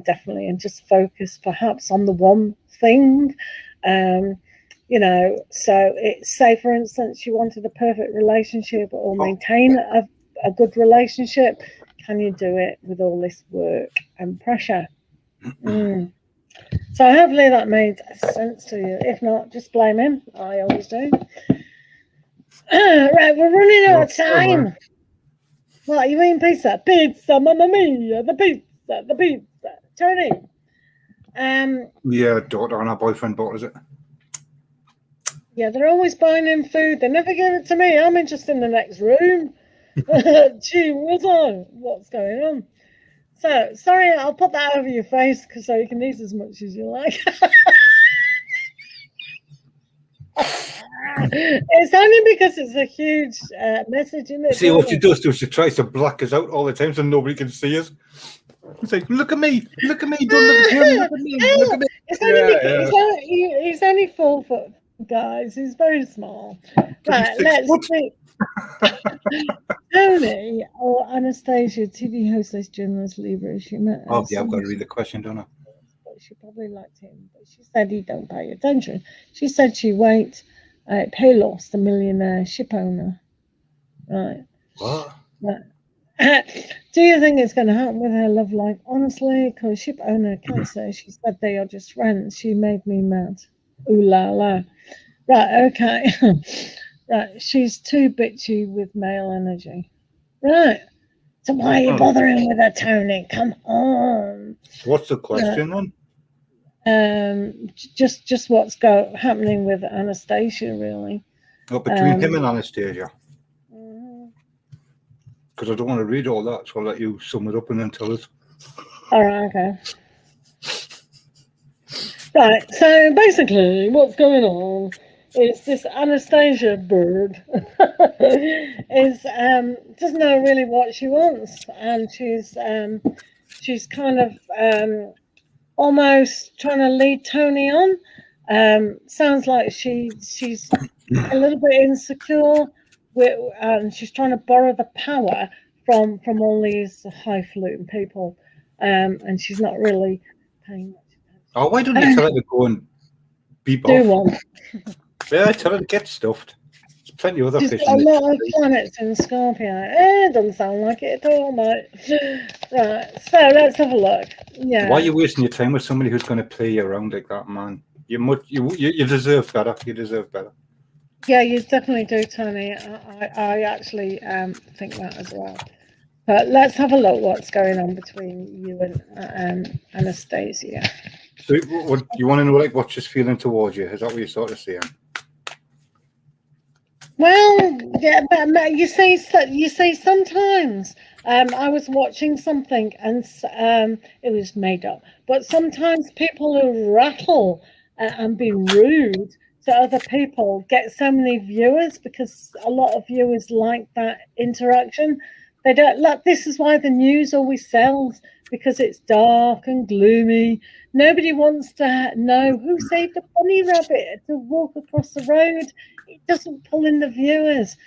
definitely, and just focus perhaps on the one thing. You know, so say for instance you wanted a perfect relationship or maintain a good relationship. Can you do it with all this work and pressure? So hopefully that made sense to you. If not, just blame him. I always do. Right, we're running out of time. What, you eating pizza? Pizza, mamma mia, the pizza. Tony. Yeah, daughter and her boyfriend bought us it. Yeah, they're always buying in food. They never give it to me. I'm just in the next room. Gee, what's going on? So, sorry, I'll put that over your face so you can eat as much as you like. It's only because it's a huge message in it. See what she does she tries to black us out all the time so nobody can see us. It's like, look at me, don't look at him, look at me, look at me. He's only 4 foot, guys. He's very small. Right, let's see. Tony or Anastasia, TV hostess, journalist, Libra. She met. Oh yeah, I've got to read the question, don't I? She probably liked him, but she said he don't pay attention. She said she wait. Pay lost, the millionaire ship owner. Right. What? Do you think it's going to happen with her love life? Honestly, because ship owner Cancer, she said they are just friends. She made me mad. Ooh la la. Right, okay. Right, she's too bitchy with male energy. Right. So why are you bothering with her, Tony? Come on. What's the question then? Just what's happening with Anastasia, really. Oh, between him and Anastasia. Because I don't want to read all that, so I'll let you sum it up and then tell us. All right, okay. Right, so basically what's going on is this Anastasia bird is doesn't know really what she wants, and she's kind of almost trying to lead Tony on. Sounds like she's a little bit insecure, and she's trying to borrow the power from all these highfalutin people, and she's not really paying much attention. Oh, why don't you tell her to go and beep Do off? one. Yeah, tell her to get stuffed. There's plenty of other She's fish. got a lot of planets in Scorpio. It doesn't sound like it at all, mate. Right, so let's have a look. Yeah. Why are you wasting your time with somebody who's going to play you around like that, man? You deserve better. You deserve better. Yeah, you definitely do, Tony. I actually think that as well. But let's have a look what's going on between you and Anastasia. So, what you want to know, like, what she's feeling towards you? Is that what you're sort of saying? Well, yeah, but you say sometimes. I was watching something and it was made up. But sometimes people who rattle and be rude to other people get so many viewers because a lot of viewers like that interaction. They don't like. This is why the news always sells, because it's dark and gloomy. Nobody wants to know who saved a bunny rabbit to walk across the road. It doesn't pull in the viewers.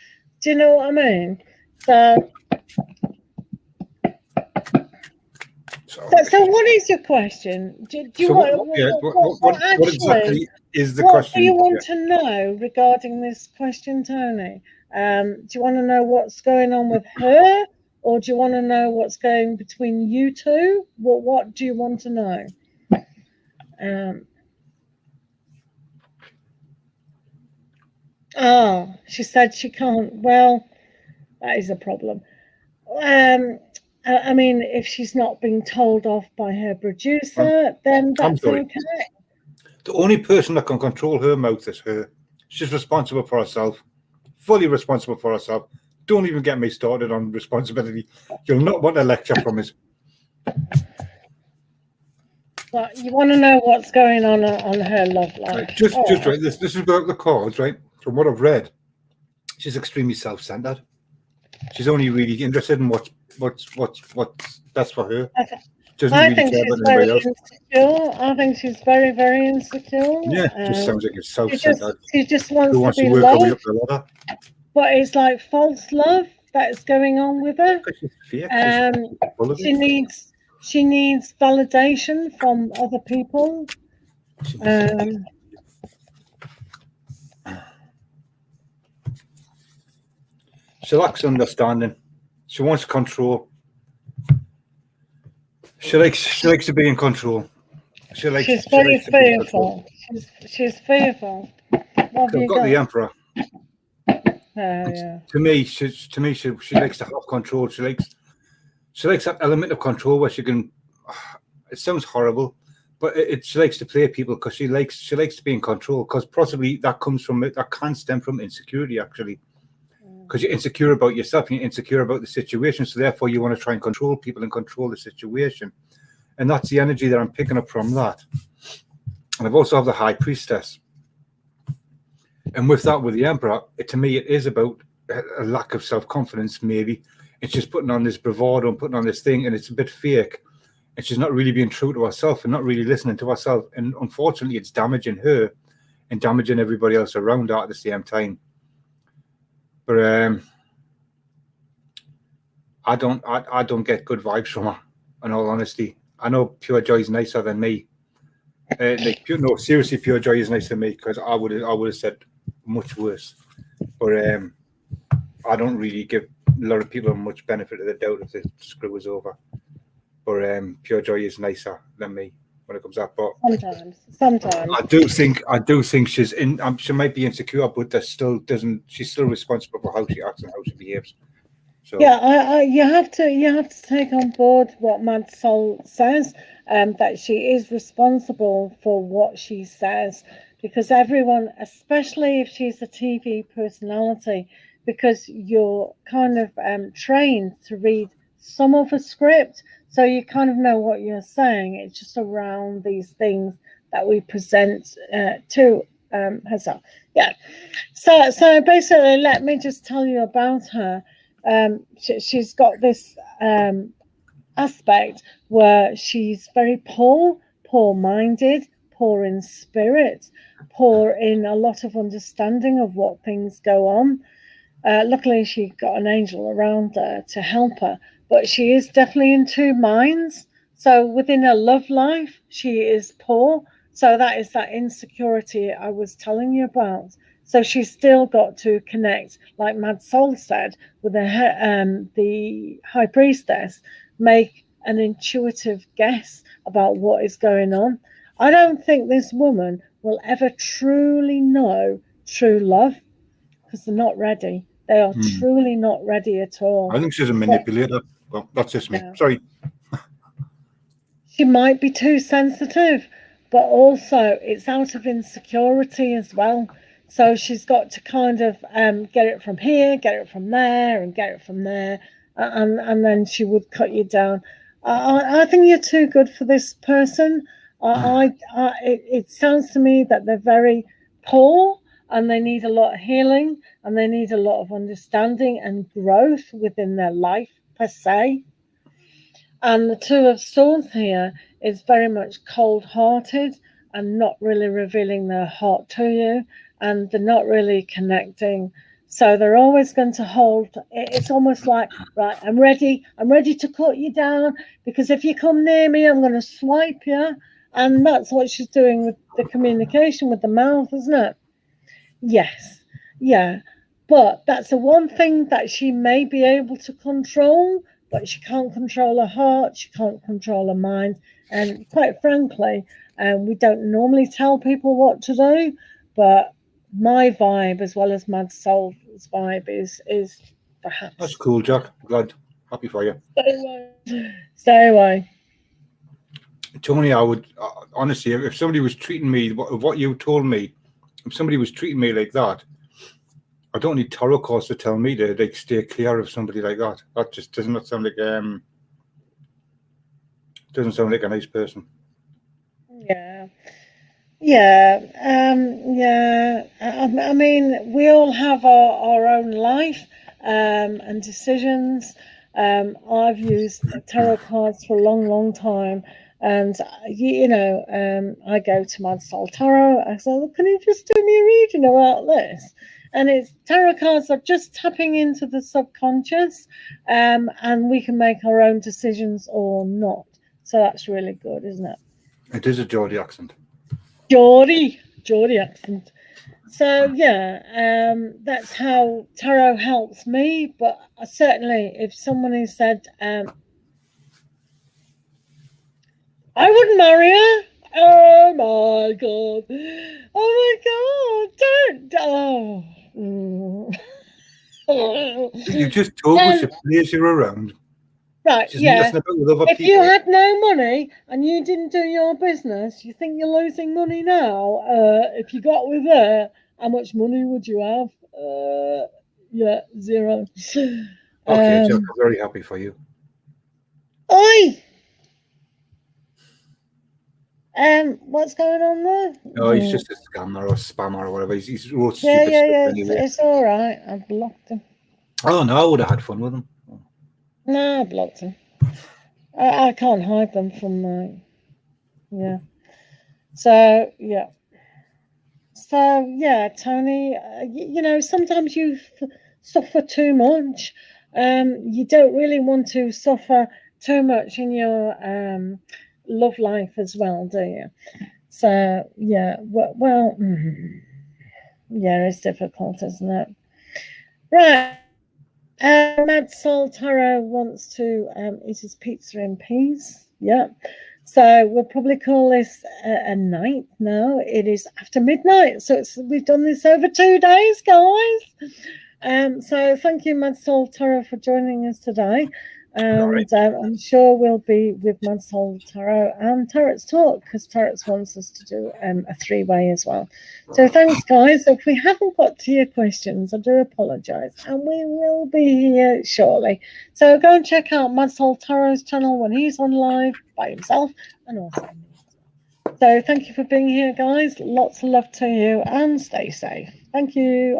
Do you know what I mean? So what is your question? Do you what exactly is the question? What do you want to know regarding this question, Tony? Do you want to know what's going on with her, or do you want to know what's going between you two? What do you want to know? She said she can't. Well, that is a problem. I mean, if she's not being told off by her producer, then that's okay. The only person that can control her mouth is her. She's responsible for herself, fully responsible for herself. Don't even get me started on responsibility. You'll not want a lecture from us. Well, you want to know what's going on her love life. Right, just right. This is about the cards, right? From what I've read, she's extremely self-centered. She's only really interested in what's that's for her. I think she's very insecure. I think she's very, very insecure. Yeah, just sounds like it's self-centered. She just wants to be loved. But it's like false love that's going on with her. She needs validation from other people. She lacks understanding. She wants control. She likes to be in control. She's very fearful. She's fearful. I've got the Emperor. Yeah. To me, she likes to have control. She likes that element of control where she can. It sounds horrible, but she likes to play people because she likes to be in control. Because possibly that can stem from insecurity, actually. Because you're insecure about yourself and you're insecure about the situation, so therefore you want to try and control people and control the situation, and that's the energy that I'm picking up from that. And I've also have the High Priestess, and with the Emperor, to me it is about a lack of self-confidence. Maybe it's just putting on this bravado and putting on this thing, and it's a bit fake, and she's not really being true to herself and not really listening to herself, and unfortunately it's damaging her and damaging everybody else around her at the same time. But I don't get good vibes from her, in all honesty. I know Pure Joy is nicer than me. Seriously, Pure Joy is nicer than me, because I would have said much worse. But I don't really give a lot of people much benefit of the doubt if they screw us over. But Pure Joy is nicer than me when it comes up. But sometimes I do think she's in. She might be insecure, but she's still responsible for how she acts and how she behaves. So Yeah, you have to take on board what Mad Soul says, that she is responsible for what she says, because everyone, especially if she's a TV personality, because you're kind of trained to read some of a script, so you kind of know what you're saying. It's just around these things that we present to herself. Yeah. So basically, let me just tell you about her. She's got this aspect where she's very poor-minded, poor in spirit, poor in a lot of understanding of what things go on. Luckily, she got an angel around her to help her, but she is definitely in two minds. So within her love life, she is poor. So that is that insecurity I was telling you about. So she's still got to connect, like Mad Soul said, with the high priestess, make an intuitive guess about what is going on. I don't think this woman will ever truly know true love because they're not ready. They are truly not ready at all. I think she's a manipulator. Well, that's just me. Yeah. Sorry. She might be too sensitive, but also it's out of insecurity as well. So she's got to kind of get it from here, get it from there, and get it from there, and then she would cut you down. I think you're too good for this person. It sounds to me that they're very poor and they need a lot of healing and they need a lot of understanding and growth within their life per se. And the Two of Swords here is very much cold-hearted and not really revealing their heart to you, and they're not really connecting. So they're always going to hold. It's almost like, right, I'm ready to cut you down, because if you come near me, I'm going to swipe you. And that's what she's doing with the communication with the mouth, isn't it? Yes. Yeah. But that's the one thing that she may be able to control, but she can't control her heart, she can't control her mind. And quite frankly, we don't normally tell people what to do, but my vibe, as well as Mad Soul's vibe, is perhaps That's cool, Jack. Glad, happy for you. Stay away. Tony, I would honestly, if somebody was treating me what you told me, if somebody was treating me like that, I don't need tarot cards to tell me to like stay clear of somebody like that. That just does not sound like doesn't sound like a nice person. Yeah. Yeah, I mean, we all have our own life and decisions. I've used tarot cards for a long time, and I go to Mad Soul Tarot. I say, "Look, can you just do me a reading about this?" And it's tarot cards are just tapping into the subconscious, and we can make our own decisions or not. So that's really good, isn't it? It is a Geordie accent. Geordie accent. So yeah, that's how tarot helps me. But certainly, if someone said, "I would marry her," oh my god, don't. You just told us to place you around. Right, Just yeah. messing about with other If people. you had no money and you didn't do your business, you think you're losing money now? If you got with her, how much money would you have? Yeah, zero. Okay, Jack, I'm very happy for you. Oi! What's going on there? No, he's just a scammer or spammer or whatever. He's wrote Yeah, stupid yeah, stuff yeah. anyway. It's all right. I blocked him. Oh no, I would have had fun with him. No, I blocked him. I can't hide them from my. Yeah. So yeah. So yeah, Tony, sometimes you suffer too much. You don't really want to suffer too much in your love life as well, do you? So yeah, yeah, it's difficult, isn't it? Right. Mad Soul Tarot wants to eat his pizza in peace. Yeah. So we'll probably call this a night now. It is after midnight. So we've done this over 2 days, guys. So thank you, Mad Soul Tarot, for joining us today. And right. I'm sure we'll be with Mad Soul Tarot and Tarot's Talk, because Tarot's wants us to do a three-way as well. So thanks, guys. If we haven't got to your questions, I do apologise, and we will be here shortly. So go and check out Mad Soul Tarot's channel when he's on live by himself, and also me. So thank you for being here, guys. Lots of love to you, and stay safe. Thank you.